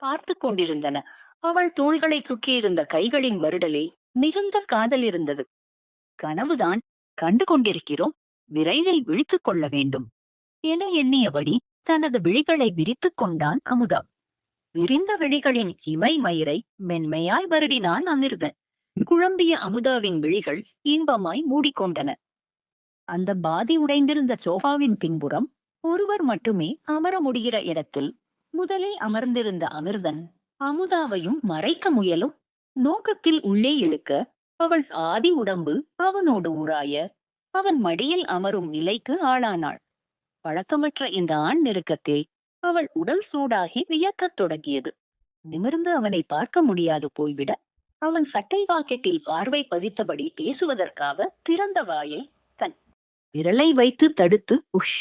பார்த்து கொண்டிருந்தன. அவள் தோள்களை தூக்கியிருந்த கைகளின் வருடலே மிகுந்த காதல் இருந்தது. கனவுதான், கண்டு கொண்டிருக்கிறோம், விரைவில் விழித்துக் கொள்ள வேண்டும் என எண்ணியபடி தனது விழிகளை விரித்துக் கொண்டான் அமுதா. விரிந்த விழிகளின் இமை மயிரை மென்மையாய் வருடினான் அமிர்தன். குழம்பிய அமுதாவின் விழிகள் இன்பமாய் மூடிக்கொண்டன. அந்த பாதி உடைந்திருந்த சோஃபாவின் பின்புறம் ஒருவர் மட்டுமே அமர முடிகிற இடத்தில் முதலில் அமர்ந்திருந்த அமிர்தன் அமுதாவையும் மறைக்க முயலும் நோக்கத்தில் உள்ளே இழுக்க அவள் ஆதி உடம்பு அவனோடு உராய அவன் மடியில் அமரும் நிலைக்கு ஆளானாள். பழக்கமற்ற இந்த ஆண் நெருக்கத்தை அவள் உடல் சூடாகி வியக்கத் தொடங்கியது. நிமிர்ந்து அவனை பார்க்க முடியாது போய்விட அவன் சட்டை பாக்கெட்டில் பார்வை பதித்தபடி பேசுவதற்காக திறந்த வாயை தன் விரலை வைத்து தடுத்து உஷ்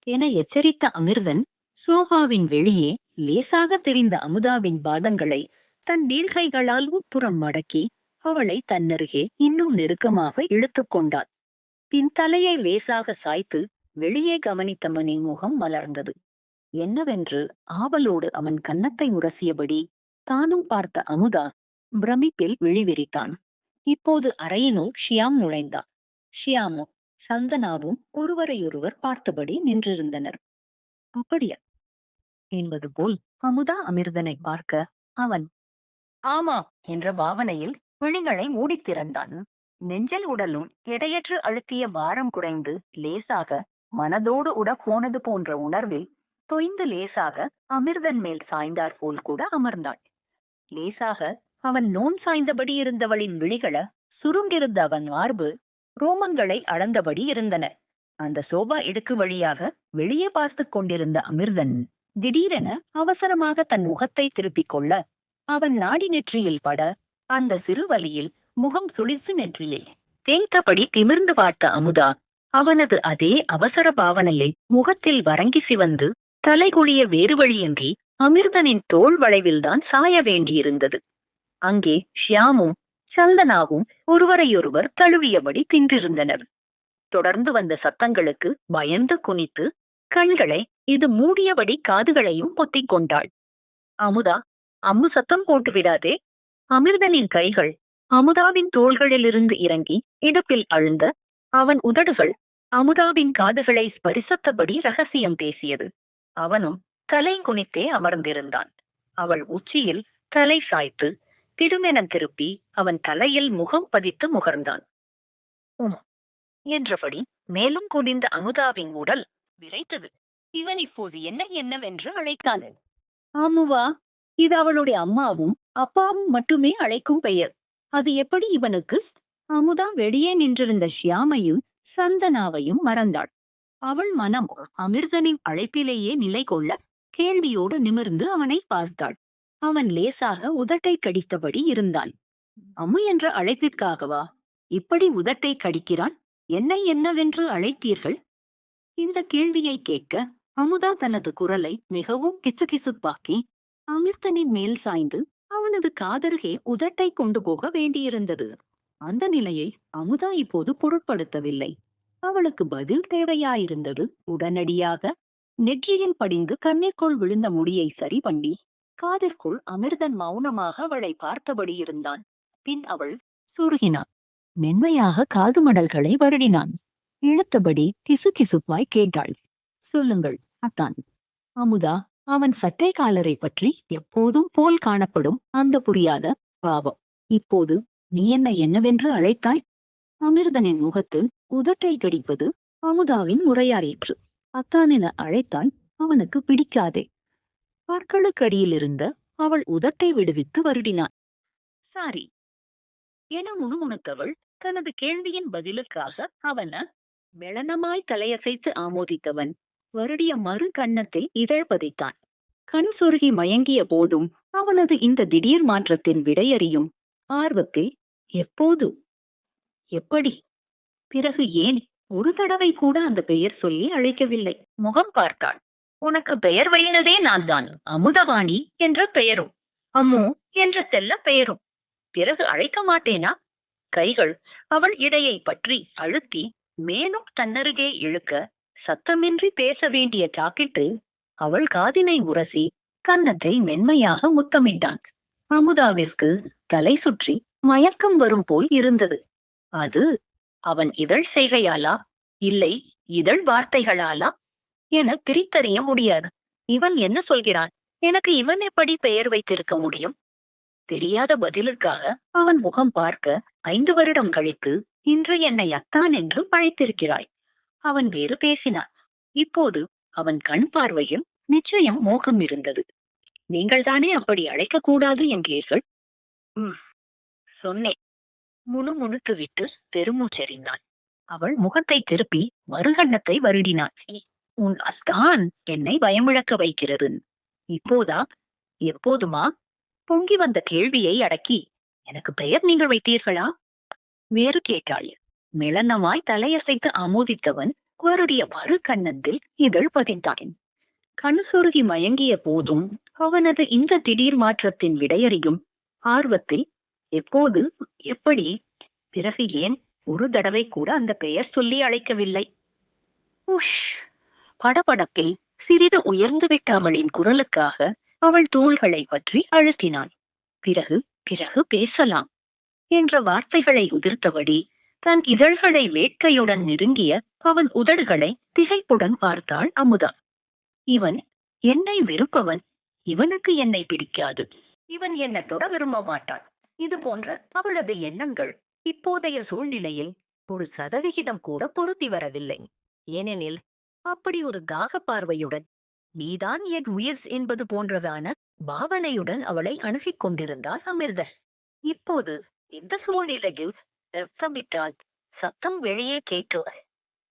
என எச்சரித்த அமிர்தன் சோஃபாவின் வெளியே லேசாக தெரிந்த அமுதாவின் பாதங்களை தன் நீர்கைகளால் உட்புறம் மடக்கி அவளை தன்னருகே இன்னும் நெருக்கமாக இழுத்துக் கொண்டான். பின் தலையை லேசாக சாய்த்து வெளியே கவனித்தவனின் முகம் மலர்ந்தது. என்னவென்று ஆவலோடு அவன் கன்னத்தை உரசியபடி தானும் பார்த்த அமுதா பிரமிப்பில் விழிவிரித்தான். இப்போது அறையினுள் ஷியாம் நுழைந்தான். ஷியாமும் சந்தனாவும் ஒருவரையொருவர் பார்த்தபடி நின்றிருந்தனர். அப்படியா என்பது போல் அமுதா அமிர்தனை பார்க்க அவன் ஆமா என்ற பாவனையில் விழிகளை மூடித் திறந்தான். நெஞ்சல் உடலும் எடையற்று அழுத்திய பாரம் குறைந்து லேசாக மனதோடு உட போனது போன்ற உணர்வில் தொய்ந்து லேசாக அமிர்தன் மேல் சாய்ந்தார் போல் கூட அமர்ந்தாள். லேசாக அவன் நோன் சாய்ந்தபடி இருந்தவளின் விழிகள சுருங்கிருந்த அவன் மார்பு ரோமங்களை அளந்தபடி இருந்தன. அந்த சோபா இடுக்கு வழியாக வெளியே பார்த்து கொண்டிருந்த அமிர்தன் திடீரென அவசரமாக தன் முகத்தை திருப்பிக் கொள்ள அவன் நாடி நெற்றியில் பட அந்த சிறு வலியில் முகம் சுளிசு நெற்றியில் தேய்த்தபடி திமிர்ந்து பார்த்த அமுதா அவனது அதே அவசர பாவனையை முகத்தில் வரங்கி சிவந்து தலைகுழிய வேறு வழியின்றி அமிர்தனின் தோள் வளைவில்தான் சாய வேண்டியிருந்தது. அங்கே ஷியாமும் சந்தனாவும் ஒருவரையொருவர் தழுவியபடி தின்றிருந்தனர். தொடர்ந்து வந்த சத்தங்களுக்கு பயந்து குனித்து கண்களை இது மூடியபடி காதுகளையும் பொத்திக் கொண்டாள். அமுதா, அம்மு சத்தம் போட்டு விடாதே. அமிர்தனின் கைகள் அமுதாவின் தோள்களிலிருந்து இறங்கி இடுப்பில் அழுந்த அவன் உதடுகள் அமுதாவின் காதுகளை ஸ்பரிசத்தபடி ரகசியம் பேசியது. அவனும் தலை குனித்தே அமர்ந்திருந்தான். அவள் உச்சியில் தலை சாய்த்து திடுமென திருப்பி அவன் தலையில் முகம் பதித்து முகர்ந்தான். என்றபடி மேலும் குனிந்த அமுதாவின் உடல் விரைத்தது. இவன் இப்போது என்னவென்று அழைத்தான். ஆமுவா, இது அவளுடைய அம்மாவும் அப்பாவும் மட்டுமே அழைக்கும் பெயர். அது எப்படி இவனுக்கு? அமுதா வெளியே நின்றிருந்த ஷியாமையும் சந்தனாவையும் மறந்தாள். அவள் மனம் அமிர்தனின் அழைப்பிலேயே நிலை கொள்ள கேள்வியோடு நிமிர்ந்து அவனை பார்த்தாள். அவன் லேசாக உதட்டை கடித்தபடி இருந்தான். அம்மு என்ற அழைப்பிற்காகவா இப்படி உதட்டை கடிக்கிறான்? என்னவென்று அழைத்தீர்கள்? இந்த கேள்வியை கேட்க அமுதா தனது குரலை மிகவும் கிசுகிசுப்பாக்கி அமிர்தனின் மேல் சாய்ந்து அவனது காதருகே உதட்டை கொண்டு போக வேண்டியிருந்தது. அந்த நிலையை அமுதா இப்போது பொருட்படுத்தவில்லை. அவளுக்கு பதில் தேவையாயிருந்தது. உடனடியாக நெற்றியில் படிந்து கண்ணிற்குள் விழுந்த முடியை சரி பண்ணி காதிற்குள் அமிர்தன் மௌனமாக அவளை பார்த்தபடி இருந்தான். பின் அவள் சுருகினாள். மென்மையாக காது மடல்களை வருடினான். இழுத்தபடி கிசுகிசுப்பாய் கேட்டாள். சொல்லுங்கள் அத்தான். அமுதா அவன் சட்டை காலரை பற்றி எப்போதும் போல் காணப்படும் அந்த புரியாத பாவம். இப்போது நீ என்னவென்று அழைத்தாய்? அமிர்தனின் முகத்தில் உதட்டை கடிப்பது அமுதாவின் முறையாயிற்று. அத்தான் என அழைத்தால் அவனுக்கு பிடிக்காதே. பற்களுக்கடியில் இருந்த அவள் உதட்டை விடுவித்து வருடினான். சாரி என முணுமுணுத்தவள் தனது கேள்வியின் பதிலுக்காக அவன மெளனமாய் தலையசைத்து ஆமோதித்தவன் வருடிய மறு கன்னத்தில் இதழ் பதித்தான். கண் சொருகி மயங்கிய போதும் அவனது இந்த திடீர் மாற்றத்தின் விடையறியும் ஆர்வத்தில் எப்போது, எப்படி, பிறகு ஏன் ஒரு தடவை கூட அந்த பெயர் சொல்லி அழைக்கவில்லை. முகம் பார்த்தாள். உனக்கு பெயர் வைத்ததே நான் தான். அமுதவாணி என்ற பெயரும் அம்மு என்ற தெல்ல பெயரும். பிறகு அழைக்க மாட்டேனா? கைகள் அவள் இடையை பற்றி அழுத்தி மேலும் தன்னருகே இழுக்க சத்தமின்றி பேச வேண்டிய ஜாக்கெட்டு அவள் காதினை உரசி கன்னத்தை மென்மையாக முத்தமிட்டான். அமுதாவிற்கு தலை சுற்றி மயக்கம் வரும் போல் இருந்தது. அது அவன் இதழ் செய்கையாலா, இல்லை இதழ் வார்த்தைகளாலா என பிரித்தறிய முடியாது. இவன் என்ன சொல்கிறான்? எனக்கு இவன் எப்படி பெயர் வைத்திருக்க முடியும்? தெரியாத பதிலுக்காக அவன் முகம் பார்க்க 5 வருடம் கழித்து இன்று என்னை அத்தான் என்று அழைத்திருக்கிறாய். அவன் வேறு பேசினான். இப்போது அவன் கண் பார்வையில் நிச்சயம் மோகம் இருந்தது. நீங்கள் தானே அப்படி அழைக்க கூடாது என்றீர்கள். ம், சொன்னேன். முணுமுணுத்து விட்டு பெருமூச்செறிந்தான். அவள் முகத்தை திருப்பி மறுகண்ணத்தை வருடினாள். உன் அஸ்தான் என்னை பயமிழக்க வைக்கிறது. இப்போதா? எப்போதுமா? பொங்கி வந்த கேள்வியை அடக்கி, எனக்கு பெயர் நீங்கள் வைத்தீர்களா? வேறு கேட்டாள். மெளனமாய் தலையசைத்து ஆமோதித்தவன் அவருடைய மறு கன்னத்தில் இதழ் பதிந்தான். கண் சுருகி மயங்கிய போதும் அவனது இந்த திடீர் மாற்றத்தின் விடையறியும் ஆர்வத்தில் எப்போது, எப்படி, பிறகு ஏன் ஒரு தடவை கூட அந்த பெயர் சொல்லி அழைக்கவில்லை. உஷ்! படபடப்பில் சிறிது உயர்ந்துவிட்ட அவளின் குரலுக்காக அவள் தோள்களை பற்றி அழுத்தினான். பிறகு பிறகு பேசலாம் என்ற வார்த்தைகளை உதிர்த்தபடி தன் இதழ்களை வேட்கையுடன் நெருங்கிய அவன் உதடுகளை திகைப்புடன் பார்த்தாள் அமுதா. இவன் என்னை வெறுப்பவன். இவனுக்கு என்னை பிடிக்காது. இவன் என்னை தொட விரும்ப மாட்டான். இது போன்ற அவளது எண்ணங்கள் இப்போதைய சூழ்நிலையில் 1% கூட பொருத்தி வரவில்லை. ஏனெனில் அப்படி ஒரு தாக பார்வையுடன், நீதான் என் உயிர் என்பது போன்றதான பாவனையுடன் அவளை அணுகிக் கொண்டிருந்தாள் அமிர்த. இப்போது இந்த சூழ்நிலையில் ரத்தமிட்டால் சத்தம் வெளியே கேட்டு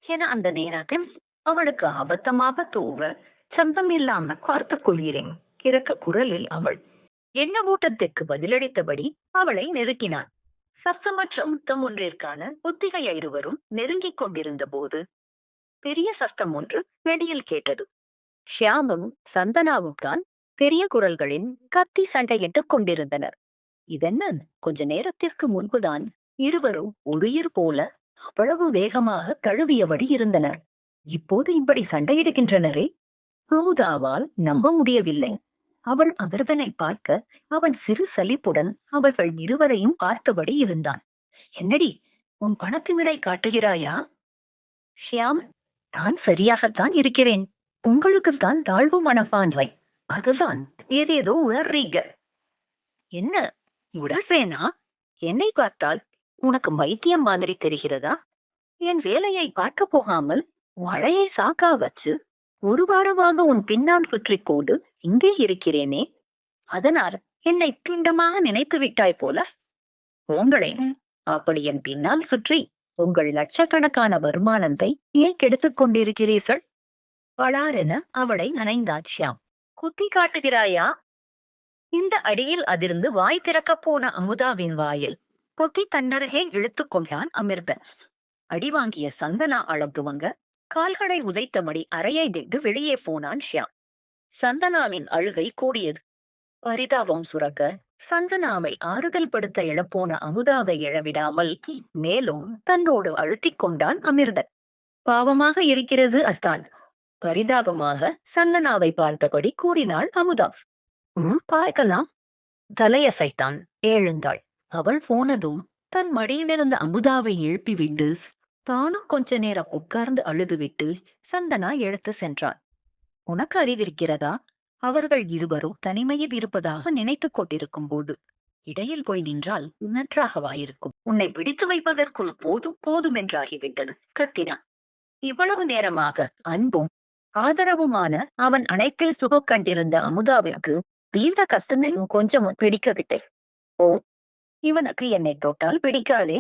என அந்த நேரத்தில் அவளுக்கு அபத்தமாக தோற சந்தம் இல்லாம பார்த்துக் கொள்கிறேன் கிறக்க குரலில் அவள் எண்ண ஊட்டத்திற்கு பதிலளித்தபடி அவளை நெருக்கினான். சத்தமற்ற முத்தம் ஒன்றிற்கான ஒத்திகை இருவரும் நெருங்கிக் கொண்டிருந்த போது பெரிய சத்தம் ஒன்று வெளியில் கேட்டது. ஷியாமும் சந்தனாவும் தான் பெரிய குரல்களின் கத்தி சண்டையிட்டுக் கொண்டிருந்தனர். இதென்ன, கொஞ்ச நேரத்திற்கு முன்புதான் இருவரும் உயிர் போல அவ்வளவு வேகமாக தழுவியபடி இருந்தனர். இப்போது இப்படி சண்டையிடுகின்றனரே. அமுதாவால் நம்ப முடியவில்லை. அவள் அமிர்தனை பார்க்க அவன் சிறு சலிப்புடன் அவர்கள் இருவரையும் பார்த்தபடி இருந்தான். என்னடி, உன் பணத்தினரை காட்டுகிறாயா? ஷியாம், நான் சரியாகத்தான் இருக்கிறேன். உங்களுக்குத்தான் தாழ்வு மனப்பான்மை. அதுதான் ஏதேதோ உணர்றீங்க. என்ன உடற்பேனா? என்னை பார்த்தால் உனக்கு வைத்தியம் மாதிரி தெரிகிறதா? என் வேலையை பார்க்க போகாமல் மழையை சாக்கா வச்சு 1 வாரமாக உன் பின்னால் சுற்றி கொண்டு இங்கே இருக்கிறேனே, அதனால் என்னை பிண்டமாக நினைத்து விட்டாய் போல. உங்களை அப்படி என் பின்னால் சுற்றி உங்கள் லட்சக்கணக்கான வருமானத்தை ஏன் கெடுத்துக் கொண்டிருக்கிறீர்கள்? பளாரென அவளை நனைந்தாள் ஷியாம். குத்தி காட்டுகிறாயா? இந்த அடியில் அதிர்ந்து வாய் திறக்கப் போன அமுதாவின் வாயில் பொத்தி தன்னருகே இழுத்துக் கொண்டான் அமிர்தன். அடி வாங்கிய சந்தனா அளம் துவங்க கால்களை உதைத்தபடி அறையை விட்டு வெளியே போனான் ஷியாம். சந்தனாவின் அழுகை கூடியது. பரிதாபம் சுரக்க சந்தனாவை ஆறுதல் படுத்த எழப்போன அமுதாவை எழவிடாமல் மேலும் தன்னோடு அழுத்திக் கொண்டான் அமிர்தன். பாவமாக இருக்கிறது அஸ்தான். பரிதாபமாக சந்தனாவை பார்த்தபடி கூறினாள் அமுதா. பார்க்கலாம். தலையசைத்தான். எழுந்தாள். அவள் போனதும் தன் மடியிலிருந்த அமுதாவை எழுப்பிவிட்டு தானும் கொஞ்ச நேரம் உட்கார்ந்து அழுதுவிட்டு சந்தனா எடுத்து சென்றாள். உனக்கு அறிவிருக்கிறதா? அவர்கள் இருவரும் தனிமையில் இருப்பதாக நினைத்துக் கொண்டிருக்கும் போது இடையில் போய் நின்றால் நன்றாகவாயிருக்கும். உன்னை பிடித்து வைப்பதற்குள் போதும் போதும் என்றாகிவிட்டது கத்தினான். இவ்வளவு நேரமாக அன்பும் ஆதரவுமான அவன் அணைப்பில் சுகம் கண்டிருந்த அமுதாவிற்கு தீர்ந்த கஷ்டத்தையும் கொஞ்சமும் பிடிக்கவில்லை. ஓ, இவனுக்கு என்னை தொட்டால் பிடிக்காதே.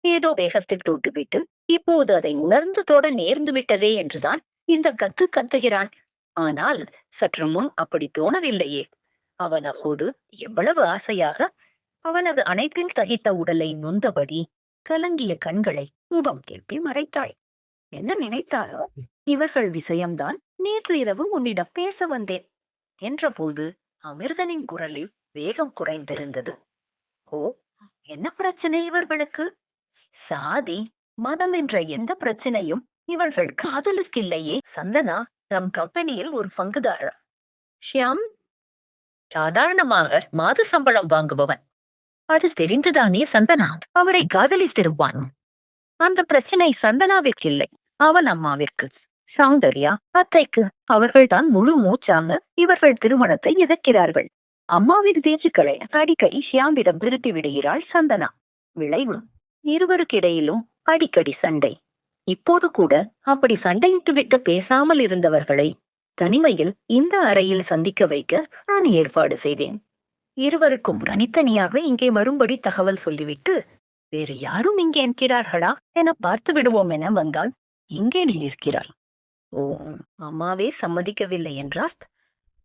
ஏதோ வேகத்தில் தொட்டுவிட்டு இப்போது அதை உணர்ந்து தொட நேர்ந்து விட்டதே என்றுதான் இந்த கத்து கத்துகிறான். ஆனால் சற்று முன் அப்படி தோணவில்லையே. அவன் அப்போது எவ்வளவு ஆசையாக அவனது அணைப்பில் தகித்த உடலை நொந்தபடி கலங்கிய கண்களை முகம் திருப்பி மறைத்தாள். என்ன நினைத்தாரோ? இவர்கள் விஷயம்தான் நேற்று இரவு உன்னிடம் பேச வந்தேன் என்றபோது அமிர்தனின் குரலில் வேகம் குறைந்திருந்தது. ஓ, என்ன பிரச்சனை இவர்களுக்கு? சாதி மதம் என்ற எந்த பிரச்சனையும் இவர்கள் காதலுக்கு இல்லையே. சந்தனா தம் கம்பெனியில் ஒரு பங்குதாரா. ஷியாம், சாதாரணமாக மாத சம்பளம் வாங்குபவன். அது தெரிந்துதானே சந்தனா அவரை காதலித்திருப்பான். அந்த பிரச்சனை சந்தனாவிற்கு இல்லை, அவன் அம்மாவிற்கு. சௌந்தர்யா அத்தைக்கு அவர்கள்தான் முழு மூச்சாங்க இவர்கள் திருமணத்தை எதிர்க்கிறார்கள். அம்மாவின் பேச்சுக்களை அடிக்கடி ஷியாமிடம் திருப்பி விடுகிறாள் சந்தனா. விளைவு இருவருக்கிடையிலும் அடிக்கடி சண்டை. இப்போது கூட அப்படி சண்டையிட்டு விட்டு பேசாமல் இருந்தவர்களை தனிமையில் இந்த அறையில் சந்திக்க வைக்க நான் ஏற்பாடு செய்தேன். இருவருக்கும் தனித்தனியாக இங்கே வரும்படி தகவல் சொல்லிவிட்டு வேறு யாரும் இங்கே இருக்கிறார்களா என பார்த்து விடுவோம் என வந்தால் இங்கே நீ இருக்கிறாள். ஓ, அம்மாவே சம்மதிக்கவில்லை என்றால்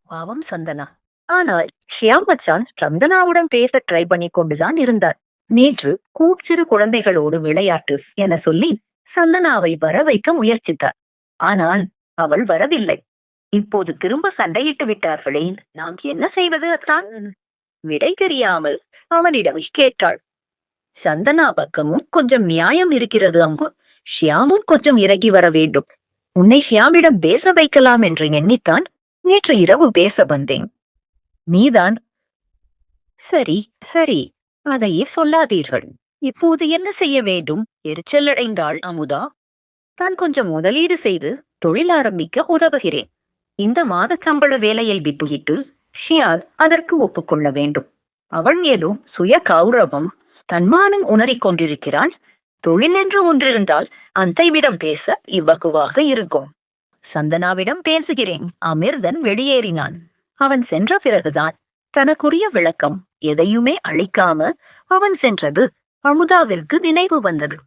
பாவம் சந்தனா. ஆனால் ஷியாம் மச்சான் சந்தனாவுடன் பேச ட்ரை பண்ணி கொண்டுதான் இருந்தார். நேற்று கூச்சிறு குழந்தைகளோடு விளையாட்டு என சொல்லி சந்தனாவை வர வைக்க முயற்சித்தார். ஆனால் அவள் வரவில்லை. இப்போது திரும்ப சண்டையிட்டு விட்டார்களே, நாம் என்ன செய்வது அத்தான்? விடை தெரியாமல் அவனிடம் கேட்டாள். சந்தனா பக்கமும் கொஞ்சம் நியாயம் இருக்கிறது அங்கு. ஷியாமும் கொஞ்சம் இறங்கி வர வேண்டும். உன்னை ஷியாமிடம் பேச வைக்கலாம் என்று எண்ணித்தான் நேற்று இரவு பேச வந்தேன். நீதான் சரி சரி, அதையே சொல்லாதீர்கள். இப்போது என்ன செய்ய வேண்டும்? எரிச்சல் அடைந்தாள் அமுதா. தான் கொஞ்சம் முதலீடு செய்து தொழில் ஆரம்பிக்க உதவுகிறேன். இந்த மாத சம்பள வேலையை விட்டுவிட்டு ஷியால் அதற்கு ஒப்புக்கொள்ள வேண்டும். அவள் ஏதோ சுய கௌரவம் தன்மானம் உணரிக் கொண்டிருக்கிறாள். தொழில் என்று ஒன்றிருந்தால் அத்தைவிடம் பேச இவ்வகுவாக இருக்கும். சந்தனாவிடம் பேசுகிறேன். அமிர்தன் வெளியேறினான். அவன் சென்ற பிறகுதான் தனக்குரிய விளக்கம் எதையுமே அளிக்காம அவன் சென்றது அமுதாவிற்கு நினைவு வந்தது.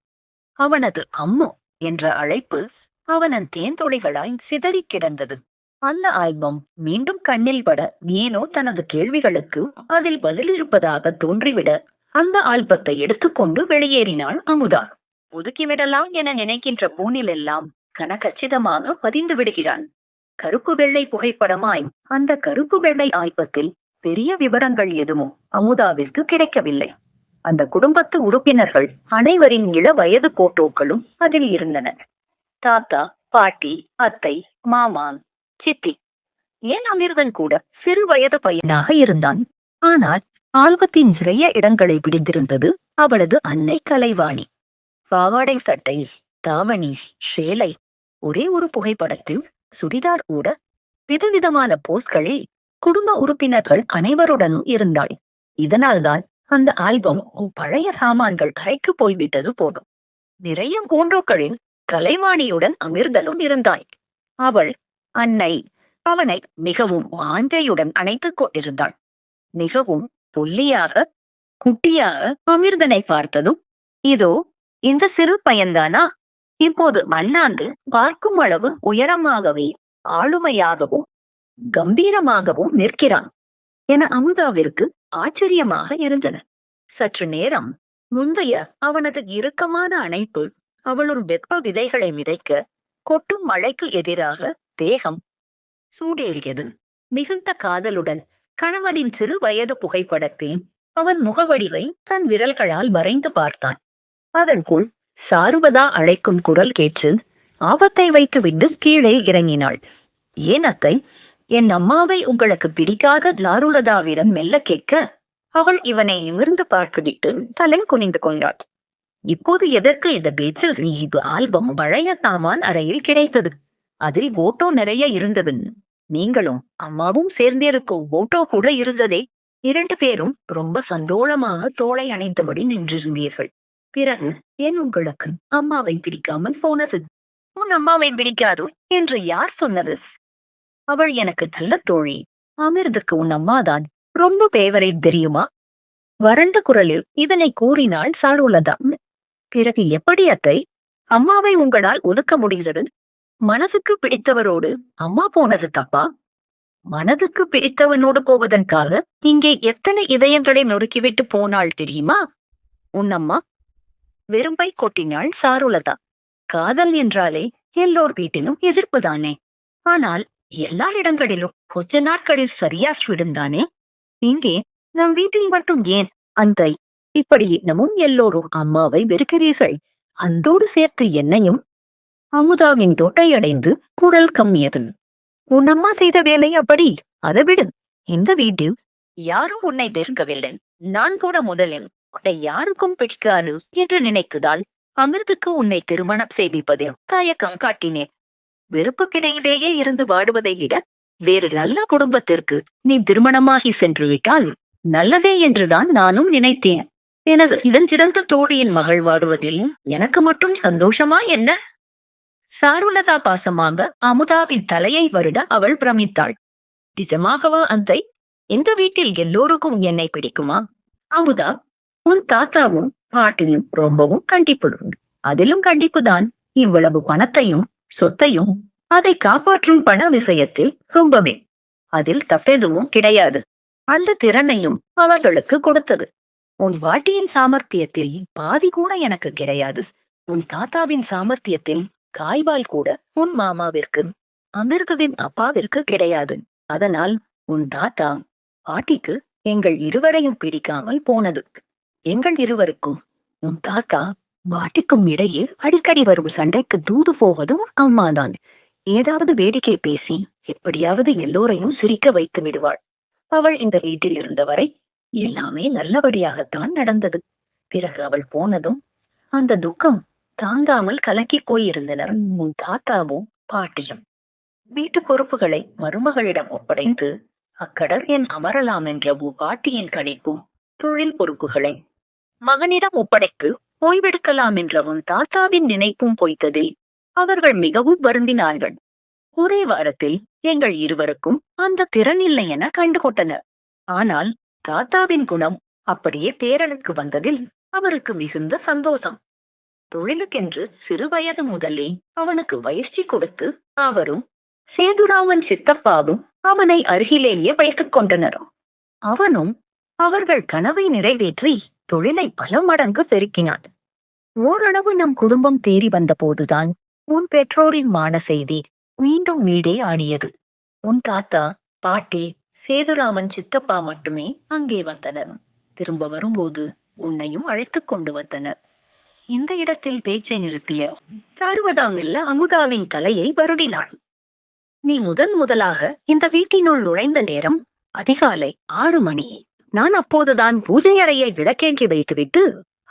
அவனது அம்மு என்ற அழைப்பு அவனன் தேன்தொழிகளாய் சிதறி கிடந்தது. அந்த ஆல்பம் மீண்டும் கண்ணில் பட ஏனோ தனது கேள்விகளுக்கு அதில் பதில் இருப்பதாக தோன்றிவிட அந்த ஆல்பத்தை எடுத்துக்கொண்டு வெளியேறினாள் அமுதா. ஒதுக்கிவிடலாம் என நினைக்கின்ற பூனில் எல்லாம் கனகச்சிதமாக பதிந்து விடுகிறான். கருப்பு வெள்ளை புகைப்படமாய் அந்த கருப்பு வெள்ளை ஆல்பத்தில் பெரிய விவரங்கள் எதுவும் அமுதாவிற்கு கிடைக்கவில்லை. அந்த குடும்பத்து உறுப்பினர்கள் அனைவரின் இள வயது போட்டோக்களும் அதில் இருந்தன. தாத்தா, பாட்டி, அத்தை, மாமான், சித்தி, ஏன் அமிர்தன் கூட சிறு வயது பையனாக இருந்தான். ஆனால் ஆல்பத்தின் நிறைய இடங்களை பிடித்திருந்தது அவளது அன்னை கலைவாணி. பாவாடை சட்டை, தாவணி, சேலை, ஒரே ஒரு புகைப்படத்தில் சுடிதார் கூட விதவிதமான போஸ்களில் குடும்ப உறுப்பினர்கள் அனைவருடனும் இருந்தாள். இதனால்தான் அந்த ஆல்பம் பழைய சாமான்கள் கரைக்கு போய்விட்டது போதும். நிறைய போன்றோக்களில் கலைவாணியுடன் அமிர்தலும் இருந்தாள். அவள் அன்னை அவனை மிகவும் ஆண்டையுடன் அணைத்துக் கொண்டிருந்தாள். மிகவும் ஒல்லியாக குட்டியாக அமிர்தனை பார்த்ததும், இதோ இந்த சிறு பையன்தானா இப்போது மண்ணாந்து பார்க்கும் அளவு உயரமாகவே ஆளுமையாகவும் கம்பீரமாகவும் நிற்கிறான் என அமுதாவிற்கு ஆச்சரியமாக இருந்தன. சற்று நேரம் முந்தைய அவனது இறுக்கமான அணைப்பு அவளுள் வெப்ப விதைகளை விதைக்க கொட்டும் மழைக்கு எதிராக தேகம் சூடேறியது. மிகுந்த காதலுடன் கணவனின் சிறு வயது புகைப்படத்தை அவன் முகவடிவை தன் விரல்களால் வரைந்து பார்த்தான். அதற்குள் சாருவதா அழைக்கும் குரல் கேட்டு ஆபத்தை வைத்துவிட்டு கீழே இறங்கினாள். ஏன் அத்தை, என் அம்மாவை உங்களுக்கு பிடிக்காத லாருலதாவிடம் மெல்ல கேட்க அவள் இவனை நிமிர்ந்து பார்த்துவிட்டு தலை குனிந்து கொண்டாள். இப்போது எதற்கு இந்த பேச்சில்? இது ஆல்பம் பழைய சாமான் அறையில் கிடைத்தது. அதில் போட்டோ நிறைய இருந்தது. நீங்களும் அம்மாவும் சேர்ந்திருக்கும் போட்டோ கூட இருந்ததே. 2 பேரும் ரொம்ப சந்தோஷமாக தோளை அணைத்தபடி நின்றிருந்தீர்கள். பிறகு ஏன் உங்களுக்கு அம்மாவை பிடிக்காமல் போனது? உன் அம்மாவை பிடிக்காது என்று யார் சொன்னது? அவள் எனக்கு நல்ல தோழி. அமிர்துக்கு உன் அம்மாதான் ரொம்ப பேவரேட் தெரியுமா? வறண்ட குரலில் இதனை கூறினாள் சாருலதா. பிறகு எப்படி அத்தை அம்மாவை உங்களால் ஒதுக்க முடிகிறது? மனசுக்கு பிடித்தவரோடு அம்மா போனது தப்பா? மனதுக்கு பிடித்தவனோடு போவதற்காக இங்கே எத்தனை இதயங்களை நொறுக்கிவிட்டு போனாள் தெரியுமா உன் அம்மா? வெறும்பை கொட்டினாள் சாருலதா. காதல் என்றாலே எல்லோர் வீட்டிலும் எதிர்ப்புதானே. ஆனால் எல்லா இடங்களிலும் கொஞ்ச நாட்களில் சரியா விடுந்தானே. இங்கே நம் வீட்டில் மட்டும் ஏன் அந்தை இப்படி இன்னமும் எல்லோரும் அம்மாவை வெறுக்கிறீர்கள்? அந்தோடு சேர்த்து என்னையும். அமுதாவின் தொட்டையடைந்து குரல் கம்மியது. உன் அம்மா செய்த வேலை அப்படி. அதை விடு. இந்த வீட்டில் யாரும் உன்னை வெறுக்கவில்லை. நான் கூட முதலில் உன்னை யாருக்கும் பிடிக்காது என்று நினைத்ததால் அமிர்துக்கு உன்னை திருமணம் செய்விப்பதில் தயக்கம் காட்டினேன். வெறுப்புக்கிடையிலேயே இருந்து வாடுவதை விட வேறு நல்ல குடும்பத்திற்கு நீ திருமணமாகி சென்று விட்டால் நல்லதே என்றுதான் நானும் நினைத்தேன். எனது இடஞ்சிறந்த தோழியின் மகள் வாடுவதில் எனக்கு மட்டும் சந்தோஷமா என்ன? சாருலதா பாசமாக அமுதாவின் தலையை வருட அவள் பிரமித்தாள். நிஜமாகவா அத்தை? இந்த வீட்டில் எல்லோருக்கும் என்னை பிடிக்குமா? அமுதா, உன் தாத்தாவும் பாட்டியும் ரொம்பவும் கண்டிப்புடன். அதிலும் கண்டிப்புதான். இவ்வளவு பணத்தையும் சொத்தையும் அதை காப்பாற்றும் பண விஷயத்தில் ரொம்பவே. அதில் தப்பெதுவும் கிடையாது. அந்த திறனையும் அவர்களுக்கு கொடுத்தது. உன் பாட்டியின் சாமர்த்தியத்தில் பாதி கூட எனக்கு கிடையாது. உன் தாத்தாவின் சாமர்த்தியத்தில் காய்வால் கூட உன் மாமாவிற்கு அமிர்தவின் அப்பாவிற்கு கிடையாது. அதனால் உன் தாத்தா பாட்டிக்கு எங்கள் இருவரையும் பிடிக்காமல் போனது. எங்கள் இருவருக்கும் உன் தாத்தா பாட்டிக்கும் இடையே அடிக்கடி வரும் சண்டைக்கு தூது போவதும் அம்மாதான். ஏதாவது வேடிக்கை பேசி எப்படியாவது எல்லோரையும் சிரிக்க வைத்து விடுவாள். அவள் இந்த வீட்டில் இருந்தவரை எல்லாமே நல்லபடியாகத்தான் நடந்தது. பிறகு அவள் போனதும் அந்த துக்கம் தாங்காமல் கலக்கி போயிருந்தனர் உன் தாத்தாவும் பாட்டியும். வீட்டு பொறுப்புகளை மருமகளிடம் ஒப்படைத்து அக்கடல் என் அமரலாம் என்ற பாட்டியின் கணிப்பும் தொழில் பொறுப்புகளை மகனிடம் ஒப்படைத்து ஓய்வெடுக்கலாம் என்ற உன் தாத்தாவின் நினைப்பும் பொய்த்ததில் அவர்கள் மிகவும் வருந்தினார்கள். ஒரே வாரத்தில் எங்கள் இருவருக்கும் அந்த திறன் இல்லை என கண்டுகொண்டனர். ஆனால் தாத்தாவின் குணம் அப்படியே பேரனுக்கு வந்ததில் அவருக்கு மிகுந்த சந்தோஷம். தொழிலுக்கென்று சிறு வயது முதலே அவனுக்கு பயிற்சி கொடுத்து அவரும் சேதுராமன் சித்தப்பாவும் அவனை அருகிலேயே வைத்துக் கொண்டனர். அவனும் அவர்கள் கனவை நிறைவேற்றி தொழிலை பல மடங்கு பெருக்கினான். ஓரளவு நம் குடும்பம் தேறி வந்த போதுதான் உன் பெற்றோரின் மான செய்தி மீண்டும் வீடே ஆடியது. உன் தாத்தா பாட்டி சேதுராமன் சித்தப்பா மட்டுமே அங்கே வந்தனர். திரும்ப வரும்போது உன்னையும் அழைத்துக் கொண்டு வந்தனர். இந்த இடத்தில் பேச்சை நிறுத்திய சாருவதாமில்ல அமுதாவின் தலையை வருடினாள். நீ முதலாக இந்த வீட்டினுள் நுழைந்த நேரம் அதிகாலை 6 மணி. நான் அப்போதுதான் பூஜை அறையை விளக்கேற்றி வைத்துவிட்டு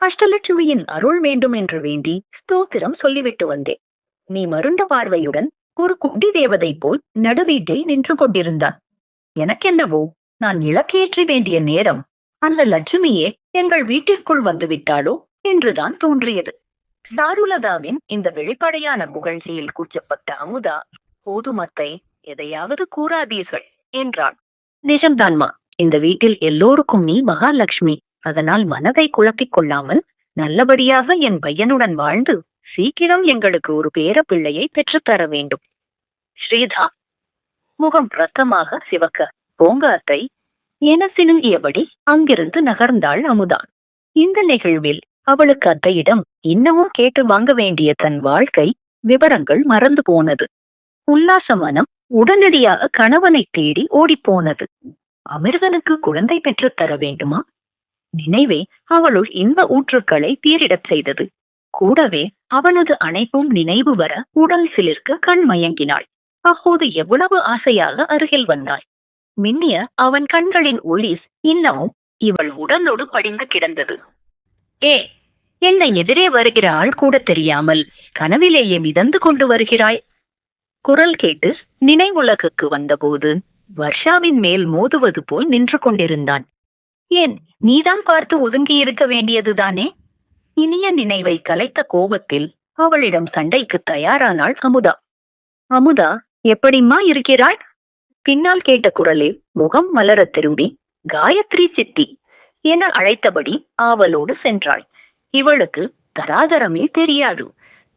அஷ்டலட்சுமியின் அருள் வேண்டும் என்று வேண்டி ஸ்தோத்திரம் சொல்லிவிட்டு வந்தேன். நீ மருண்ட பார்வையுடன் ஒரு குட்டி தேவதை போல் நடுவீட்டில் நின்று கொண்டிருந்தான். எனக்கென்னவோ நான் விளக்கேற்றி வேண்டிய நேரம் அந்த லட்சுமியே எங்கள் வீட்டிற்குள் வந்து விட்டாளோ என்றுதான் தோன்றியது. சாருலதாவின் இந்த வெளிப்படையான புகழ்ச்சியில் கூச்சப்பட்ட அமுதா, போதுமத்தை, எதையாவது கூறாதீர்கள் என்றாள். நிஜம்தான்மா, இந்த வீட்டில் எல்லோருக்கும் நீ மகாலட்சுமி. அதனால் மனதை குழப்பிக் கொள்ளாமல் நல்லபடியாக என் பையனுடன் வாழ்ந்து சீக்கிரம் எங்களுக்கு ஒரு பேர பிள்ளையை பெற்றுத்தர வேண்டும். ஸ்ரீதா முகம் ரத்தமாக சிவக்க, போங்க அத்தை என சினுங்கியபடி அங்கிருந்து நகர்ந்தாள் அமுதா. இந்த நிகழ்வில் அவளுக்கு அத்தையிடம் இன்னமும் கேட்டு வாங்க வேண்டிய தன் வாழ்க்கை விவரங்கள் மறந்து போனது. உல்லாச மனம் உடனடியாக கணவனை தேடி ஓடிப்போனது. அமிர்தனுக்கு குழந்தை பெற்றுத் தர வேண்டுமா? நினைவே அவளுள் இன்ப ஊற்றுக்களை தீரிடச் செய்தது. கூடவே அவனது அணைப்பும் நினைவு வர உடல் சிலிர்க்க கண் மயங்கினாள். அப்போது எவ்வளவு ஆசையாக அருகில் வந்தாள். மின்னிய அவன் கண்களின் ஒளிஸ் இன்னமும் இவள் உடலோடு படிந்து கிடந்தது. ஏ, என்னை எதிரே வருகிற ஆள் கூட தெரியாமல் கனவிலேயே மிதந்து கொண்டு வருகிறாய். குரல் கேட்டு நினைவுலகுக்கு வந்தபோது வர்ஷாவின் மேல் மோதுவது போல் நின்று கொண்டிருந்தான். ஏன், நீதான் பார்த்து ஒதுங்கி இருக்க வேண்டியதுதானே? இனிய நினைவை கலைத்த கோபத்தில் அவளிடம் சண்டைக்கு தயாரானாள் அமுதா. அமுதா, எப்படிம்மா இருக்கிறாள்? பின்னால் கேட்ட குரலில் முகம் மலர திரும்பி காயத்ரி சித்தி என அழைத்தபடி ஆவலோடு சென்றாள். இவளுக்கு தராதரமே தெரியாது.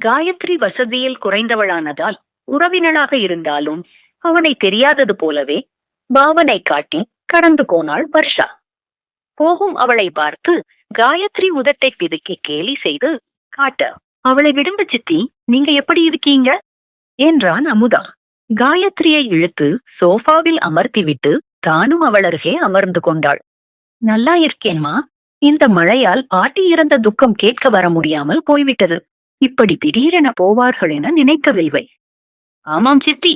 காயத்ரி வசதியில் குறைந்தவளானதால் உறவினளாக இருந்தாலும் அவனை தெரியாதது போலவே பாவனை காட்டி கடந்து போனாள் வர்ஷா. போகும் அவளை பார்த்து காயத்ரி உதட்டை பிதுக்கி கேலி செய்து காட்ட, அவளை விடுங்க சித்தி, நீங்க எப்படி இருக்கீங்க என்றான் அமுதா. காயத்ரியை இழுத்து சோஃபாவில் அமர்த்திவிட்டு தானும் அவள் அருகே அமர்ந்து கொண்டாள். நல்லா இருக்கேன்மா. இந்த மழையால் பாட்டி இறந்த துக்கம் கேட்க வர முடியாமல் போய்விட்டது. இப்படி திடீரென போவார்கள் என நினைக்கவில்லை. ஆமாம் சித்தி,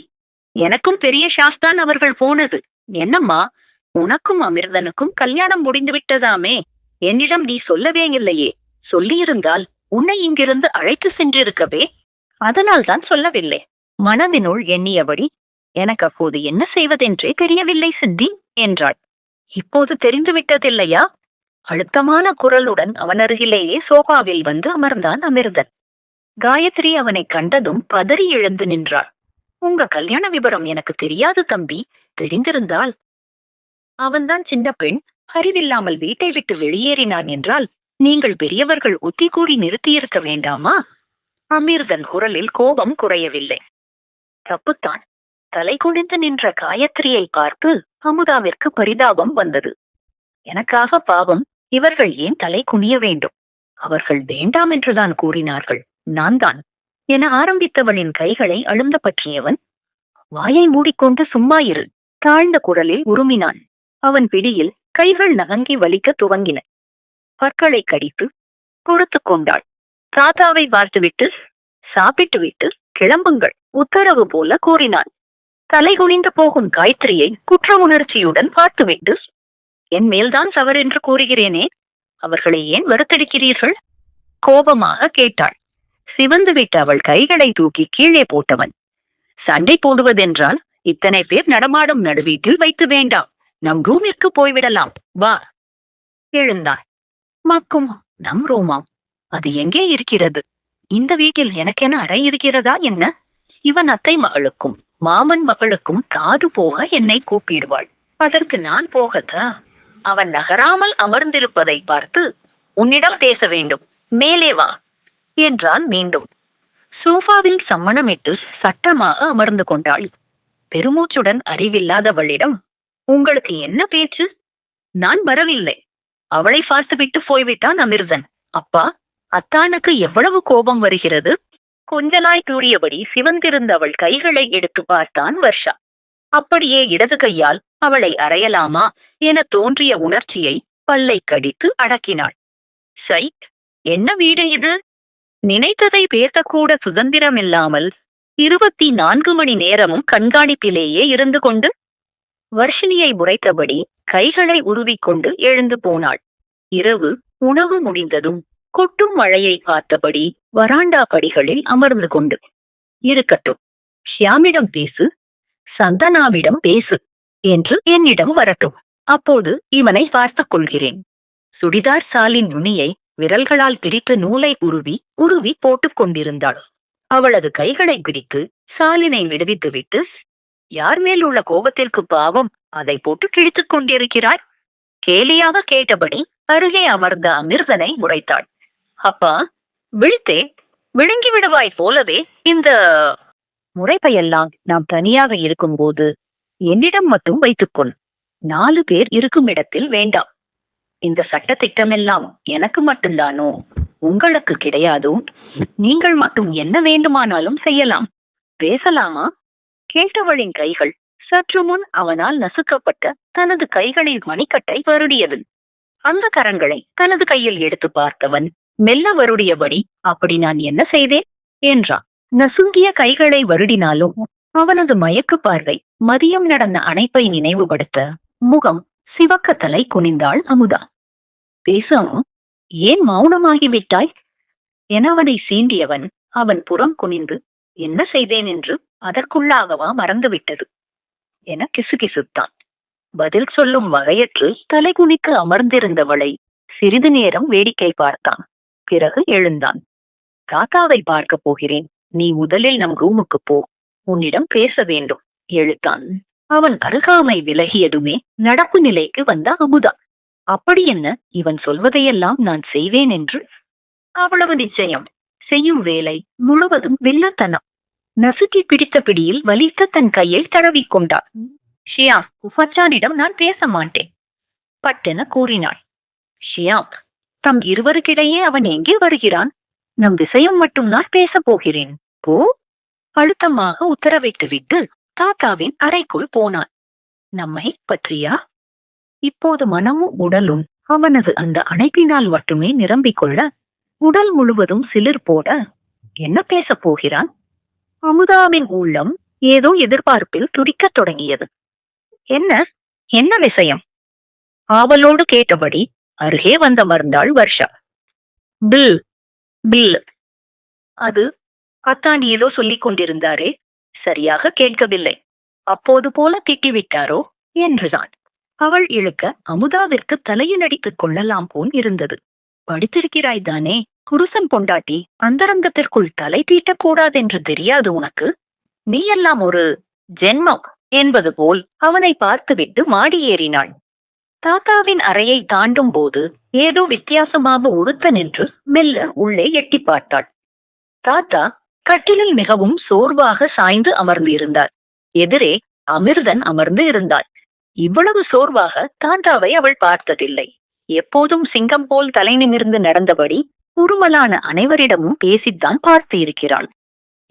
எனக்கும் பெரிய ஷாஸ்தான் அவர்கள் போனது. என்னம்மா, உனக்கும் அமிர்தனுக்கும் கல்யாணம் முடிந்து விட்டதாமே? என்னிடம் நீ சொல்லவே இல்லையே. சொல்லியிருந்தால் உன்னை இங்கிருந்து அழைத்து சென்றிருக்கவே. அதனால்தான் சொல்லவில்லை. மனதினுள் எண்ணியபடி, எனக்கு அப்போது என்ன செய்வதென்றே தெரியவில்லை சித்தி என்றாள். இப்போது தெரிந்துவிட்டதில்லையா? அழுத்தமான குரலுடன் அவன் அருகிலேயே சோபாவில் வந்து அமர்ந்தான் அமிர்தன். காயத்ரி அவனை கண்டதும் பதறி எழுந்து நின்றாள். உங்க கல்யாண விபரம் எனக்கு தெரியாது தம்பி. தெரிந்திருந்தால். அவன்தான் சின்ன பெண், அறிவில்லாமல் வீட்டை விட்டு வெளியேறினான் என்றால் நீங்கள் பெரியவர்கள் ஒத்தி கூடி நிறுத்தியிருக்க வேண்டாமா? அமிர்தன் குரலில் கோபம் குறையவில்லை. தப்புத்தான். தலை குனிந்து நின்ற காயத்ரியை பார்த்து அமுதாவிற்கு பரிதாபம் வந்தது. எனக்காக பாவம், இவர்கள் ஏன் தலை குனிய வேண்டும்? அவர்கள் வேண்டாம் என்றுதான் கூறினார்கள். நான் தான் என ஆரம்பித்தவனின் கைகளை அழுந்த பற்றியவன், வாயை மூடிக்கொண்டு சும்மா இரு, தாழ்ந்த குரலில் உருமினான். அவன் பிடியில் கைகள் நகங்கி வலிக்க துவங்கின. பற்களை கடித்து பொறுத்து கொண்டாள். தாத்தாவை பார்த்துவிட்டு சாப்பிட்டு விட்டு கிளம்புங்கள் உத்தரவு போல கூறினான். தலை குனிந்து போகும் காயத்ரியை குற்ற உணர்ச்சியுடன் பார்த்துவிட்டு, என் மேல்தான் சவரென்று கூறுகிறேனே, அவர்களை ஏன் வருத்தெடுக்கிறீர்கள்? கோபமாக கேட்டாள். சிவந்து விட்ட அவள் கைகளை தூக்கி கீழே போட்டவன், சண்டை போடுவதென்றால் இத்தனை பேர் நடமாடும் நடுவீட்டில் வைத்து வேண்டாம். நம் ரூமிற்கு போய்விடலாம், வா. எழுந்தாள். மக்கும் நம் ரூமாம்? அது எங்கே இருக்கிறது? இந்த வீட்டில் எனக்கென அறை இருக்கிறதா என்ன? இவன் அத்தை மகளுக்கும் மாமன் மகளுக்கும் காது போக என்னை கூப்பிடுவாள். அதற்கு நான் போகத்தா? அவன் நகராமல் அமர்ந்திருப்பதை பார்த்து, உன்னிடம் பேச வேண்டும், மேலே வா என்றான் மீண்டும். சோஃபாவில் சம்மணமிட்டு சட்டமாக அமர்ந்து கொண்டாள். பெருமூச்சுடன் அறிவில்லாதவளிடம், உங்களுக்கு என்ன பேச்சு? நான் வரவில்லை. அவளை பார்த்துவிட்டு போய்விட்டான் அமிர்தன். அப்பா, அத்தானுக்கு எவ்வளவு கோபம் வருகிறது? கொஞ்ச நாய் கூறியபடி சிவந்திருந்த அவள் கைகளை எடுத்து பார்த்தான் வர்ஷா. அப்படியே இடது கையால் அவளை அறையலாமா என தோன்றிய உணர்ச்சியை பல்லை கடித்து அடக்கினாள். சைட், என்ன வீடு இது? நினைத்ததை பேசக்கூட சுதந்திரமில்லாமல் 24 மணி நேரமும் கண்காணிப்பிலேயே இருந்து கொண்டு வர்ஷினியை முறைத்தபடி கைகளை உருவிக்கொண்டு எழுந்து போனாள். இரவு உணவு முடிந்ததும் கொட்டும் மழையை பார்த்தபடி வராண்டா படிகளில் அமர்ந்து கொண்டு, இருக்கட்டும், ஷியாமிடம் பேசு, சந்தனாவிடம் பேசு என்று என்னிடம் வரட்டும். அப்போது இவனை பார்த்துக் கொள்கிறேன். சுடிதார் சாலின் நுனியை விரல்களால் பிரித்து நூலை உருவி போட்டுக் கொண்டிருந்தாள். அவளது கைகளை பிரித்து சாலினை விடுவித்துவிட்டு, யார் மேல் உள்ள கோபத்திற்கு பாவம் அதை போட்டு கிழித்துக் கொண்டிருக்கிறாய்? கேலியாக கேட்டபடி அருகே அமர்ந்த அமிர்தனை முறைத்தாள். அப்பா, விழித்தே விழுங்கி விடுவாய் போலவே இந்த முறைப்பையெல்லாம் நாம் தனியாக இருக்கும்போது என்னிடம் மட்டும் வைத்துக்கொள். 4 பேர் இருக்கும் இடத்தில் வேண்டாம். இந்த சட்ட திட்டமெல்லாம் எனக்கு மட்டும்தானோ? உங்களுக்கு கிடையாதோ? நீங்கள் மட்டும் என்ன வேண்டுமானாலும் செய்யலாம், பேசலாமா? கேட்டவளின் கைகள் சற்று முன் அவனால் நசுக்கப்பட்ட தனது கைகளில் மணிக்கட்டை வருடியது. அந்த கரங்களை தனது கையில் எடுத்து பார்த்தவன் மெல்ல வருடியபடி, அப்படி நான் என்ன செய்தேன் என்றான். நசுங்கிய கைகளை வருடினாலும் அவனது மயக்கு பார்வை மதியம் நடந்த அணைப்பை நினைவுபடுத்த முகம் சிவக்க தலை குனிந்தாள் அமுதா. பேசாமோ? ஏன் மௌனமாகிவிட்டாய் என அவனை சீண்டியவன் அவன் புறம் குனிந்து, என்ன செய்தேன் என்று அதற்குள்ளாகவா மறந்துவிட்டது என கிசுகிசுத்தான். பதில் சொல்லும் வகையற்று தலை குனிக்க அமர்ந்திருந்தவளை சிறிது நேரம் வேடிக்கை பார்த்தான். பிறகு எழுந்தான். தாத்தாவை பார்க்க போகிறேன், நீ முதலில் நம் ரூமுக்கு போ, உன்னிடம் பேச வேண்டும் எழுத்தான். அவன் அருகாமை விலகியதுமே நடப்பு நிலைக்கு வந்த அமுதா. அப்படி என்ன, இவன் சொல்வதையெல்லாம் நான் செய்வேன் என்று? அவ்வளவு நிச்சயம். செய்யும் வேலை முழுவதும் வில்லத்தனம். நசுக்கி பிடித்த பிடியில் வலித்த தன் கையை தடவிக்கொண்டாள். ஷியாம், மச்சானிடம் நான் பேச மாட்டேன் பட்டென கூறினாள். ஷியாம், தம் இருவருக்கிடையே அவன் எங்கே வருகிறான்? நம் விஷயம் மட்டும் நான் பேச போகிறேன், போ அழுத்தமாக உத்தரவிட்டுவிட்டு தாத்தாவின் அறைக்குள் போனான். நம்மை பற்றியா? இப்போது மனமும் உடலும் அவனது அந்த அணைப்பினால் மட்டுமே நிரம்பிக் கொள்ள உடல் முழுவதும் சிலிர் போட என்ன பேசப் போகிறான்? அமுதாவின் உள்ளம் ஏதோ எதிர்பார்ப்பில் துடிக்கத் தொடங்கியது. என்ன என்ன விஷயம் ஆவலோடு கேட்டபடி அருகே வந்தமர்ந்தாள் வர்ஷா. Bill bill. அது அத்தாண்டி ஏதோ சொல்லிக் கொண்டிருந்தாரே, சரியாக கேட்கவில்லை. அப்போது போல திட்டிவிட்டாரோ என்றுதான். அவள் இழுக்க அமுதாவிற்கு தலையில் அடித்துக் கொள்ளலாம் போல் இருந்தது. படித்திருக்கிறாய் தானே, புருஷன் பொண்டாட்டி அந்தரங்கத்திற்குள் தலை தீட்டக்கூடாதென்று தெரியாது உனக்கு? நீ எல்லாம் ஒரு ஜென்மம் என்பது போல் அவனை பார்த்துவிட்டு மாடி ஏறினாள். தாத்தாவின் அறையை தாண்டும் போது ஏதோ வித்தியாசமாக உடுத்த நின்று மெல்ல உள்ளே எட்டி பார்த்தாள். தாத்தா கட்டிலில் மிகவும் சோர்வாக சாய்ந்து அமர்ந்து இருந்தார். எதிரே அமிர்தன் அமர்ந்து இருந்தாள். இவ்வளவு சோர்வாக தாத்தாவை அவள் பார்த்ததில்லை. எப்போதும் சிங்கம் போல் தலை நிமிர்ந்து நடந்தபடி உருமலான அனைவரிடமும் பேசித்தான் பார்த்து இருக்கிறாள்.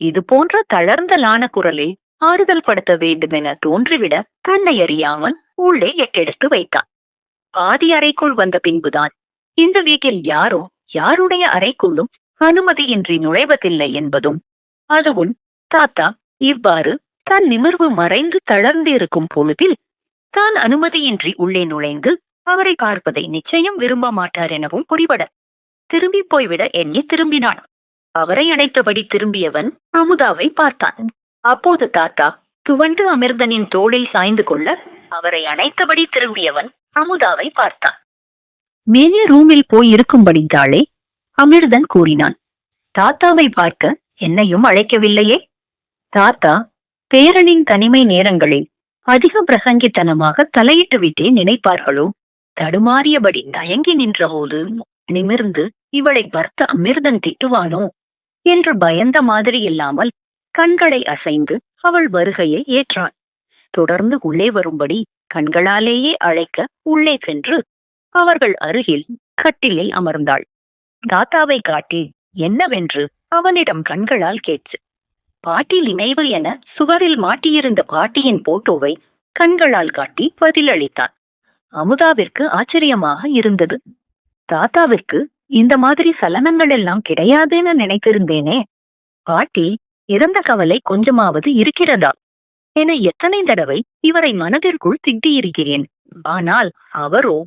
இது போன்ற தளர்ந்தலான குரலில் ஆறுதல் படுத்த வேண்டுமென தோன்றிவிட தன்னை அறியாமல் உள்ளே எட்டெடுத்து வைத்தான். பாதி அறைக்குள் வந்த பின்புதான் இந்த வீட்டில் யாரோ யாருடைய அறைக்குள்ளும் அனுமதியின்றி நுழைவதில்லை என்பதும், அதுவும் தாத்தா இவ்வாறு தன் நிமிர்வு மறைந்து தளர்ந்து இருக்கும் பொழுதில் தான் அனுமதியின்றி உள்ளே நுழைந்து அவரை பார்ப்பதை நிச்சயம் விரும்ப மாட்டார் எனவும் புரிபட திரும்பி போய்விட எண்ணி திரும்பினான். அவரை அணைத்தபடி திரும்பியவன் அமுதாவை பார்த்தான். அப்போது தாத்தா துவண்டு அமிர்தனின் தோளில் சாய்ந்து கொள்ள அவரை அணைத்தபடி திரும்பியவன் அமுதாவை பார்த்தான். மேலே ரூமில் போய் இருக்கும்படி தாளே அமிர்தன் கூறினான். தாத்தாவை பார்க்க என்னையும் அழைக்கவில்லையே? தாத்தா பேரனின் தனிமை நேரங்களில் அதிக பிரசங்கித்தனமாக தலையிட்டு விட்டே நினைப்பார்களோ? தடுமாறியபடி தயங்கி நின்றபோது நிமிர்ந்து இவளை பார்த்து அமிர்தன் திட்டுவானோ என்று பயந்த மாதிரி இல்லாமல் கண்களை அசைந்து அவள் வருகையை ஏற்றான். தொடர்ந்து உள்ளே வரும்படி கண்களாலேயே அழைக்க உள்ளே சென்று அவர்கள் அருகில் கட்டிலில் அமர்ந்தாள். தாத்தாவை காட்டி என்னவென்று அவனிடம் கண்களால் கேட்சு. பாட்டி நினைவு என சுவரில் மாட்டியிருந்த பாட்டியின் போட்டோவை கண்களால் காட்டி பதிலளித்தான். அமுதாவிற்கு ஆச்சரியமாக இருந்தது. தாத்தாவிற்கு இந்த மாதிரி சலனங்கள் எல்லாம் கிடையாதுன்னு நினைத்திருந்தேனே. பாட்டி இறந்த கவலை கொஞ்சமாவது இருக்கிறதா என எத்தனை தடவை இவரை மனதிற்குள் திட்டியிருக்கிறேன். ஆனால் அவரோ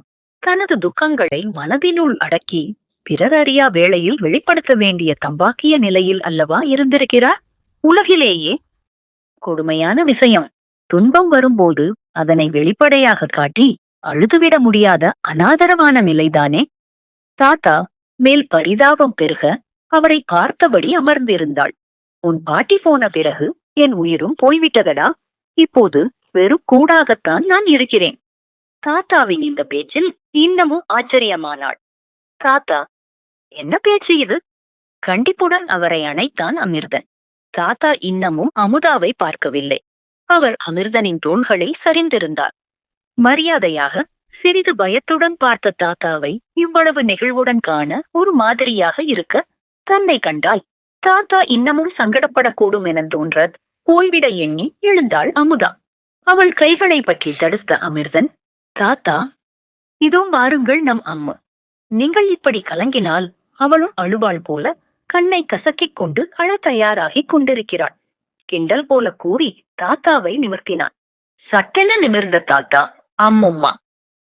தனது துக்கங்களை மனதினுள் அடக்கி பிறர் அறியா வேளையில் வெளிப்படுத்த வேண்டிய தம்பாக்கிய நிலையில் அல்லவா இருந்திருக்கிறார். உலகிலேயே கொடுமையான விஷயம். துன்பம் வரும்போது அதனை வெளிப்படையாக காட்டி அழுதுவிட முடியாத அனாதரவான நிலைதானே. தாத்தா மேல் பரிதாபம் பெருக அவரை பார்த்தபடி அமர்ந்திருந்தாள். உன் பாட்டி போன பிறகு என் உயிரும் போய்விட்டதடா. இப்போது வெறும் கூடாகத்தான் நான் இருக்கிறேன். தாத்தாவின் இந்த பேச்சில் இன்னமும் ஆச்சரியமானாள். தாத்தா என்ன பேச்சு இது? கண்டிப்புடன் அவரை அணைத்தான் அமிர்தன். தாத்தா இன்னமும் அமுதாவை பார்க்கவில்லை. அவர் அமிர்தனின் தோள்களில் சரிந்திருந்தார். மரியாதையாக சிறிது பயத்துடன் பார்த்த தாத்தாவை இவ்வளவு நெகிழ்வுடன் காண ஒரு மாதிரியாக இருக்க தன்னை கண்டால் தாத்தா இன்னமும் சங்கடப்படக்கூடும் என தோன்ற போய்விட எண்ணி எழுந்தாள் அமுதா. அவள் கைகளை பற்றி தடுத்த அமிர்தன், தாத்தா இதோ வாருங்கள் நம் அம்மா. நீங்கள் இப்படி கலங்கினால் அவளும் அழுவாள் போல கண்ணை கசக்கிக் கொண்டு அழ தயாராகி கொண்டிருக்கிறாள். கிண்டல் போல கூறி தாத்தாவை நிமிர்த்தினான். சட்டென நிமிர்ந்த தாத்தா அம்மும்மா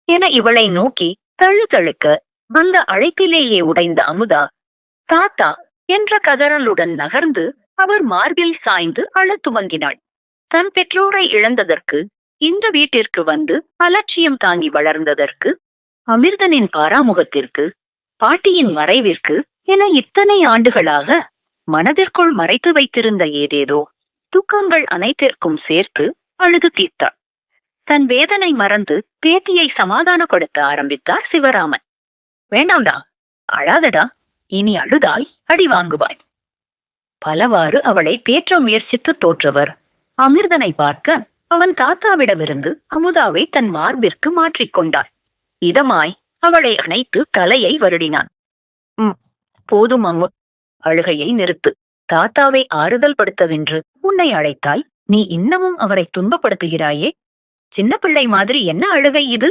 என இவளை நோக்கி தழுதழுக்க அந்த அழைப்பிலேயே உடைந்த அமுதா தாத்தா என்ற கதறலுடன் நகர்ந்து அவர் மார்பில் சாய்ந்து அழத் துவங்கினாள். தன் பெற்றோரை இழந்ததற்கு, இந்த வீட்டிற்கு வந்து அலட்சியம் தாங்கி வளர்ந்ததற்கு, அமிர்தனின் பாராமுகத்திற்கு, பாட்டியின் மறைவிற்கு என இத்தனை ஆண்டுகளாக மனதிற்குள் மறைத்து வைத்திருந்த ஏதேதோ துக்கங்கள் அனைத்திற்கும் சேர்த்து அழுது தீர்த்தாள். தன் வேதனை மறந்து பேத்தியை சமாதானப்படுத்த ஆரம்பித்தார் சிவராமன். வேண்டாம்டா, அழாதடா, இனி அழுதாய் அடி வாங்குவாய். பலவாறு அவளை தேற்ற முயற்சித்து தோற்றவர் அமிர்தனை பார்க்க அவன் தாத்தாவிடமிருந்து அமுதாவை தன் மார்பிற்கு மாற்றிக்கொண்டார். இதமாய் அவளை அணைத்து தலையை வருடினான். போதும் அம்மு, அழுகையை நிறுத்து. தாத்தாவை ஆறுதல் படுத்தவென்று உன்னை அழைத்தாய். நீ இன்னமும் அவரை துன்பப்படுத்துகிறாயே. சின்ன பிள்ளை மாதிரி என்ன அழுகை இது?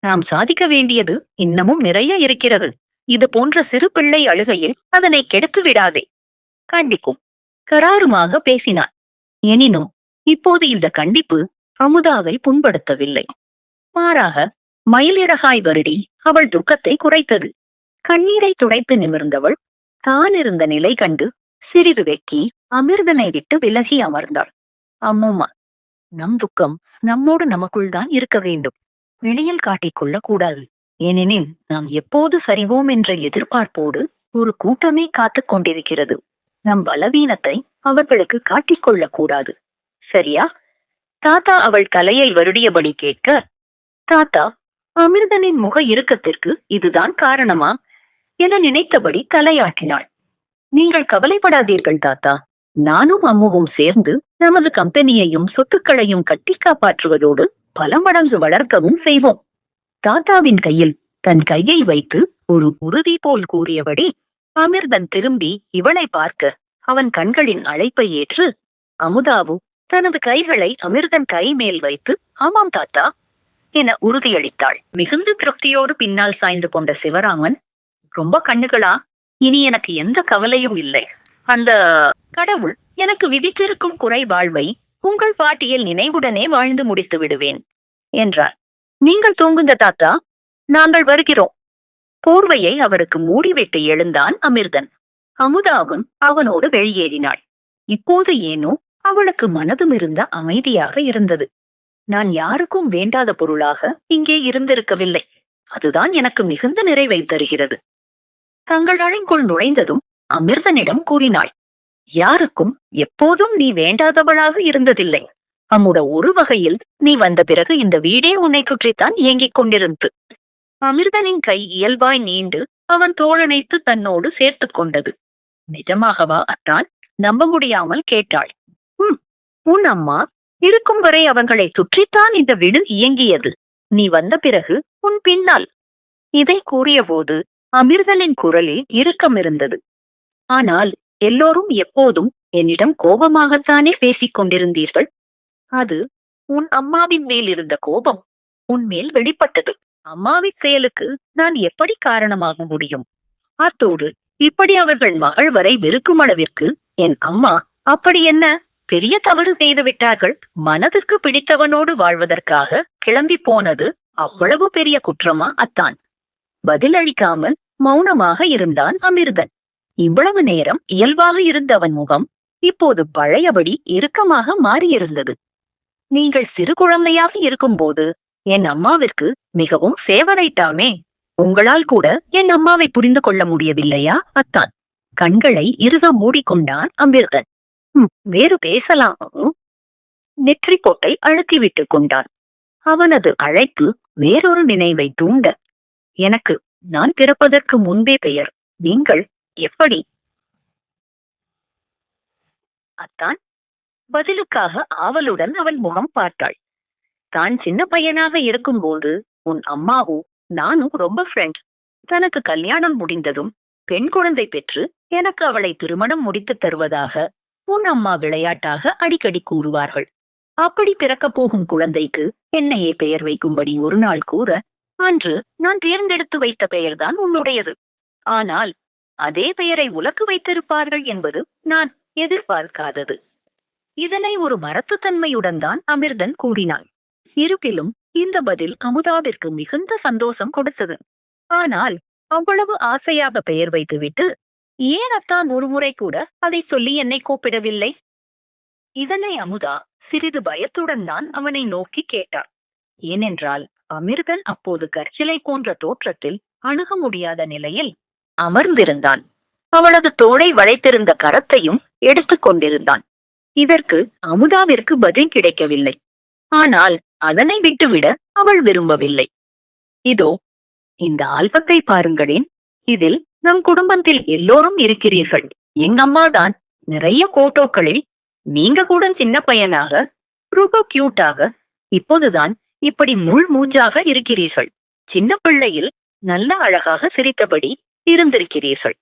நாம் சாதிக்க வேண்டியது இன்னமும் நிறைய இருக்கிறது. இது போன்ற சிறு பிள்ளை அழுகையில் அதனை கெடுத்து விடாதே. கண்டிக்கும் கராருமாக பேசினான். எனினும் இப்போது இந்த கண்டிப்பு அமுதாவை புண்படுத்தவில்லை. மாறாக மயிலிறகாய் வருடி அவள் துக்கத்தை குறைத்தது. கண்ணீரை துடைத்து நிமிர்ந்தவள் தான் இருந்த நிலை கண்டு சிறிது வெக்கி அமிர்தனை விட்டு விலகி அமர்ந்தாள். அம்முமா, நம் துக்கம் நம்மோடு நமக்குள் தான் இருக்க வேண்டும். வெளியில் காட்டிக்கொள்ள கூடாது. ஏனெனில் நாம் எப்போது சரிவோம் என்ற எதிர்பார்ப்போடு ஒரு கூட்டமே காத்துக் கொண்டிருக்கிறது. நம் பலவீனத்தை அவர்களுக்கு காட்டிக்கொள்ளக் கூடாது. சரியா? தாத்தா அவள் தலையை வருடியபடி கேட்க, தாத்தா, அமிர்தனின் முக இறுக்கத்திற்கு இதுதான் காரணமா என நினைத்தபடி தலையாட்டினாள். நீங்கள் கவலைப்படாதீர்கள் தாத்தா. நானும் அம்முவும் சேர்ந்து நமது கம்பெனியையும் சொத்துக்களையும் கட்டி காப்பாற்றுவதோடு பல மடங்கு வளர்க்கவும் செய்வோம். தாத்தாவின் கையில் தன் கையை வைத்து ஒரு உறுதி போல் கூறியபடி அமிர்தன் திரும்பி இவளை பார்க்க அவன் கண்களின் அழைப்பை ஏற்று அமுதாவு தனது கைகளை அமிர்தன் கை மேல் வைத்து ஆமாம் தாத்தா என உறுதியளித்தாள். மிகுந்த திருப்தியோடு பின்னால் சாய்ந்து கொண்ட சிவராமன், ரொம்ப கண்ணுகளா? இனி எனக்கு எந்த கவலையும் இல்லை. அந்த கடவுள் எனக்கு விதித்திருக்கும் குறை வாழ்வை உங்கள் பாட்டியில் நினைவுடனே வாழ்ந்து முடித்து விடுவேன் என்றார். நீங்கள் தூங்குங்க தாத்தா, நாங்கள் வருகிறோம். போர்வையை அவருக்கு மூடிவிட்டு எழுந்தான் அமிர்தன். அமுதாவும் அவனோடு வெளியேறினாள். இப்போது ஏனோ அவளுக்கு மனதும் இருந்த அமைதியாக இருந்தது. நான் யாருக்கும் வேண்டாத பொருளாக இங்கே இருந்திருக்கவில்லை. அதுதான் எனக்கு மிகுந்த நிறைவை தருகிறது. தங்கள் அறைக்குள் நுழைந்ததும் அமிர்தனிடம் கூறினாள், யாருக்கும் எப்போதும் நீ வேண்டாதவளாக இருந்ததில்லை. அம்முட ஒரு வகையில் நீ வந்த பிறகு இந்த வீடே உன்னை சுற்றித்தான் இயங்கிக் கொண்டிருந்து. அமிர்தனின் கை இயல்பாய் நீண்டு அவன் தோழனைத்து தன்னோடு சேர்த்து கொண்டது. நிஜமாகவா அத்தான்? நம்ப முடியாமல் கேட்டாள். உன் அம்மா இருக்கும் வரை அவர்களை சுற்றித்தான் இந்த வீடு இயங்கியது. நீ வந்த பிறகு உன் பின்னால். இதை கூறிய போது அமிர்தனின் குரலில் இறுக்கம் இருந்தது. ஆனால் எல்லோரும் எப்போதும் என்னிடம் கோபமாகத்தானே பேசிக் கொண்டிருந்தீர்கள். அது உன் அம்மாவின் மேல் இருந்த கோபம் உன்மேல் வெளிப்பட்டது. அம்மாவின் செயலுக்கு நான் எப்படி காரணமாக முடியும்? அத்தோடு இப்படி அவர்கள் மகள் வரை வெறுக்கும் அளவிற்கு என் அம்மா அப்படி என்ன பெரிய தவறு செய்து விட்டார்கள்? மனதிற்கு பிடித்தவனோடு வாழ்வதற்காக கிளம்பி போனது அவ்வளவு பெரிய குற்றமா அத்தான்? பதிலளிக்காமல் மௌனமாக இருந்தான் அமிர்தன். இவ்வளவு நேரம் இயல்பாக இருந்த அவன் முகம் இப்போது பழையபடி இறுக்கமாக மாறியிருந்தது. நீங்கள் சிறு குழந்தையாக இருக்கும்போது என் அம்மாவிற்கு மிகவும் சேவரைட்டாமே. உங்களால் கூட என் அம்மாவை புரிந்து கொள்ள முடியவில்லையா அத்தான்? கண்களை இறுக மூடிக்கொண்டான் அமிர்தன். வேறு பேசலாம். நெற்றி கோட்டை அழுத்திவிட்டுக் கொண்டான். அவனது அழைப்பு வேறொரு நினைவை தூண்ட, எனக்கு நான் பிறப்பதற்கு முன்பே பெயர். நீங்கள் எப்படி? அத்தான் பதிலுக்காக ஆவலுடன் அவன் முகம் பார்த்தாள். தான் சின்ன பையனாக இருக்கும்போது உன் அம்மாவும் நானும் ரொம்ப ஃப்ரெண்ட். தனக்கு கல்யாணம் முடிந்ததும் பெண் குழந்தை பெற்று எனக்கு அவளை திருமணம் முடித்து தருவதாக உன் அம்மா விளையாட்டாக அடிக்கடி கூறுவார்கள். அப்படி பிறக்கப் போகும் குழந்தைக்கு என்னையே பெயர் வைக்கும்படி ஒரு நாள் கூற, அன்று நான் தேர்ந்தெடுத்து வைத்த பெயர்தான் உன்னுடையது. ஆனால் அதே பெயரை உனக்கு வைத்திருப்பார்கள் என்பது நான் எதிர்பார்க்காதது. இதனை ஒரு மரத்துத்தன்மையுடன் தான் அமிர்தன் கூறினான். இருப்பினும் இந்த பதில் அமுதாவிற்கு மிகுந்த சந்தோஷம் கொடுத்தது. ஆனால் அவ்வளவு ஆசையாக பெயர் வைத்துவிட்டு ஏன் அத்தான் ஒருமுறை கூட அதை சொல்லி என்னை கூப்பிடவில்லை? இதனை அமுதா சிறிது பயத்துடன் தான் அவனை நோக்கி கேட்டார். ஏனென்றால் அமிர்தன் அப்போது கற்சிலை போன்ற தோற்றத்தில் அணுக முடியாத நிலையில் அமர்ந்திருந்தான். அவளது தோளை வளைத்திருந்த கரத்தையும் எடுத்துக் கொண்டிருந்தான். இதற்கு அமுதாவிற்கு பதில் கிடைக்கவில்லை. ஆனால் அதனை விட்டுவிட அவள் விரும்பவில்லை. இதோ இந்த ஆல்பத்தை பாருங்களேன். இதில் நம் குடும்பத்தில் எல்லோரும் இருக்கிறீர்கள். எங்க அம்மா தான். நிறைய போட்டோக்களில் நீங்க கூட சின்ன பையனாக ரொம்ப கியூட்டாக இப்போதுதான் இப்படி முள் மூஞ்சாக இருக்கிறீர்கள். சின்ன பிள்ளையில் நல்ல அழகாக சிரித்தபடி இருந்திருக்கிறீர்கள்.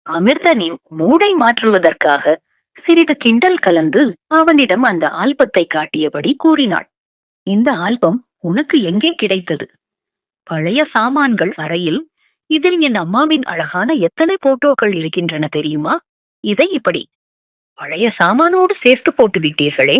அமிர்தனின் மூடை மாற்றுவதற்காக சிறிது கிண்டல் கலந்து அவனிடம் அந்த ஆல்பத்தை காட்டியபடி கூறினாள். இந்த ஆல்பம் உனக்கு எங்கே கிடைத்தது? பழைய சாமான்கள் அறையில். இதில் என் அம்மாவின் அழகான எத்தனை போட்டோக்கள் இருக்கின்றன தெரியுமா? இதை இப்படி பழைய சாமானோடு சேர்த்து போட்டு விட்டீர்களே.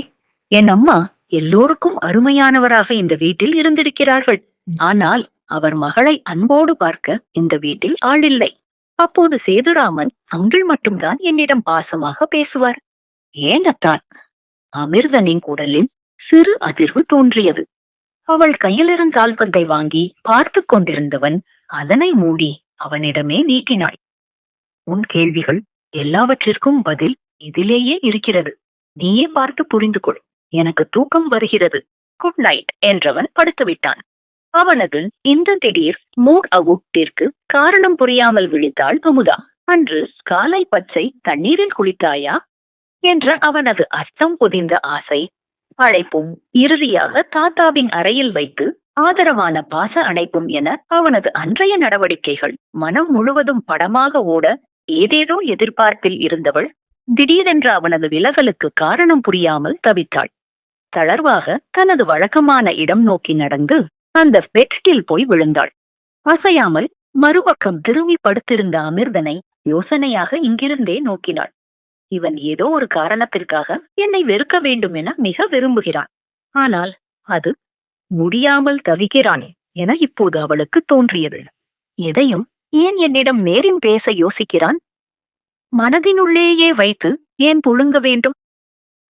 என் அம்மா எல்லோருக்கும் அருமையானவராக இந்த வீட்டில் இருந்திருக்கிறார்கள். ஆனால் அவர் மகளை அன்போடு பார்க்க இந்த வீட்டில் ஆள் இல்லை. அப்போது சேதுராமன் அங்கிள் மட்டும்தான் என்னிடம் பாசமாக பேசுவார். ஏனத்தான்? அமிர்தனின் குரலில் சிறு அதிர்வு தோன்றியது. அவள் கையிலிருந்த கால்பந்தை வாங்கி பார்த்து கொண்டிருந்தவன் அதனை மூடி அவனிடமே நீட்டினாள். உன் கேள்விகள் எல்லாவற்றிற்கும் பதில் இதிலேயே இருக்கிறது. நீயே பார்த்து புரிந்து கொள். எனக்கு தூக்கம் வருகிறது. குட் நைட் என்றவன் படுத்துவிட்டான். அவனது இந்த திடீர் மூட் அவுட்டிற்கு காரணம் புரியாமல் விழித்தாள் அமுதா. அன்று காலை பச்சை தண்ணீரில் குளித்தாயா என்ற அவனது அர்த்தம் பொதிந்த ஆசை அழைப்பும், இறுதியாக தாத்தாவின் அறையில் வைத்து ஆதரவான பாச அணைப்பும் என அவனது அன்றைய நடவடிக்கைகள் மனம் முழுவதும் படமாக ஓட ஏதேதோ எதிர்பார்ப்பில் இருந்தவள் திடீரென்ற அவனது விலகலுக்கு காரணம் புரியாமல் தவித்தாள். தளர்வாக தனது வழக்கமான இடம் நோக்கி நடந்து அந்த பெட்டில் போய் விழுந்தாள். அசையாமல் மறுபக்கம் திரும்பி படுத்திருந்த அமிர்தனை யோசனையாக இங்கிருந்தே நோக்கினாள். இவன் ஏதோ ஒரு காரணத்திற்காக என்னை வெறுக்க வேண்டும் என மிக விரும்புகிறான். ஆனால் அது முடியாமல் தவிக்கிறான் என இப்போது அவளுக்கு தோன்றியது. எதையும் ஏன் என்னிடம் நேரில் பேச யோசிக்கிறான்? மனதினுள்ளேயே வைத்து ஏன் புழுங்க வேண்டும்?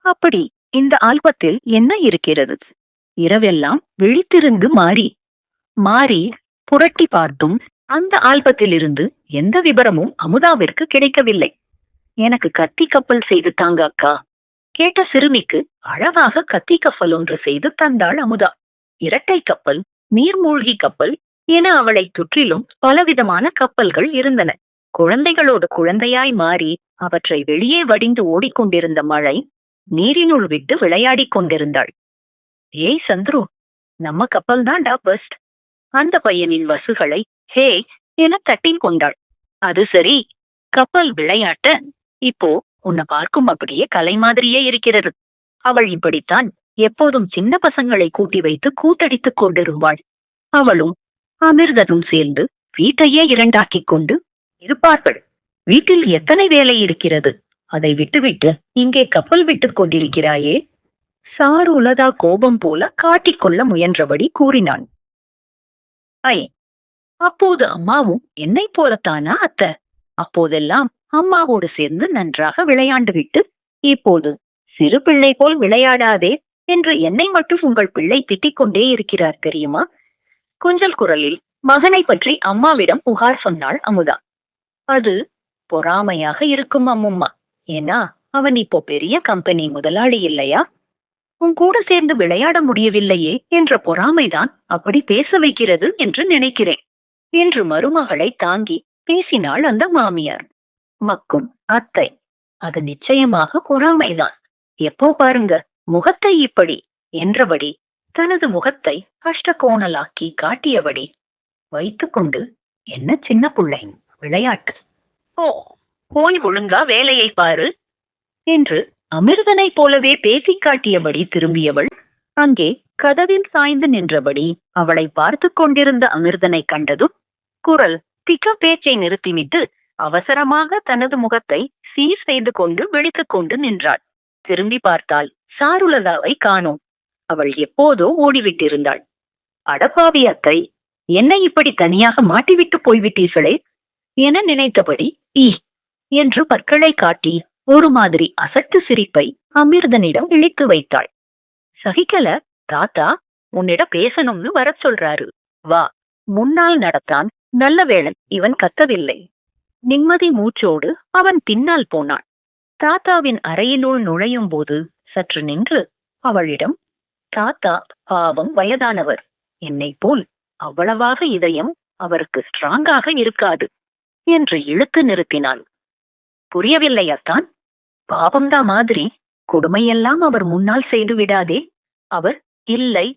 அப்படி இந்த ஆல்பத்தில் என்ன இருக்கிறது? இரவெல்லாம் விழித்திருந்து மாறி புரட்டி பார்த்தும் அந்த ஆல்பத்திலிருந்து எந்த விபரமும் அமுதாவிற்கு கிடைக்கவில்லை. எனக்கு கத்தி கப்பல் செய்து தாங்க அக்கா கேட்ட சிறுமிக்கு அழகாக கத்தி கப்பல் ஒன்று செய்து தந்தாள் அமுதா. இரட்டை கப்பல், நீர்மூழ்கி கப்பல் என அவளை சுற்றிலும் பலவிதமான கப்பல்கள் இருந்தன. குழந்தைகளோடு குழந்தையாய் மாறி அவற்றை வெளியே வடிந்து ஓடிக்கொண்டிருந்த மழை நீரினுள் விட்டு விளையாடி கொண்டிருந்தாள். ஏய் சந்துரு, நம்ம கப்பல் தான்டா பெஸ்ட். அந்த பையனின் வசுகளை ஹே என தட்டி கொண்டாள். அது சரி, கப்பல் விளையாட்ட இப்போ உன்னை பார்க்கும் அப்படியே கலை மாதிரியே இருக்கிறது. அவள் இப்படித்தான் எப்போதும் சின்ன பசங்களை கூட்டி வைத்து கூட்டடித்துக் கொண்டிருப்பாள். அவளும் அமிர்தனும் சேர்ந்து வீட்டையே இரண்டாக்கிக் கொண்டு இருப்பார்கள். வீட்டில் எத்தனை வேலை இருக்கிறது, அதை விட்டுவிட்டு இங்கே கப்பல் விட்டுக் கொண்டிருக்கிறாயே. சாருலதா கோபம் போல காட்டிக்கொள்ள முயன்றபடி கூறினான். ஐ, அப்போது அம்மாவும் என்னை போலத்தானா அத்தை? அப்போதெல்லாம் அம்மாவோடு சேர்ந்து நன்றாக விளையாண்டு விட்டு இப்போது சிறு பிள்ளை போல் விளையாடாதே என்று என்னை மட்டும் உங்கள் பிள்ளை திட்டிக் கொண்டே இருக்கிறார் தெரியுமா? கொஞ்சல் குரலில் மகனை பற்றி அம்மாவிடம் புகார் சொன்னாள் அமுதா. அது பொறாமையாக இருக்கும் அம்மும்மா. ஏன்னா அவன் இப்போ பெரிய கம்பெனி முதலாளி இல்லையா? உன் கூட சேர்ந்து விளையாட முடியவில்லையே என்ற பொறாமைதான் அப்படி பேச வைக்கிறது என்று நினைக்கிறேன் என்று மருமகளை தாங்கி பேசினாள் அந்த மாமியார். மக்கும் அத்தை, அது நிச்சயமாக பொறாமைதான். எப்போ பாருங்க முகத்தை இப்படி என்றபடி தனது முகத்தை அஷ்டகோணலாக்கி காட்டியபடி வைத்துக்கொண்டு, என்ன சின்ன பிள்ளை விளையாட்டு, ஓ போய் ஒழுங்கா வேலையை பாரு என்று அமிர்தனை போலவே பேசி காட்டியபடி திரும்பியவள் அங்கே கதவில் சாய்ந்து நின்றபடி அவளை பார்த்து கொண்டிருந்த அமிர்தனை கண்டதும் குரல் திக்க பேச்சை நிறுத்திவிட்டு அவசரமாக தனது முகத்தை சீர் செய்து கொண்டு விழித்துக் கொண்டு நின்றாள். திரும்பி பார்த்தாள். சாருலதாவை காணோம். அவள் எப்போதோ ஓடிவிட்டிருந்தாள். அடப்பாவி அத்தை, என்னை இப்படி தனியாக மாட்டிவிட்டு போய்விட்டீர்களே என நினைத்தபடி என்று பற்களை காட்டி ஒரு மாதிரி அசட்டு சிரிப்பை அமிர்தனிடம் இழித்து வைத்தாள். சகிக்கல, தாத்தா உன்னிடம் பேசணும்னு வர சொல்றாரு, வா. முன்னால் நடத்தான். நல்ல வேளை இவன் கத்தவில்லை. நிம்மதி மூச்சோடு அவன் பின்னால் போனான். தாத்தாவின் அறையினுள் நுழையும் போது சற்று நின்று அவளிடம், தாத்தா பாவம் வயதானவர், என்னை போல் அவ்வளவாக இதயம் அவருக்கு ஸ்ட்ராங்காக இருக்காது என்று இழுத்து நிறுத்தினாள். புரியவில்லையாத்தான்? பாவம்தா மாதிரி கொடுமையெல்லாம் அவர் முன்னால் செய்து விடாதே. அவர் இல்லை,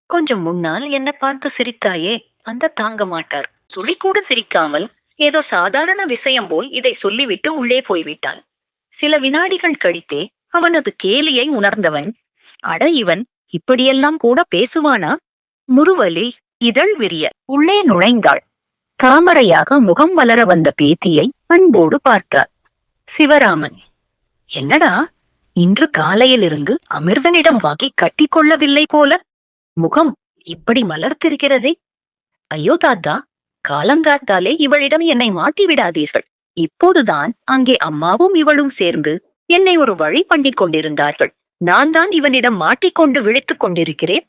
கொஞ்சம் முன்னால் என்ன பார்த்து சிரித்தாயே, அந்த தாங்க மாட்டார். துளி கூட சிரிக்காமல் ஏதோ சாதாரண விஷயம் போல் இதை சொல்லிவிட்டு உள்ளே போய்விட்டான். சில வினாடிகள் கழித்தே அவனது கேலியை உணர்ந்தவன், அட இவன் இப்படியெல்லாம் கூட பேசுவானா? முறுவலி இதழ் விரிய உள்ளே நுழைந்தாள். தாமரையாக முகம் வளர வந்த பேத்தியை அன்போடு பார்த்தார். சிவராமன், என்னடா இன்று காலையிலிருந்து அமிர்தனிடம் வாங்கி கட்டிக்கொள்ளவில்லை போல, முகம் இப்படி மலர்த்திருக்கிறதே ஐயோ தாத்தா, காலங்காத்தாலே இவளிடம் என்னை மாட்டி விடாதீர்கள். இப்போதுதான் அங்கே அம்மாவும் இவளும் சேர்ந்து என்னை ஒரு வழி பண்ணிக் கொண்டிருந்தார்கள். நான் தான் இவனிடம் மாட்டிக்கொண்டு விழித்துக் கொண்டிருக்கிறேன்.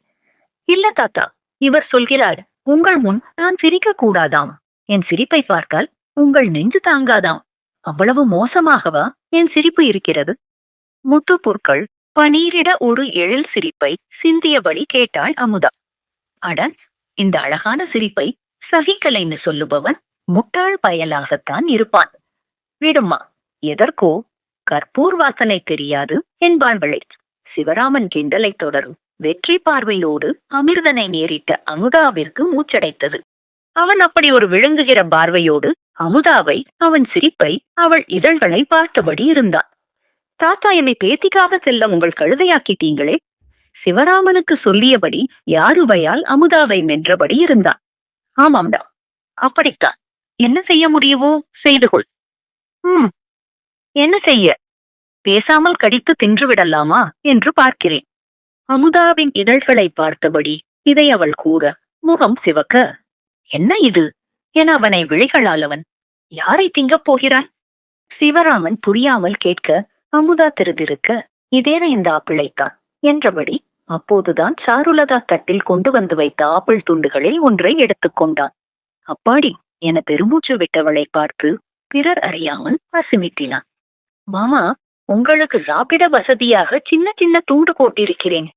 இல்ல தாத்தா, இவர் சொல்கிறார், உங்கள் முன் நான் சிரிக்க கூடாதாம். என் சிரிப்பை பார்த்தால் உங்கள் நெஞ்சு தாங்காதாம். அவ்வளவு மோசமாகவா என் சிரிப்பு இருக்கிறது? முத்துப்பொருட்கள் பனீரிட ஒரு எழில் சிரிப்பை சிந்தியபடி கேட்டாள் அமுதா. அட, இந்த அழகான சிரிப்பை சகிக்கலைன்னு சொல்லுபவன் முட்டாள் பயலாகத்தான் இருப்பான். விடுமா, எதற்கோ கற்பூர் வாசனை தெரியாது என்பாள்களை. சிவராமன் கிண்டலை தொடரும் வெற்றி பார்வையோடு அமிர்தனை நேரிட்ட அமுதாவிற்கு மூச்சடைத்தது. அவன் அப்படி ஒரு விழுங்குகிற பார்வையோடு அமுதாவை, அவன் சிரிப்பை, அவள் இதழ்களை பார்த்தபடி இருந்தான். தாத்தா, என்னை பேத்திக்காக செல்ல உங்கள் கழுதையாக்கிட்டீங்களே. சிவராமனுக்கு சொல்லியபடி யாருவையால் அமுதாவை மென்றபடி இருந்தான். ஆமாம்டா, அப்படித்தான். என்ன செய்ய முடியுமோ செய்து கொள். என்ன செய்ய? பேசாமல் கடித்து தின்று விடலாமா என்று பார்க்கிறேன். அமுதாவின் இதழ்களை பார்த்தபடி இதை அவள் கூற முகம் சிவக்க, என்ன இது என அவனை விழிகளால் அவன், யாரை திங்கப் போகிறான்? சிவராமன் புரியாமல் கேட்க அமுதா திருதிருக்க, இதேன இந்த ஆப்பிளைத்தான் என்றபடி அப்போதுதான் சாருலதா தட்டில் கொண்டு வந்து வைத்த ஆப்பிள் துண்டுகளில் ஒன்றை எடுத்துக்கொண்டான். அப்பாடி என பெருமூச்சு விட்டவளை பார்த்து பிறர் அறியாமல் பசுமிட்டினான். மாமா, உங்களுக்கு சாப்பிட வசதியாக சின்ன சின்ன துண்டு போட்டிருக்கிறேன்.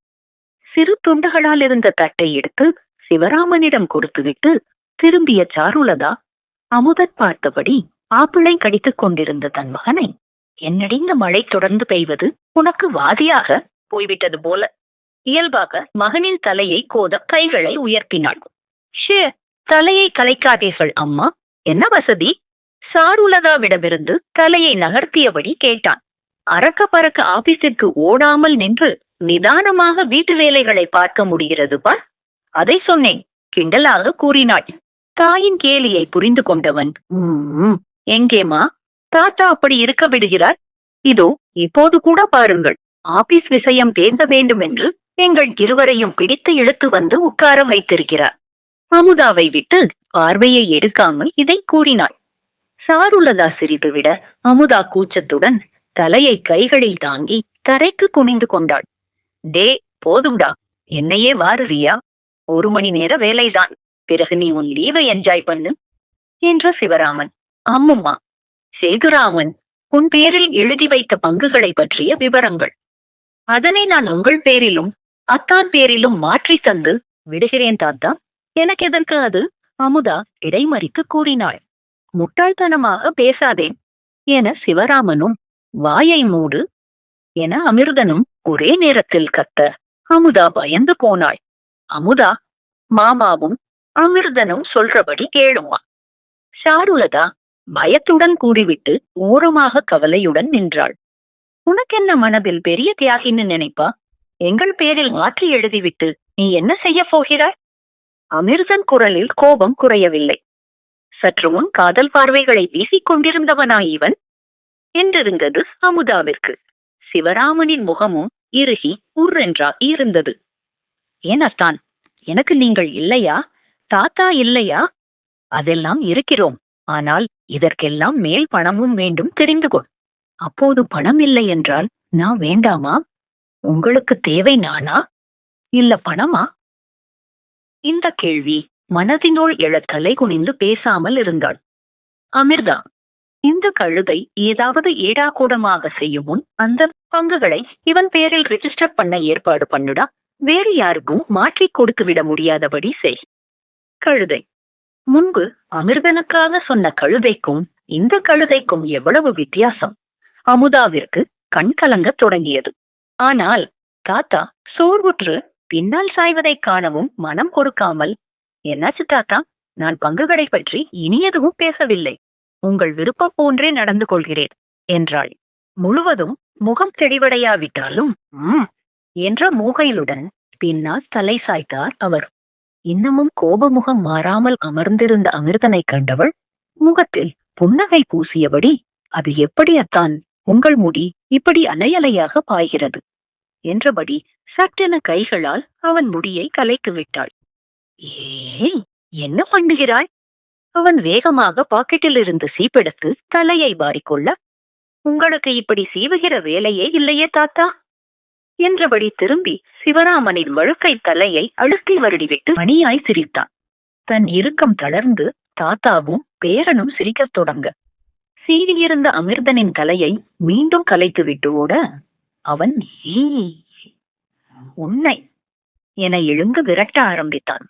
சிறு துண்டுகளால் இருந்த தட்டை எடுத்து சிவராமனிடம் கொடுத்துவிட்டு திரும்பிய சாருலதா அமுதன் பார்த்தபடி ஆப்பிளை கடித்துக் கொண்டிருந்த தன் மகனை, என்னடி இந்த மழை தொடர்ந்து பெய்வது உனக்கு வாதியாக போய்விட்டது போல இயல்பாக மகனின் தலையை கோத கைகளை உயர்த்தினாள். ஷே, தலையை கலைக்காதீர்கள் அம்மா, என்ன வசதி? சாருலதாவிடமிருந்து தலையை நகர்த்தியபடி கேட்டான். அறக்க பறக்க ஆபீஸிற்கு ஓடாமல் நின்று நிதானமாக வீட்டு வேலைகளை பார்க்க முடிகிறது பார். அதை சொன்னேன், கிண்டலாக கூறினாள். தாயின் கேலியை புரிந்து கொண்டவன், எங்கேமா தாத்தா அப்படி இருக்க விடுகிறார்? இதோ இப்போது கூட பாருங்கள், ஆபீஸ் விஷயம் பேச வேண்டும் என்று எங்கள் இருவரையும் பிடித்து இழுத்து வந்து உட்கார வைத்திருக்கிறார். அமுதாவை விட்டு பார்வையை எடுக்காமல் இதை கூறினாள். சாருலதா சிரித்து விட அமுதா கூச்சத்துடன் தலையை கைகளில் தாங்கி தரைக்கு குனிந்து கொண்டாள். டே, போதும்டா, என்னையே வாருறியா? 1 மணி நேர வேலைதான், பிறகு நீ உன் லீவை என்ஜாய் பண்ணு என்ற சிவராமன். அம்மும்மா, சேதுராமன் உன் பேரில் எழுதி வைத்த பங்குகளை பற்றிய விவரங்கள், அதனை நான் உங்கள் பேரிலும் அத்தான் பேரிலும் மாற்றி தந்து விடுகிறேன் தாத்தா. எனக்கு எதற்கு அது? அமுதா இடைமறித்து கூறினாள். முட்டாள்தனமாக பேசாதே என சிவராமனும், வாயை மூடு என அமிர்தனும் ஒரே நேரத்தில் கத்த அமுதா பயந்து போனாள். அமுதா, மாமாவும் அமிர்தனும் சொல்றபடி கேளுமா. சாருலதா பயத்துடன் கூறிவிட்டு ஓரமாக கவலையுடன் நின்றாள். உனக்கென்ன மனதில் பெரிய தியாகின்னு நினைப்பா? எங்கள் பேரில் மாற்றி எழுதிவிட்டு நீ என்ன செய்ய போகிறாய்? அமிர்தன் குரலில் கோபம் குறையவில்லை. சற்று முன் காதல் பார்வைகளை வீசிக் கொண்டிருந்தவனாய் இவன் என்றிருந்தது அமுதாவிற்கு. சிவராமனின் முகமும் இறுகி உர்ரென்றா இருந்தது. ஏன் அஸ்தான், எனக்கு நீங்கள் இல்லையா? தாத்தா இல்லையா? அதெல்லாம் இருக்கிறோம். ஆனால் இதற்கெல்லாம் மேல் பணமும் வேண்டும், தெரிந்து கொள். அப்போது பணம் இல்லை என்றால் நான் வேண்டாமா? உங்களுக்கு தேவை நானா இல்ல பணமா? இந்த கேள்வி மனதினுள் எழ தலை குனிந்து பேசாமல் இருந்தாள். அமிர்தா, இந்த கழுதை ஏதாவது ஏடாகூடமாக செய்யும் முன் அந்த பங்குகளை இவன் பேரில் ரிஜிஸ்டர் பண்ண ஏற்பாடு பண்ணுடா. வேறு யாருக்கும் மாற்றி கொடுத்து விட முடியாதபடி செய். கழுதை. முன்பு அமிர்தனுக்காக சொன்ன கழுதைக்கும் இந்த கழுதைக்கும் எவ்வளவு வித்தியாசம்! அமுதாவிற்கு கண் கலங்கத் தொடங்கியது. ஆனால் தாத்தா சோர்வுற்று பின்னால் சாய்வதை காணவும் மனம் கொடுக்காமல், என்னாச்சு தாத்தா? நான் பங்குகளை பற்றி இனி எதுவும் பேசவில்லை. உங்கள் விருப்பம் போன்றே நடந்து கொள்கிறேன் என்றாள். முழுவதும் முகம் தெளிவடையாவிட்டாலும் என்ற மூகையிலுடன் பின்னால் தலை சாய்த்தார் அவர். இன்னமும் கோபமுகம் மாறாமல் அமர்ந்திருந்த அமிர்தனை கண்டவள் முகத்தில் புன்னகை பூசியபடி, அது எப்படி அத்தான், உங்கள் முடி இப்படி அலையலையாக பாய்கிறது என்றபடி சட்டென கைகளால் அவன் முடியை கலைத்து விட்டாள். ஏய் என்ன பண்ணுகிறாய்? அவன் வேகமாக பாக்கெட்டில் இருந்து சீப்பெடுத்து தலையை வாரிக்கொள்ள, உங்களுக்கு இப்படி சீவுகிற வேலையே இல்லையே தாத்தா என்றபடி திரும்பி சிவராமனின் வழுக்கை தலையை அழுத்தி வருடிவிட்டு மணியாய் சிரித்தான். தன் இறுக்கம் தளர்ந்து தாத்தாவும் பேரனும் சிரிக்கத் தொடங்க, சீவியிருந்த அமிர்தனின் தலையை மீண்டும் கலைத்துவிட்டு ஓட, அவன் ஈ உன்னை என எழுந்து விரட்ட ஆரம்பித்தான்.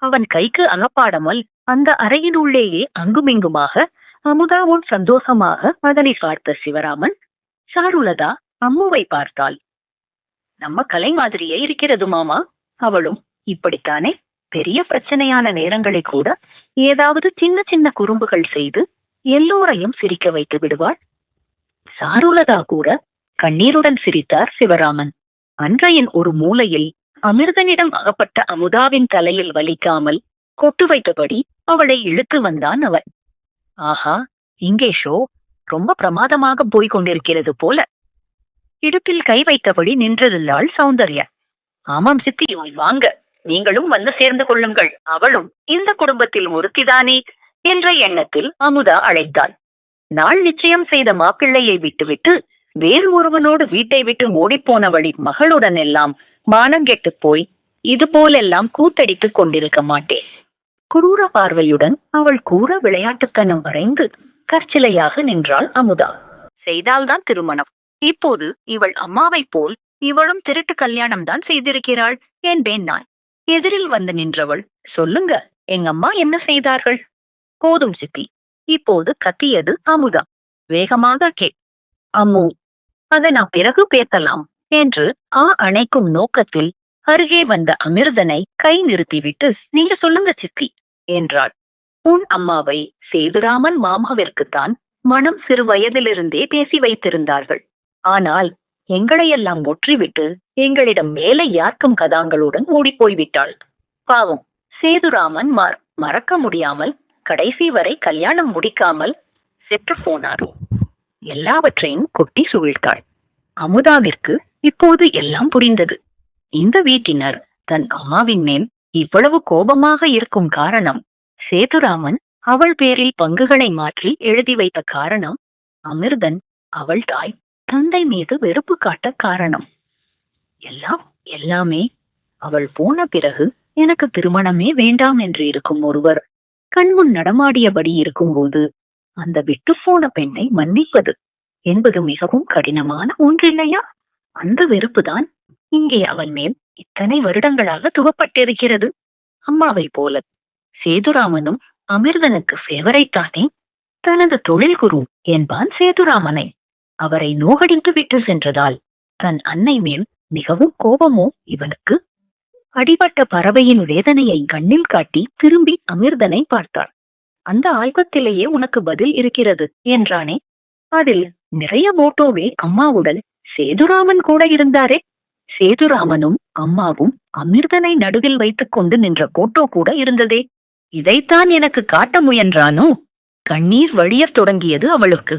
அவன் கைக்கு அகப்பாடாமல் அந்த அறையின் உள்ளேயே அங்குமிங்குமாக அமுதாவும் சந்தோஷமாக அதனை பார்த்த சிவராமன், சாருலதா அம்முவை பார்த்தாள். நம்ம கலை மாதிரியே இருக்கிறது மாமா. அவளும் இப்படித்தானே பெரிய பிரச்சனையான நேரங்களை கூட ஏதாவது சின்ன சின்ன குறும்புகள் செய்து எல்லோரையும் சிரிக்க வைத்து விடுவாள். சாருலதா கூட கண்ணீருடன் சிரித்தார் சிவராமன். அன்றையின் ஒரு மூலையில் அமிர்தனிடம் அகப்பட்ட அமுதாவின் தலையில் வலிக்காமல் கொட்டு வைத்தபடி அவளை இழுத்து வந்தான் அவன். ஆஹா, இங்கே ஷோ ரொம்ப பிரமாதமாக போய்க் கொண்டிருக்கிறது போல. இடுப்பில் கை வைத்தபடி நின்றதில்லாள் சௌந்தர்யா. ஆமாம் சித்தி, வாங்க, நீங்களும் வந்து சேர்ந்து கொள்ளுங்கள், அவளும் இந்த குடும்பத்தில் ஒருத்திதானே என்ற எண்ணத்தில் அமுதா அழைத்தாள். நாள் நிச்சயம் செய்த மாப்பிள்ளையை விட்டுவிட்டு வேறு ஒருவனோடு வீட்டை விட்டு ஓடிப்போனவளின் மகளுடன் எல்லாம் மானங்கெட்டு போய் இது போலெல்லாம் கூத்தடித்துக் கொண்டிருக்க மாட்டேன். குரூர பார்வையுடன் அவள் கூற விளையாட்டுத்தனம் வரைந்து கற்சிலையாக நின்றாள் அமுதா. செய்தால்தான் திருமணம். இப்போது இவள் அம்மாவை போல் இவளும் திருட்டு கல்யாணம் தான் செய்திருக்கிறாள் என்பேன் நான். எதிரில் வந்து நின்றவள், சொல்லுங்க, எங்க அம்மா என்ன செய்தார்கள்? போதும் சித்தி. இப்போது கத்தியது அமுதா. வேகமாக அம்மு, அதை நான் பிறகு பேசலாம் என்று அணைக்கும் நோக்கத்தில் அருகே வந்த அமிர்தனை கை நிறுத்திவிட்டு, நீங்க சொல்லுங்க சித்தி என்றாள். உன் அம்மாவை சேதுராமன் மாமாவிற்குத்தான் மனம் சிறு வயதிலிருந்தே பேசி வைத்திருந்தார்கள். ஆனால் எங்களையெல்லாம் ஒற்றிவிட்டு எங்களிடம் மேலை யார்க்கும் கதாங்களுடன் ஓடிப்போய்விட்டாள். பாவம், சேதுராமன் மறக்க முடியாமல் கடைசி வரை கல்யாணம் முடிக்காமல் செத்து போனார். எல்லாவற்றையும் கொட்டி சுவிழ்த்தாள். அமுதாவிற்கு இப்போது எல்லாம் புரிந்தது. இந்த வீட்டினர் தன் அம்மாவின் மேல் இவ்வளவு கோபமாக இருக்கும் காரணம், சேதுராமன் அவள் பேரில் பங்குகளை மாற்றி எழுதி வைத்த காரணம், அமிர்தன் அவள் தாய் தந்தை மீது வெறுப்பு காட்ட காரணம். எல்லாமே அவள் போன பிறகு எனக்கு திருமணமே வேண்டாம் என்று இருக்கும் ஒருவர் கண்முன் நடமாடியபடி இருக்கும்போது அந்த விட்டு போன பெண்ணை மன்னிப்பது என்பது மிகவும் கடினமான ஒன்றில்லையா? அந்த வெறுப்புதான் இங்கே அவன் மேல் இத்தனை வருடங்களாக துவப்பட்டிருக்கிறது. அம்மாவை போல சேதுராமனும் அமிர்தனுக்கு ஃபேவரைத்தானே. தனது தொழில் குரு என்பான் சேதுராமனை. அவரை நோகடித்து விட்டு சென்றதால் தன் அன்னை மேல் மிகவும் கோபமோ இவனுக்கு? அடிபட்ட பறவையின் வேதனையை கண்ணில் காட்டி திரும்பி அமிர்தனை பார்த்தார். அந்த ஆல்பத்திலேயே உனக்கு பதில் இருக்கிறது என்றானே, அதில் நிறைய போட்டோவே அம்மாவுடன் சேதுராமன் கூட இருந்தாரே. சேதுராமனும் அம்மாவும் அமிர்தனை நடுவில் வைத்துக் கொண்டு நின்ற போட்டோ கூட இருந்ததே. இதைத்தான் எனக்கு காட்ட முயன்றானோ? கண்ணீர் வழியத் தொடங்கியது அவளுக்கு.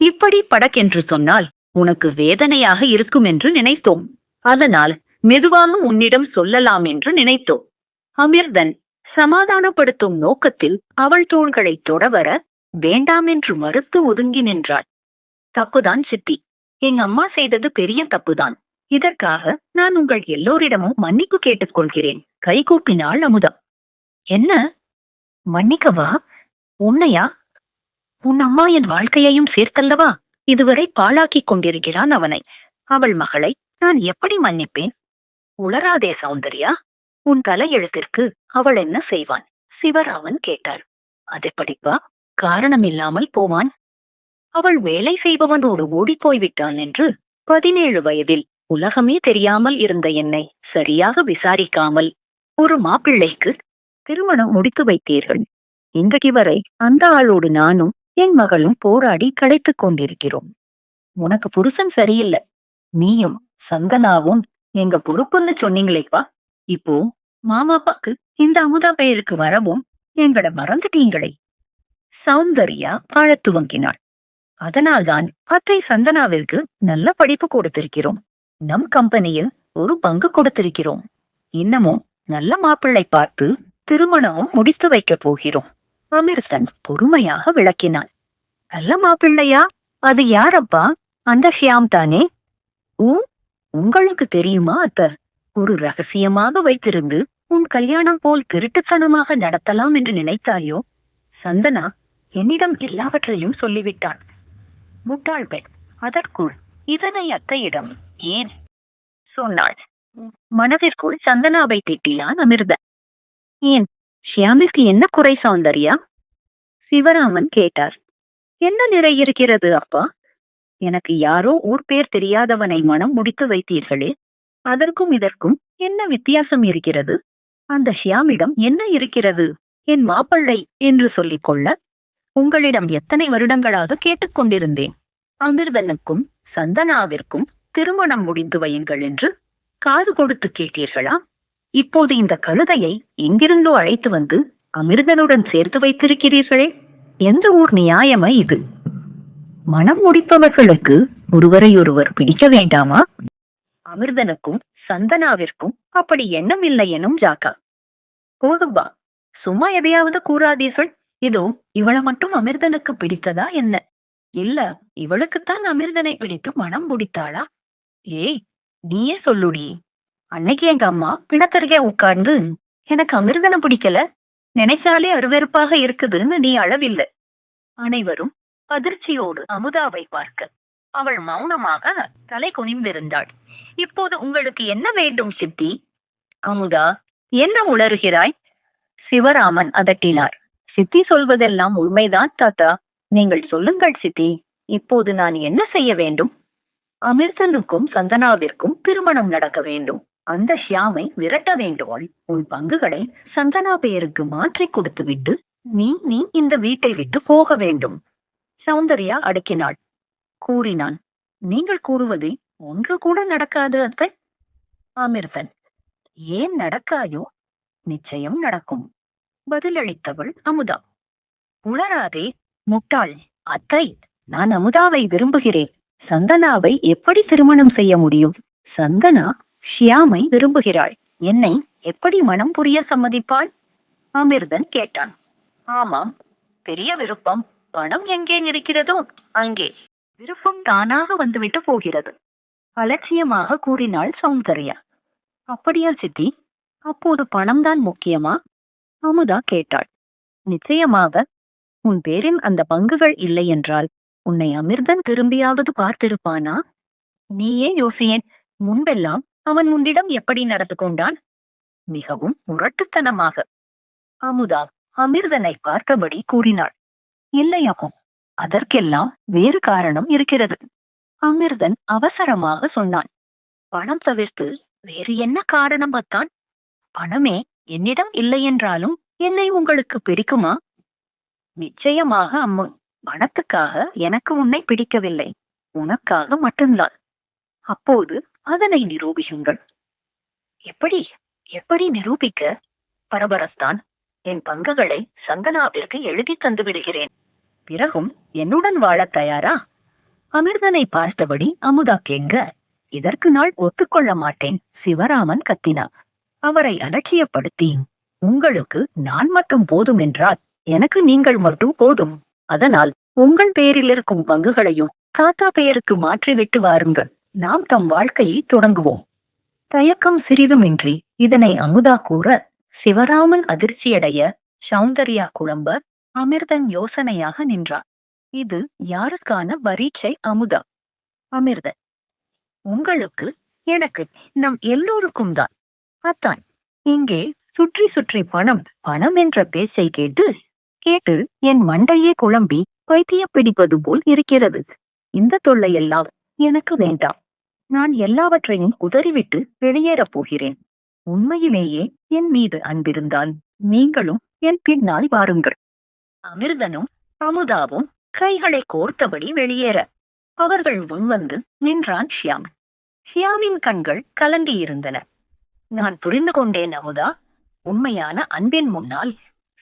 இப்படி படக்கென்று சொன்னால் உனக்கு வேதனையாக இருக்கும் என்று நினைத்தோம். அதனால் மெதுவாக உன்னிடம் சொல்லலாம் என்று நினைத்தோம். அமிர்தன் சமாதானப்படுத்தும் நோக்கத்தில் அவள் தோள்களை தொடவர வேண்டாம் என்று மறுத்து ஒதுங்கி நின்றாள். தப்புதான் சித்தி, எங்க அம்மா செய்தது பெரிய தப்புதான். இதற்காக நான் உங்கள் எல்லோரிடமும் மன்னிப்பு கேட்டுக்கொள்கிறேன். கைகூப்பினாள் அமுதா. என்ன மன்னிக்கவா? உன்னையா? உன் அம்மா என் வாழ்க்கையையும் சேர்த்தல்லவா இதுவரை பாழாக்கிக் கொண்டிருக்கிறான் அவனை. அவள் மகளை நான் எப்படி மன்னிப்பேன்? உளராதே சௌந்தர்யா. உன் தலையெழுத்திற்கு அவள் என்ன செய்வான்? சிவராமன் கேட்டாள். அதை படிப்பா காரணம் இல்லாமல் போவான். அவள் வேலை செய்பவனோடு ஓடிப்போய்விட்டான் என்று 17 வயதில் உலகமே தெரியாமல் இருந்த என்னை சரியாக விசாரிக்காமல் ஒரு மாப்பிள்ளைக்கு திருமணம் முடித்து வைத்தீர்கள். இன்றைக்கு வரை அந்த ஆளோடு நானும் என் மகளும் போராடி களைத்துக் கொண்டிருக்கிறோம். உனக்கு புருஷன் சரியில்லை. நீயும் சந்தனாவும் எங்க பொறுப்புன்னு சொன்னீங்களேப்பா. இப்போ மாமாப்பாக்கு இந்த அமுதா பெயருக்கு வரவும் எங்கள மறந்துட்டீங்களே. சௌந்தர்யா வாழ துவங்கினாள். அதனால்தான் அத்தை சந்தனாவிற்கு நல்ல படிப்பு கொடுத்திருக்கிறோம். நம் கம்பெனியில் ஒரு பங்கு கொடுத்திருக்கிறோம். இன்னமும் நல்ல மாப்பிள்ளை பார்த்து திருமணமும் முடித்து வைக்கப் போகிறோம். அமிர்தன் பொறுமையாக விளக்கினான். நல்ல மாப்பிள்ளையா? அது யாரப்பா? அந்த ஷியாம் தானே? ஊ, உங்களுக்கு தெரியுமா அத்த? ஒரு ரகசியமாக வைத்திருந்து உன் கல்யாணம் போல் திருட்டுத்தனமாக நடத்தலாம் என்று நினைத்தாயோ? சந்தனா என்னிடம் எல்லாவற்றையும் சொல்லிவிட்டான். முட்டாள் பெண். அதற்குள் இதனை அத்தையிடம் ஏன் சொன்னாள்? மனதிற்குள் சந்தனாவை திட்டினான் அமிர்தன். ஏன், ஷியாமிற்கு என்ன குறை சௌந்தர்யா? சிவராமன் கேட்டார். என்ன நிறை இருக்கிறது அப்பா? எனக்கு யாரோ ஊர் பேர் தெரியாதவனை மனம் முடித்து வைத்தீர்களே, அதற்கும் இதற்கும் என்ன வித்தியாசம் இருக்கிறது? அந்த ஷியாமிடம் என்ன இருக்கிறது? என் மாப்பிள்ளை என்று சொல்லிக் கொள்ள உங்களிடம் எத்தனை வருடங்களாக கேட்டுக்கொண்டிருந்தேன். அமிர்தனுக்கும் சந்தனாவிற்கும் திருமணம் முடிந்து வையுங்கள் என்று காது கொடுத்து கேட்டீர்களா? இப்போது இந்த கழுதையை எங்கிருந்தோ அழைத்து வந்து அமிர்தனுடன் சேர்த்து வைத்திருக்கிறீர்களே, எந்த ஊர் நியாயமா இது? மனம் முடிப்பவர்களுக்கு ஒருவரையொருவர் பிடிக்க வேண்டாமா? அமிர்தனுக்கும் சந்தனாவிற்கும் அப்படி எண்ணம் இல்லை எனும் ஜாக்கா. போதும்பா, சும்மா எதையாவது கூறாதீர்கள். இதோ இவளை மட்டும் அமிர்தனுக்கு பிடித்ததா என்ன? இல்ல, இவளுக்குத்தான் அமிர்தனை பிடித்து மனம் முடித்தாளா? ஏய், நீயே சொல்லுடி. அன்னைக்கு எங்க அம்மா பிணத்தருகே உட்கார்ந்து எனக்கு அமிர்தனை பிடிக்கல, நினைச்சாலே அருவெறுப்பாக இருக்குதுன்னு நீ அளவில்லை. அனைவரும் அதிர்ச்சியோடு அமுதாவை பார்க்க அவள் மௌனமாக தலை குனிந்திருந்தாள். இப்போது உங்களுக்கு என்ன வேண்டும் சித்தி? அமுதா, என்ன உளறுகிறாய்? சிவராமன் அதட்டினார். சித்தி சொல்வதெல்லாம் உண்மைதான் தாத்தா. நீங்கள் சொல்லுங்கள் சித்தி, இப்போது நான் என்ன செய்ய வேண்டும்? அமிர்தனுக்கும் சந்தனாவிற்கும் திருமணம் நடக்க வேண்டும். அந்த ஷியாமை விரட்ட வேண்டும். உன் பங்குகளை சந்தனா பெயருக்கு மாற்றி கொடுத்துவிட்டு நீ இந்த வீட்டை விட்டு போக வேண்டும். சௌந்தர்யா அடக்கினாள். கூறினான். நீங்கள் கூறுவதே ஒன்று கூட நடக்காது அத்தை. அமிர்தன், ஏன் நடக்காயோ? நிச்சயம் நடக்கும், பதிலளித்தவள் அமுதா. உளராதே முட்டாள். அத்தை, நான் அமுதாவை விரும்புகிறேன். சந்தனாவை எப்படி திருமணம் செய்ய முடியும்? சந்தனா ஷியாமை விரும்புகிறாள். என்னை எப்படி மனம் புரிய சம்மதிப்பாள்? அமிர்தன் கேட்டான். ஆமாம், பெரிய விருப்பம். பணம் எங்கே இருக்கிறதோ அங்கே விருப்பம் தானாக வந்துவிட்டு போகிறது, அலட்சியமாக கூறினாள் சௌந்தர்யா. அப்படியா சித்தி? அப்போது பணம்தான் முக்கியமா? அமுதா கேட்டாள். நிச்சயமாக. உன் பேரின் அந்த பங்குகள் இல்லை என்றால் உன்னை அமிர்தன் திரும்பியாவது பார்த்திருப்பானா? நீயே யோசியேன். முன்பெல்லாம் அவன் உன்னிடம் எப்படி நடந்து கொண்டான்? மிகவும் முரட்டுத்தனமாக. அமுதா அமிர்தனை பார்த்தபடி கூறினாள். இல்லையாகும், அதற்கெல்லாம் வேறு காரணம் இருக்கிறது. அமிர்தன் அவசரமாக சொன்னான். பணம் தவிர்த்து வேறு என்ன காரணம் அத்தான்? பணமே என்னிடம் இல்லை என்றாலும் என்னை உங்களுக்கு பிடிக்குமா? நிச்சயமாக அம்மு. பணத்துக்காக எனக்கு உன்னை பிடிக்கவில்லை, உனக்காக மட்டும்தான். அப்போது அதனை நிரூபியுங்கள். எப்படி எப்படி நிரூபிக்க? பரபரஸ்தான். என் பங்குகளை சந்தனாவிற்கு எழுதி தந்து விடுகிறேன். பிறகும் என்னுடன் வாழ தயாரா? அமிர்தனை பார்த்தபடி அமுதா கேங்க. இதற்கு நாள் ஒத்துக்கொள்ள மாட்டேன். சிவராமன் கத்தினார். அவரை அலட்சியப்படுத்தி, உங்களுக்கு நான் மட்டும் போதும் என்றால் எனக்கு நீங்கள் மட்டும் போதும். அதனால் உங்கள் பெயரில் இருக்கும் பங்குகளையும் தாத்தா பெயருக்கு மாற்றிவிட்டு வாருங்கள். நாம் தம் வாழ்க்கையை தொடங்குவோம். தயக்கம் சிறிதுமின்றி இதனை அமுதா கூற சிவராமன் அதிர்ச்சியடைய, சௌந்தர்யா குழம்ப, அமிர்தன் யோசனையாக நின்றார். இது யாருக்கான பரீட்சை அமுதா? அமிர்தன், உங்களுக்கு, எனக்கு, நம் எல்லோருக்கும் தான். அத்தான், இங்கே சுற்றி சுற்றி பணம் பணம் என்ற பேச்சை கேட்டு கேட்டு என் மண்டையே குழம்பி பைத்திய பிடிப்பது போல் இருக்கிறது. இந்த தொல்லையெல்லாம் எனக்கு வேண்டாம். நான் எல்லாவற்றையும் உதறிவிட்டு வெளியேறப் போகிறேன். உண்மையிலேயே என் மீது அன்பிருந்தால் நீங்களும் என் பின்னால் வாருங்கள். அமிர்தனும் அமுதாவும் கைகளை கோர்த்தபடி வெளியேற அவர்கள் முன்வந்து நின்றான் ஷியாம். ஷியாமின் கண்கள் கலங்கி இருந்தன. நான் புரிந்து கொண்டேன் அமுதா. உண்மையான அன்பின் முன்னால்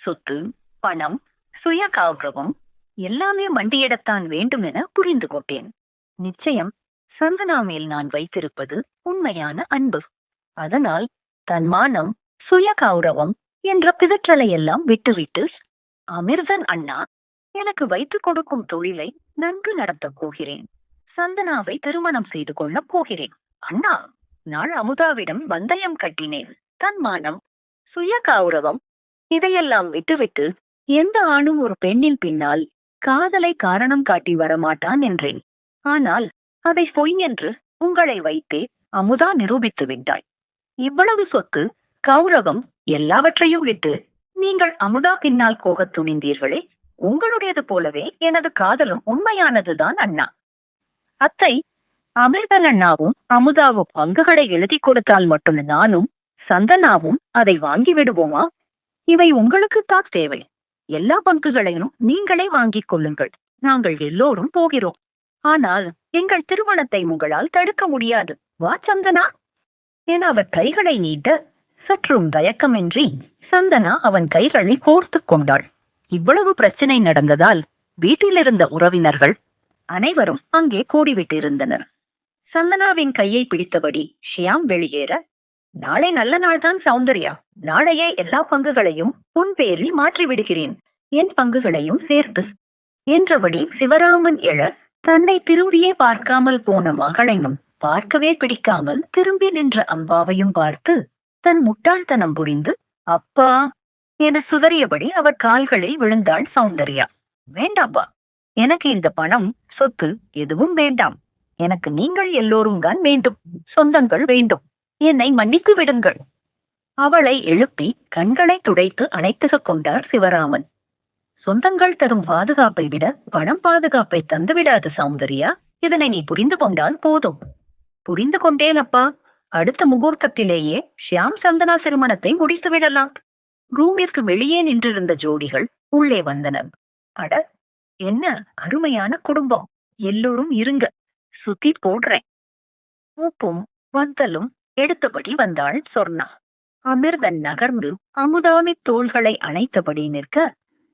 சொத்து, பணம், சுய கௌரவம் எல்லாமே மண்டியிடத்தான் வேண்டும் என புரிந்து கொண்டேன். நிச்சயம் சந்தனா மேல் நான் வைத்திருப்பது உண்மையான அன்பு. அதனால் தன்மானம், சுய கௌரவம் என்ற பிதற்றலை எல்லாம் விட்டுவிட்டு, அமிர்தன் அண்ணா, எனக்கு வைத்துக் கொடுக்கும் தொழிலை நன்கு நடத்தப் போகிறேன். சந்தனாவை திருமணம் செய்து கொள்ளப் போகிறேன். அண்ணா, நான் அமுதாவிடம் பந்தயம் கட்டினேன். தன்மானம், சுய கௌரவம் இதையெல்லாம் விட்டுவிட்டு எந்த ஆணும் ஒரு பெண்ணின் பின்னால் காதலை காரணம் காட்டி வரமாட்டான் என்றேன். ஆனால் அதை பொய் என்று உங்களை வைத்தே அமுதா நிரூபித்து விட்டாய். இவ்வளவு சொத்து, கௌரவம் எல்லாவற்றையும் விட்டு நீங்கள் அமுதா பின்னால் போகத் துணிந்தீர்களே, உங்களுடையது போலவே எனது காதலும் உண்மையானதுதான் அண்ணா. அத்தை, அமிர்தன் அண்ணாவும் அமுதாவும் பங்குகளை எழுதி கொடுத்தால் மட்டும் நானும் சந்தனாவும் அதை வாங்கி விடுவோமா? இவை உங்களுக்குத்தான் தேவை. எல்லா பங்குகளையும் நீங்களே வாங்கிக் கொள்ளுங்கள். நாங்கள் எல்லோரும் போகிறோம். ஆனால் எங்கள் திருமணத்தை உங்களால் தடுக்க முடியாது. வா சந்தனா என அவர் கைகளை நீட்ட, சற்றும் தயக்கமின்றி சந்தனா அவன் கைகளை கோர்த்து கொண்டாள். இவ்வளவு பிரச்சனை நடந்ததால் வீட்டிலிருந்த உறவினர்கள் அனைவரும் அங்கே கூடிவிட்டிருந்தனர். சந்தனாவின் கையை பிடித்தபடி ஷியாம் வெளியேற, நாளை நல்ல நாள்தான் சௌந்தர்யா. நாளையே எல்லா பங்குகளையும் உன் பேரில் மாற்றி விடுகிறேன். என் பங்குகளையும் சேர்த்து என்றபடி சிவராமன் எழ, தன்னை திரும்பியே பார்க்காமல் போன மகளையும் பார்க்கவே பிடிக்காமல் திரும்பி நின்ற அம்பாவையும் பார்த்து தன் முட்டாள்தனம் புரிந்து அப்பா என சுதறியபடி அவர் கால்களில் விழுந்தாள் சௌந்தர்யா. வேண்டாம்பா, எனக்கு இந்த பணம், சொத்து எதுவும் வேண்டாம். எனக்கு நீங்கள் எல்லோரும் தான் வேண்டும். சொந்தங்கள் வேண்டும். என்னை மன்னித்து விடுங்கள். அவளை எழுப்பி கண்களை துடைத்து அணைத்துக் கொண்டார் சிவராமன். சொந்தங்கள் தரும் பாதுகாப்பை விட பணம் பாதுகாப்பை தந்துவிடாது சௌந்தர்யா. இதனை நீ புரிந்து கொண்டால் போதும். புரிந்து கொண்டேன் அப்பா. அடுத்த முகூர்த்தத்திலேயே ஷியாம் சந்தனா திருமணத்தை முடித்து விடலாம். ரூமிற்கு வெளியே நின்றிருந்த ஜோடிகள் உள்ளே வந்தனர். அட, என்ன அருமையான குடும்பம். எல்லோரும் இருங்க, சுத்தி போடுறேன். உப்பும் வந்தலும் எடுத்தபடி வந்தாள் சொர்ணா. அமிர்தன் நகர்ந்து அமுதாவி தோள்களை அணைத்தபடி நிற்க,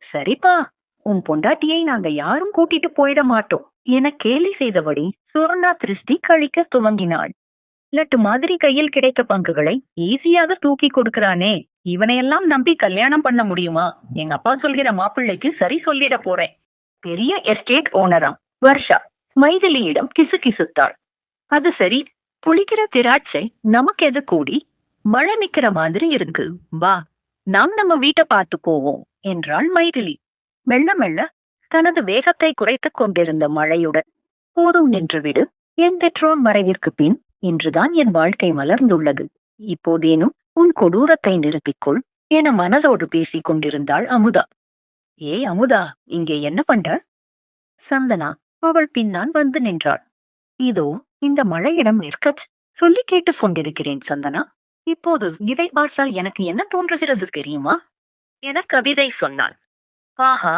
சரிப்பா, உன் பொண்டாட்டியை நாங்க யாரும் கூட்டிட்டு போயிட மாட்டோம் என கேலி செய்தபடி சொர்ணா திருஷ்டி கழிக்க துவங்கினாள். லட்டு மாதிரி கையில் கிடைத்த பங்குகளை ஈஸியாக தூக்கி கொடுக்கிறானே, இவனையெல்லாம் நம்பி கல்யாணம் பண்ண முடியுமா? எங்க அப்பா சொல்கிற மாப்பிள்ளைக்கு சரி சொல்லிட போறேன். பெரிய எஸ்டேட் ஓனராம் வர்ஷா மைதிலியிடம் கிசுகிசுத்தாள். அது சரி, புளிக்கிற திராட்சை நமக்கு எது கூடி, மழை நிக்கிற மாதிரி இருக்கு. வா, நாம் நம்ம வீட்டை பார்த்து போவோம் என்றாள் மைதிலி. மெல்ல மெல்ல தனது வேகத்தை குறைத்துக் கொண்டிருந்த மழையுடன், போதும் நின்றுவிடு, என் பெற்றோர் மறைவிற்கு பின் இன்றுதான் என் வாழ்க்கை மலர்ந்துள்ளது. இப்போதேனும் உன் கொடூரத்தை நிறுத்திக்கொள் என மனதோடு பேசிக் கொண்டிருந்தாள் அமுதா. ஏ அமுதா, இங்கே என்ன பண்ற? சந்தனா அவள் பின்னால் வந்து நின்றாள். இதோ இந்த மழையிடம் நிற்க சொல்லி கேட்டுக் கொண்டிருக்கிறேன் சந்தனா. இப்போது இதை பார்த்தால் எனக்கு என்ன தோன்றுகிறது தெரியுமா என கவிதை சொன்னாள். ஆஹா,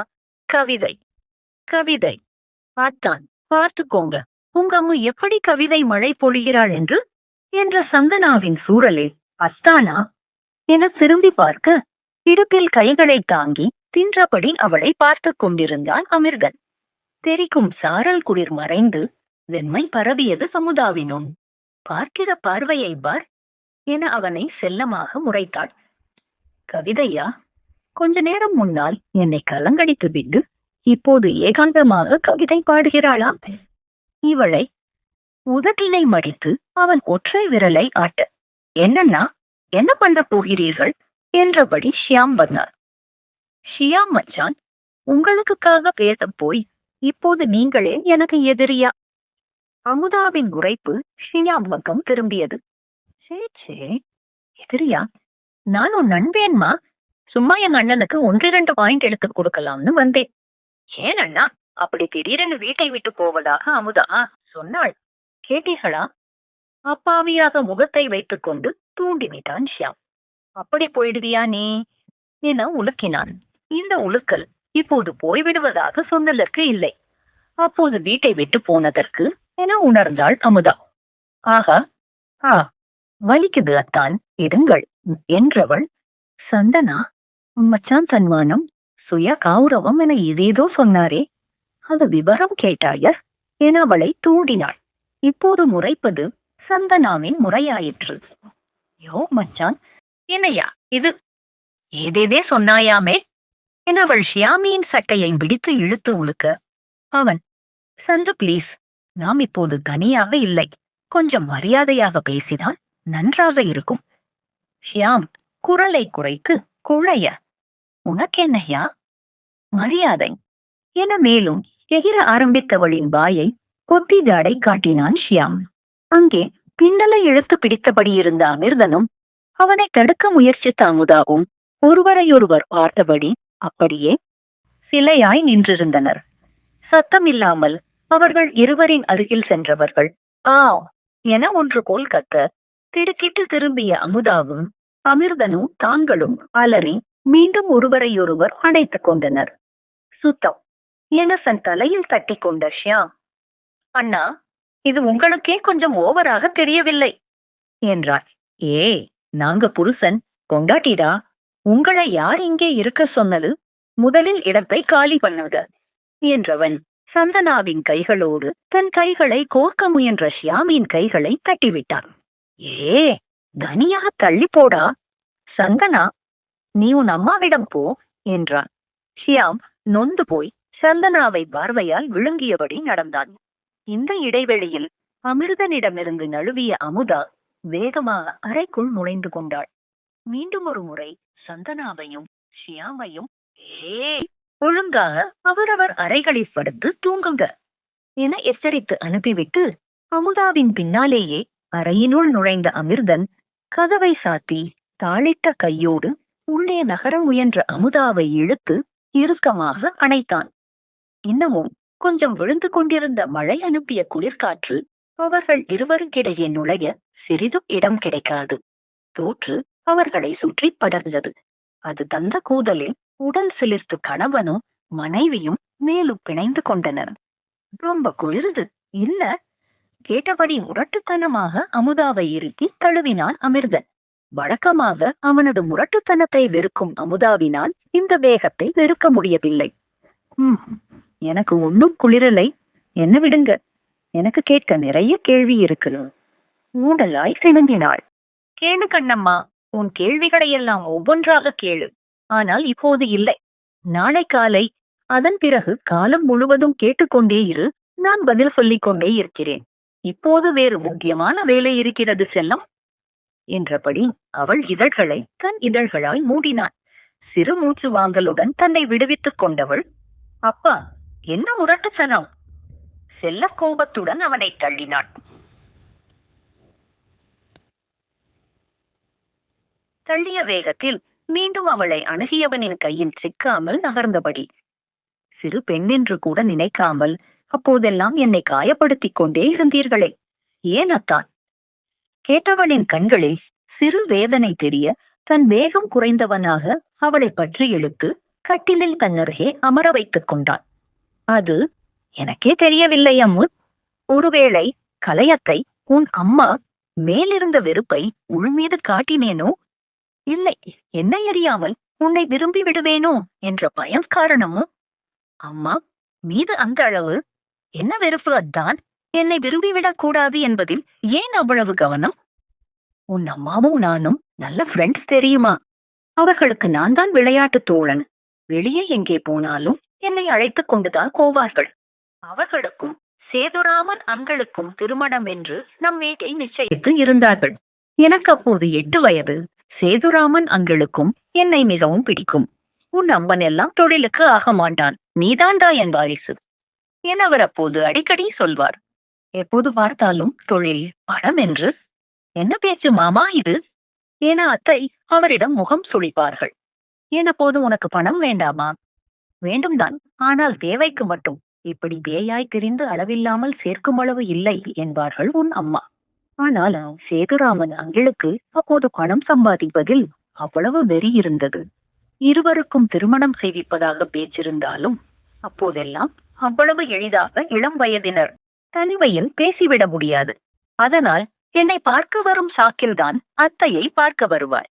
கவிதை கவிதை பார்த்தான், பார்த்துக்கோங்க உங்க அம்மு எப்படி கவிதை மழை பொழிகிறாள் என்று என்ற சந்தனாவின் சூழலில் அஸ்தானா என திரும்பி பார்க்க, இடுப்பில் கைகளை தாங்கி தின்றபடி அவளை பார்த்து கொண்டிருந்தான் அமிர்தன். தெரிக்கும் சாரல் குளிர் மறைந்து வெண்மை பரவியது சமுதாவினும். பார்க்கிற பார்வையை பார் என அவனை செல்லமாக முறைத்தாள். கவிதையா? கொஞ்ச நேரம் முன்னால் என்னை கலங்கடித்து விட்டு இப்போது ஏகாந்தமாக கவிதை பாடுகிறாளா? இவளை உதட்டினை மடித்து அவன் ஒற்றை விரலை ஆட்ட, என்னன்னா என்ன பண்ண போகிறீர்கள் என்றபடி ஷியாம் வந்தார். ஷியாம் மச்சான், உங்களுக்காக பேச போய் இப்போது நீங்களே எனக்கு எதிரியா? அமுதாவின் உரைப்பு ஷியாம் பக்கம் திரும்பியது. சே, எதிரியா? நான் உன் நண்பேன்மா. சும்மா என் அண்ணனுக்கு 1-2 பாயிண்ட் எடுத்து கொடுக்கலாம்னு வந்தேன். ஏன் அண்ணா அப்படி திடீரென்று வீட்டை விட்டு போவதாக அமுதா சொன்னாள். கேட்டீர்களா? அப்பாவியாக முகத்தை வைத்துக் கொண்டு தூண்டிவிட்டான் ஷியாம். அப்படி போயிடுவியா நீ என உலுக்கினான். இந்த உலுக்கல் இப்போது போய்விடுவதாக சொன்னதற்கு இல்லை, அப்போது வீட்டை விட்டு போனதற்கு என உணர்ந்தாள் அமுதா. ஆகா, வலிக்குது அத்தான், இருங்கள் என்றவள். சந்தனா, மச்சான் தன்மானம், சுய கௌரவம் என ஏதேதோ சொன்னாரே, அது விவரம் கேட்டாய என அவளை தூண்டினாள். இப்போது முறைப்பது சந்தனாவின் முறையாயிற்று. யோ மச்சான், என்னையா இது? ஏதேதே சொன்னாயாமே என அவள் ஷியாமியின் சட்டையை பிடித்து இழுத்து உழுக்க, அவன், சந்து ப்ளீஸ், நாம் இப்போது தனியாக இல்லை, கொஞ்சம் மரியாதையாக பேசினால் நன்றாக இருக்கும். ஷியாம் குரலை குறைக்கு குழைய, உனக்கென்னையா மரியாதை என மேலும் எகிர ஆரம்பித்தவளின் வாயை கொத்தி ஜாடை காட்டினான் ஷியாம். அங்கே பின்னலை இழுத்து பிடித்தபடி இருந்த அமிர்தனும் அவனை தடுக்க முயற்சித்த அமுதாவும் ஒருவரையொருவர் பார்த்தபடி அப்படியே சிலையாய் நின்றிருந்தனர். சத்தமில்லாமல் அவர்கள் இருவரின் அருகில் சென்றவர்கள் ஆ என ஒன்று போல் கத்த, திடுக்கிட்டு திரும்பிய அமுதாவும் அமிர்தனும் தாங்களும் அலறி மீண்டும் ஒருவரையொருவர் அணைத்துக் கொண்டனர். சுத்தம் என தன் தலையில் தட்டி கொண்ட ஷியாம், அண்ணா, இது உங்களுக்கே கொஞ்சம் ஓவராக தெரியவில்லை என்றார். ஏ, நாங்க புருஷன் கொண்டாட்டிடா, உங்களை யார் இங்கே இருக்க சொன்னது? முதலில் இடத்தை காலி பண்ணுங்க என்றவன் சந்தனாவின் கைகளோடு தன் கைகளை கோர்க்க முயன்ற ஷியாமின் கைகளை தட்டிவிட்டான். ஏ, தனியாக தள்ளி போடா. சந்தனா, நீ உன் அம்மாவிடம் போ என்றான். ஷியாம் நொந்து போய் சந்தனாவை பார்வையால் விழுங்கியபடி நடந்தான். இந்த இடைவெளியில் அமிர்தனிடமிருந்து நழுவிய அமுதா வேகமாக அறைக்குள் நுழைந்து கொண்டாள். மீண்டும் ஒரு முறை சந்தனாவையும் ஷியாமையும், ஏ, ஒழுங்காக அவரவர் அறைகளில் படுத்து தூங்குங்க என எச்சரித்து அனுப்பிவிட்டு அமுதாவின் பின்னாலேயே அறையினுள் நுழைந்த அமிர்தன் கதவை சாத்தி தாளிட்ட கையோடு உள்ளே நகர முயன்ற அமுதாவை இழுத்து இறுக்கமாக அணைத்தான். இன்னமும் கொஞ்சம் விழுந்து கொண்டிருந்த மழை அனுப்பிய குளிர்காற்று அவர்கள் இருவருக்கிடையே நுழைய சிறிதும் இடம் கிடைக்காது. தோற்று அவர்களை சுற்றி படர்ந்தது. அது தந்த கூதலில் உடல் சிலிர்த்து கணவனும் மனைவியும் மேலும் பிணைந்து கொண்டனர். ரொம்ப குளிருது இல்ல? கேட்டபடி முரட்டுத்தனமாக அமுதாவை இறுக்கி தழுவினான் அமிர்தன். வழக்கமாக அவனது முரட்டுத்தனத்தை வெறுக்கும் அமுதாவினால் இந்த வேகத்தை வெறுக்க முடியவில்லை. எனக்கு ஒன்னும் குளிரலை, என்ன விடுங்க, எனக்கு கேட்க நிறைய கேள்வி இருக்கிறது. ஊடலாய் சிணுங்கினாள். கேளு கண்ணம்மா, உன் கேள்விகளை எல்லாம் ஒவ்வொன்றாக கேளு. ஆனால் இப்போது இல்லை, நாளை காலை, அதன் பிறகு காலம் முழுவதும் கேட்டுக்கொண்டே இரு, நான் பதில் சொல்லிக் கொண்டே இருக்கிறேன். இப்போது வேறு முக்கியமான வேலை இருக்கிறது செல்லம் என்றபடி அவள் இதழ்களை தன் இதழ்களால் மூடினான். சிறு மூச்சு வாங்கலுடன் தன்னை விடுவித்துக் கொண்டவள், அப்பா, என்ன முரட்டுத்தனம்? செல்ல கோபத்துடன் அவனை தள்ளினாள். தள்ளிய வேகத்தில் மீண்டும் அவளை அணுகியவனின் கையில் சிக்காமல் நகர்ந்தபடி, சிறு பெண்ணென்று கூட நினைக்காமல் அப்போதெல்லாம் என்னை காயப்படுத்திக் கொண்டே இருந்தீர்களே, ஏன் அத்தான்? கேட்டவனின் கண்களில் சிறு வேதனை தெரிய தன் வேகம் குறைந்தவனாக அவளை பற்றி இழுத்து கட்டிலில் தன்னருகே அமர வைத்துக் கொண்டான். அது எனக்கே தெரியவில்லை அம்மு. ஒருவேளை கலையத்தை, உன் அம்மா மேலிருந்த வெறுப்பை உள் மீது காட்டினேனோ, இல்லை என்னை அறியாமல் உன்னை விரும்பி விடுவேனோ என்ற பயம் காரணமோ? அம்மா மீது அந்த அளவு என்ன வெறுப்பு? அத்தான் என்னை விரும்பிவிடக் கூடாது என்பதில் ஏன் அவ்வளவு கவனம்? உன் அம்மாவும் நானும் நல்ல ஃப்ரெண்ட்ஸ் தெரியுமா? அவர்களுக்கு நான் தான் விளையாட்டு தோழன். வெளியே எங்கே போனாலும் என்னை அழைத்துக் கொண்டுதான் போவார்கள். அவர்களுக்கும் சேதுராமன் அங்களுக்கும் திருமணம் என்று நம் வீட்டை நிச்சயித்து இருந்தார்கள். எனக்கு அப்போது 8 வயது. சேதுராமன் அங்களுக்கும் என்னை மிகவும் பிடிக்கும். உன் அம்மன் எல்லாம் தொழிலுக்கு ஆக மாட்டான், நீதாண்டா என் வாரிசு என அவர் அப்போது அடிக்கடி சொல்வார். எப்போது பார்த்தாலும் தொழில், பணம் என்று. என்ன பேச்சு மாமா இது என அத்தை அவரிடம் முகம் சுளிப்பார்கள். என போது உனக்கு பணம் வேண்டாமா? வேண்டும் தான், ஆனால் தேவைக்கு மட்டும். இப்படி பேயாய் திரிந்து அளவில்லாமல் சேர்க்கும் அளவு இல்லை என்பார்கள் உன் அம்மா. ஆனால் சேதுராமன் அங்களுக்கு அப்போது பணம் சம்பாதிப்பதில் அவ்வளவு வெறி இருந்தது. இருவருக்கும் திருமணம் செய்விப்பதாக பேச்சிருந்தாலும் அப்போதெல்லாம் அவ்வளவு எளிதாக இளம் வயதினர் தனிமையில் பேசிவிட முடியாது. அதனால் என்னை பார்க்க வரும் சாக்கில்தான் அத்தையை பார்க்க வருவாள்.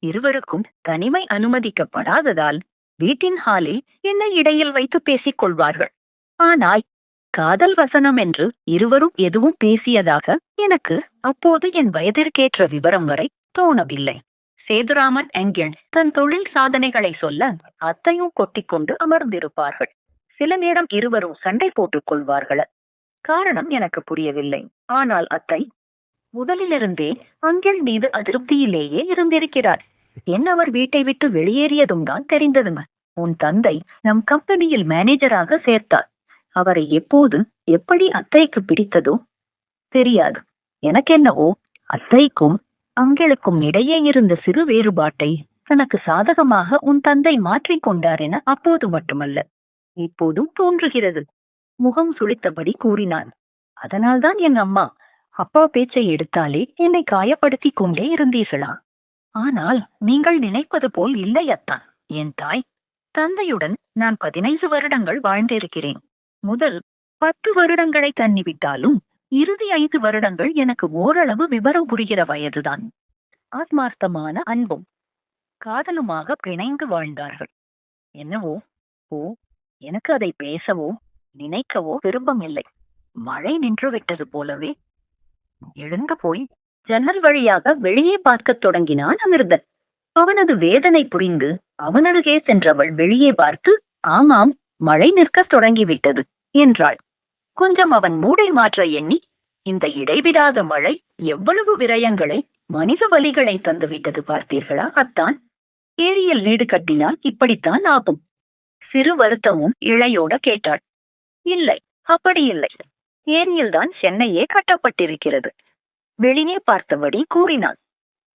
இருவருக்கும் தனிமை அனுமதிக்கப்படாததால் வீட்டின் ஹாலில் என்னை இடையில் வைத்து பேசிக் கொள்வார்கள். ஆனால் காதல் வசனம் என்று இருவரும் எதுவும் பேசியதாக எனக்கு அப்போது என் வயதிற்கேற்ற விவரம் வரை தோணவில்லை. சேதுராமன் என்கிற தன் தொழில் சாதனைகளை சொல்ல அத்தையும் கொட்டிக்கொண்டு அமர்ந்திருப்பார்கள். சில நேரம் இருவரும் சண்டை போட்டுக் கொள்வார்கள். காரணம் எனக்கு புரியவில்லை. ஆனால் அத்தை முதலிலிருந்தே அங்கிள் மீது அதிருப்தியிலேயே இருந்திருக்கிறார். என் அவர் வீட்டை விட்டு வெளியேறியதும் தான் தெரிந்ததுங்க. உன் தந்தை நம் கம்பெனியில் மேனேஜராக சேர்த்தார். அவரை எப்போது எப்படி அத்தைக்கு பிடித்ததோ தெரியாது. எனக்கென்னவோ அத்தைக்கும் அங்கிளுக்கும் இடையே இருந்த சிறு வேறுபாட்டை தனக்கு சாதகமாக உன் தந்தை மாற்றிக்கொண்டார் என அப்போது மட்டுமல்ல, இப்போதும் தோன்றுகிறது. முகம் சுளித்தபடி கூறினான். அதனால்தான் என் அம்மா அப்பா பேச்சை எடுத்தாலே என்னை காயப்படுத்தி கொண்டே இருந்தீர்களா? ஆனால் நீங்கள் நினைப்பது போல் இல்லை அத்தான். என் தாய் தந்தையுடன் நான் 15 வருடங்கள் வாழ்ந்திருக்கிறேன். முதல் 10 வருடங்களை தண்ணிவிட்டாலும் இறுதி 5 வருடங்கள் எனக்கு ஓரளவு விவரம் புரிகிற வயதுதான். ஆத்மார்த்தமான அன்பும் காதலுமாக பிணைந்து வாழ்ந்தார்கள். என்னவோ ஓ எனக்கு அதை பேசவோ நினைக்கவோ விருப்பமில்லை. மழை நின்று விட்டது போலவே எழுந்து போய் ஜன்னல் வழியாக வெளியே பார்க்கத் தொடங்கினான் அமிர்தன். அவனது வேதனை புரிந்து அவனருகே சென்றவள் வெளியே பார்த்து, ஆமாம், மழை நிற்க தொடங்கிவிட்டது என்றாள். கொஞ்சம் அவன் மூடை மாற்ற எண்ணி, இந்த இடைவிடாத மழை எவ்வளவு விரயங்களை மனித வலிகளை தந்துவிட்டது பார்த்தீர்களா அத்தான்? ஏரியில் வீடு கட்டினால் இப்படித்தான் ஆகும். சிறு வருத்தமும் இழையோட கேட்டாள். இல்லை, அப்படி இல்லை. ஏரியில்தான் சென்னையே கட்டப்பட்டிருக்கிறது. வெளியே பார்த்தபடி கூறினான்.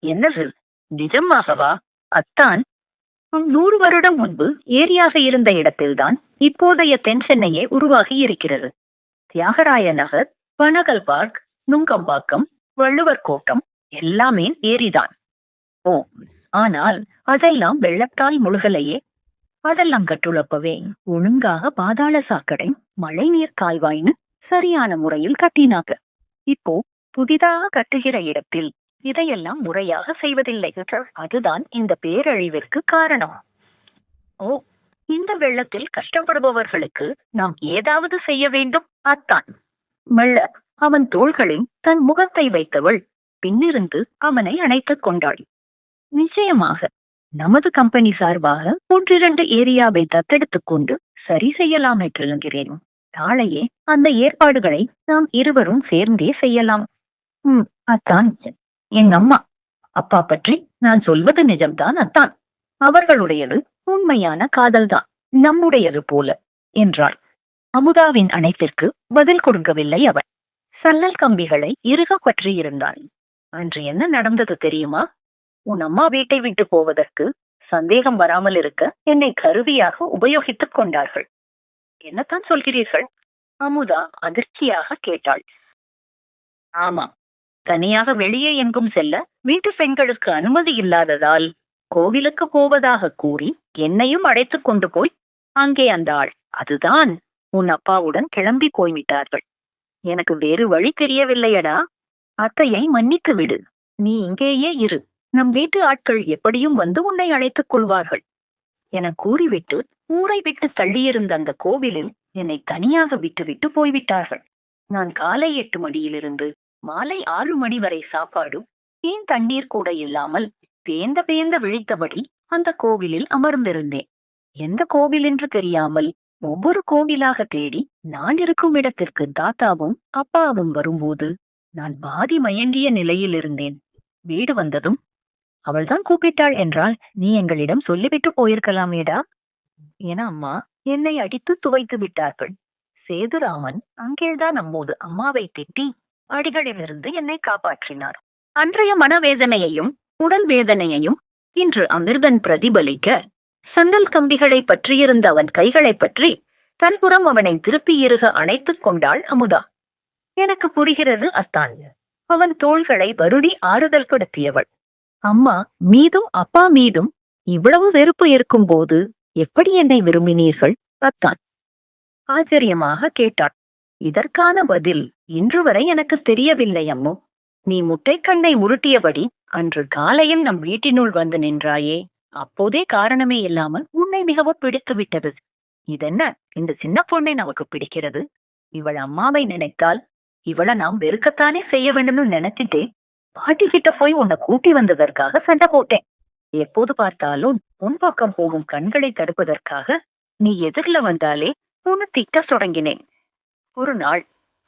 என்னது, நிஜமாகவா அத்தான்? 100 வருடம் முன்பு ஏரியாக இருந்த இடத்தில்தான் இப்போதைய தென் சென்னையே உருவாகி இருக்கிறது. தியாகராய நகர், பனகல் பார்க், நுங்கம்பாக்கம், வள்ளுவர் கோட்டம் எல்லாமே ஏரிதான். ஓ, ஆனால் அதெல்லாம் வெள்ளத்தால் முழுகலையே. அதெல்லாம் கட்டுழப்பவே ஒழுங்காக பாதாள சாக்கடை, மழை நீர் கால்வாய்னு சரியான முறையில் கட்டினாங்க. இப்போ புதிதாக கட்டுகிற இடத்தில் இதையெல்லாம் முறையாக செய்வதில்லை. அதுதான் இந்த பேரழிவிற்கு காரணம். ஓ, இந்த வெள்ளத்தில் கஷ்டப்படுபவர்களுக்கு நாம் ஏதாவது செய்ய வேண்டும் அத்தான். மெல்ல அவன் தோள்களில் தன் முகத்தை வைத்தவள் பின்னிருந்து அவனை அணைத்துக் கொண்டாள். நிச்சயமாக நமது கம்பெனி சார்பாக 1-2 ஏரியாவை தத்தெடுத்துக் கொண்டு சரி செய்யலாம் என்றிருக்கிறேன். நாளையே அந்த ஏற்பாடுகளை நாம் இருவரும் சேர்ந்தே செய்யலாம். அத்தான், எங்க அம்மா அப்பா பற்றி நான் சொல்வது நிஜம்தான் அத்தான். அவர்களுடையது உண்மையான காதல்தான், நம்முடையது போல என்றாள். அமுதாவின் அணைப்பிற்கு பதில் கொடுக்கவில்லை அவன். சல்லல் கம்பிகளை இறுக பற்றியிருந்தான். அன்று என்ன நடந்தது தெரியுமா? உன் அம்மா வீட்டை விட்டு போவதற்கு சந்தேகம் வராமல் இருக்க என்னை கருவியாக உபயோகித்துக் கொண்டார்கள். என்னத்தான் சொல்கிறீர்கள்? அமுதா அதிர்ச்சியாக கேட்டாள். ஆமா, தனியாக வெளியே எங்கும் செல்ல வீட்டு பெண்களுக்கு அனுமதி இல்லாததால் கோவிலுக்கு போவதாக கூறி என்னையும் அழைத்துக் கொண்டு போய் அங்கே அந்த ஆள், அதுதான் உன் அப்பாவுடன் கிளம்பி போய்விட்டார்கள். எனக்கு வேறு வழி தெரியவில்லையடா. அத்தையை மன்னித்து விடு. நீ இங்கேயே இரு. நம் வீட்டு ஆட்கள் எப்படியும் வந்து உன்னை அழைத்துக் கொள்வார்கள் என கூறிவிட்டு ஊரை விட்டு தள்ளியிருந்த அந்த கோவிலில் என்னை தனியாக விட்டுவிட்டு போய்விட்டார்கள். நான் காலை 8 மணியிலிருந்து மாலை 6 மணி வரை சாப்பாடு, ஏன் தண்ணீர் கூட இல்லாமல் பேந்த பேந்த விழித்தபடி அந்த கோவிலில் அமர்ந்திருந்தேன். எந்த கோவில் என்று தெரியாமல் ஒவ்வொரு கோவிலாக தேடி நான் இருக்கும் இடத்திற்கு தாத்தாவும் அப்பாவும் வரும்போது நான் பாதி மயங்கிய நிலையில் இருந்தேன். வீடு வந்ததும் அவள்தான் கூப்பிட்டாள் என்றால் நீ எங்களிடம் சொல்லிவிட்டு போயிருக்கலாமேடா என அம்மா என்னை அடித்து துவைத்து விட்டார்கள். சேதுராமன் அங்கேதான் நம்மோடு அம்மாவை திட்டி அடிகளிலிருந்து என்னை காப்பாற்றினார். அன்றைய மனவேதனையையும் உடல் வேதனையையும் இன்று அமிர்தன் பிரதிபலிக்க, சன்னல் கம்பிகளை பற்றியிருந்த அவன் கைகளை பற்றி தன்புறம் அவனை திருப்பி இருக அணைத்துக் கொண்டாள் அமுதா. எனக்கு புரிகிறது அத்தான். அவன் தோள்களை வருடி ஆறுதல் கொடுத்தியவள். அம்மா மீதும் அப்பா மீதும் இவ்வளவு வெறுப்பு இருக்கும் போது எப்படி என்னை விரும்பினீர்கள் அத்தான் ஆச்சரியமாக கேட்டாள். இதற்கான பதில் இன்று வரை எனக்கு தெரியவில்லை அம்மு. நீ முட்டைக்கண்ணை உருட்டியபடி அன்று காலையில் நம் வீட்டினுள் வந்து நின்றாயே, அப்போதே காரணமே இல்லாமல் உன்னை மிகவும் பிடித்து விட்டது. இதென்ன, இந்த சின்ன பொண்ணை நமக்கு பிடிக்கிறது. இவள் அம்மாவை நினைத்தால் இவளை நாம் வெறுக்கத்தானே செய்ய வேண்டும்னு நினைச்சிட்டே பாட்டி கிட்ட போய் உன்னை கூட்டி வந்ததற்காக சண்டை போட்டேன். எப்போது பார்த்தாலும் உன் பக்கம் போகும் கண்களை தடுப்பதற்காக நீ எதிர்ல வந்தாலே உன்னை திட்டத் தொடங்கினேன். ஒரு நாள்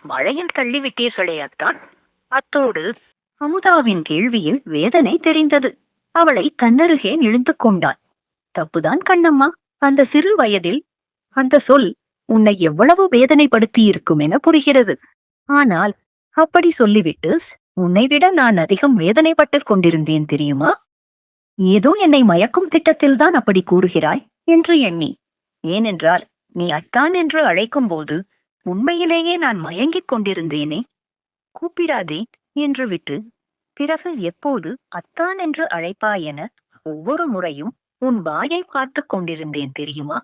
மழையில் தள்ளிவிட்டீர்களே அத்தான். அத்தோடு அமுதாவின் கேள்வியில் வேதனை தெரிந்தது. அவளை தன்னருகே இழுத்து கொண்டான். தப்புதான் கண்ணம்மா. அந்த சிறு வயதில் அந்த சொல் உன்னை எவ்வளவு வேதனைப்படுத்தி இருக்கும் என புரிகிறது. ஆனால் அப்படி சொல்லிவிட்டு உன்னை விட நான் அதிகம் வேதனைப்பட்டுக் கொண்டிருந்தேன் தெரியுமா? ஏதோ என்னை மயக்கும் திட்டத்தில்தான் அப்படி கூறுகிறாய் என்று எண்ணி. ஏனென்றால் நீ அத்தான் என்று அழைக்கும் போது உண்மையிலேயே நான் மயங்கிக் கொண்டிருந்தேனே. கூப்பிடாதே என்று விட்டு பிறகு எப்போது அத்தான் என்று அழைப்பாய் என ஒவ்வொரு முறையும் உன் வாயை பார்த்து கொண்டிருந்தேன் தெரியுமா?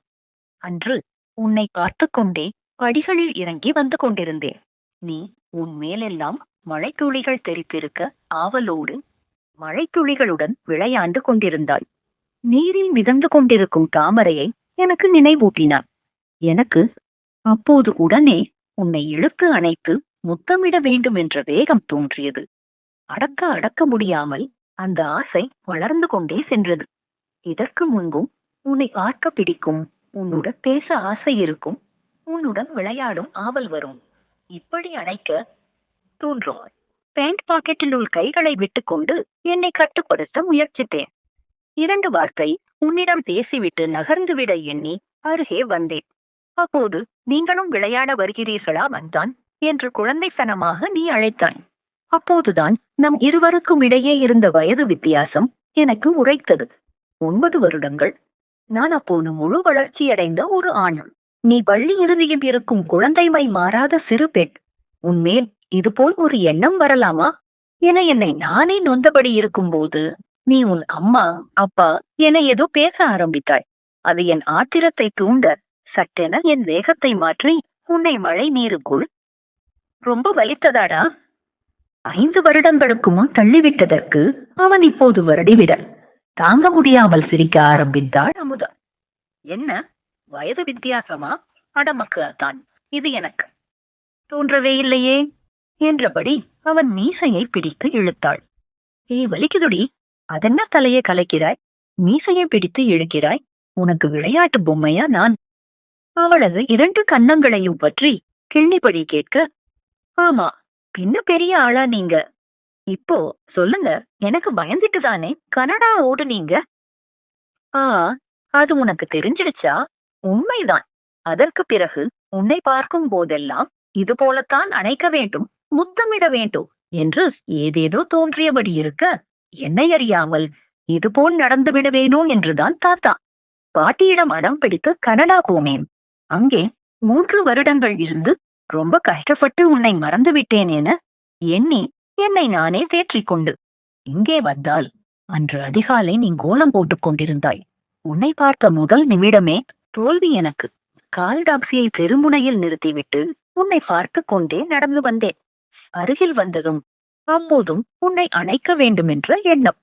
அன்று உன்னை பார்த்து கொண்டே படிகளில் இறங்கி வந்து கொண்டிருந்தேன். நீ உன் மேலெல்லாம் மழைத்துளிகள் தெரித்திருக்க ஆவலோடு மழைத்துளிகளுடன் விளையாண்டு கொண்டிருந்தாய். நீரில் மிதந்து கொண்டிருக்கும் தாமரையை எனக்கு நினைவூட்டினான். எனக்கு அப்போது உடனே உன்னை இழுத்து அணைத்து முத்தமிட வேண்டும் என்ற வேகம் தோன்றியது. அடக்க முடியாமல் அந்த ஆசை வளர்ந்து கொண்டே சென்றது. இதற்கு முன்பும் உன்னை பார்க்க பிடிக்கும், உன்னுடன் பேச ஆசை இருக்கும், உன்னுடன் விளையாடும் ஆவல் வரும். இப்படி அணைக்க தோன்றும். பேண்ட் பாக்கெட்டில் உள்ள கைகளை விட்டுக்கொண்டு என்னை கட்டுப்படுத்த முயற்சித்தேன். 2 வார்த்தை உன்னிடம் பேசிவிட்டு நகர்ந்துவிட எண்ணி அருகே வந்தேன். அப்போது நீங்களும் விளையாட வருகிறீர்களா வந்தான் என்று குழந்தைத்தனமாக நீ அழைத்தாய். அப்போதுதான் நம் இருவருக்கும் இடையே இருந்த வயது வித்தியாசம் எனக்கு உரைத்தது. 9 வருடங்கள். நான் அப்போது முழு வளர்ச்சியடைந்த ஒரு ஆண். நீ பள்ளி இறுதியில் இருக்கும் குழந்தைமை மாறாத சிறு பெண். உன்மேல் இதுபோல் ஒரு எண்ணம் வரலாமா என என்னை நானே நொந்தபடி இருக்கும்போது நீ உன் அம்மா அப்பா என ஏதோ பேச ஆரம்பித்தாய். அது என் ஆத்திரத்தை தூண்ட சட்டென என் வேகத்தை மாற்றி உன்னை மழை நீருக்குள். ரொம்ப வலித்ததாடா? 5 வருடங்களுக்கு முன் தள்ளிவிட்டதற்கு அவன் இப்போது வருடிவிட தாங்க முடியாமல் சிரிக்க ஆரம்பித்தாள் அமுதா. என்ன வயது வித்தியாசமா? அடமக்கு தான் இது எனக்கு தோன்றவே இல்லையே என்றபடி அவன் மீசையை பிடித்து இழுத்தாள். வலிக்குதுடி. அதென்ன தலையை கலைக்கிறாய்? மீசையை பிடித்து இழுக்கிறாய்? உனக்கு விளையாட்டு பொம்மையா நான்? அவளது 2 கன்னங்களையும் பற்றி கிள்ளிப்படி கேட்க, ஆமா, பின்ன பெரிய ஆளா நீங்க. இப்போ சொல்லுங்க, எனக்கு பயந்துட்டு தானே கனடா ஓடுனீங்க? அது உனக்கு தெரிஞ்சிடுச்சா? உண்மைதான். அதற்கு பிறகு உன்னை பார்க்கும் போதெல்லாம் இது போலத்தான் அணைக்க வேண்டும், முத்தமிட வேண்டும் என்று ஏதேதோ தோன்றியபடி இருக்க, என்னை அறியாமல் இதுபோல் நடந்துவிட வேணும் என்றுதான் தாத்தா பாட்டியிடம் அடம் பிடித்து கனடா போனேன். அங்கே 3 வருடங்கள் இருந்து ரொம்ப கஷ்டப்பட்டு உன்னை மறந்து விட்டேன் என எண்ணி என்னை நானே தேற்றிக்கொண்டு இங்கே வந்தால் அன்று அதிகாலை நீ கோலம் போட்டுக் கொண்டிருந்தாய். உன்னை பார்க்க முதல் நிமிடமே தோல்வி எனக்கு. கால் டாக்ஸியை தெருமுனையில் நிறுத்திவிட்டு உன்னை பார்த்து கொண்டே நடந்து வந்தேன். அருகில் வந்ததும் அப்போதும் உன்னை அணைக்க வேண்டும் என்ற எண்ணம்.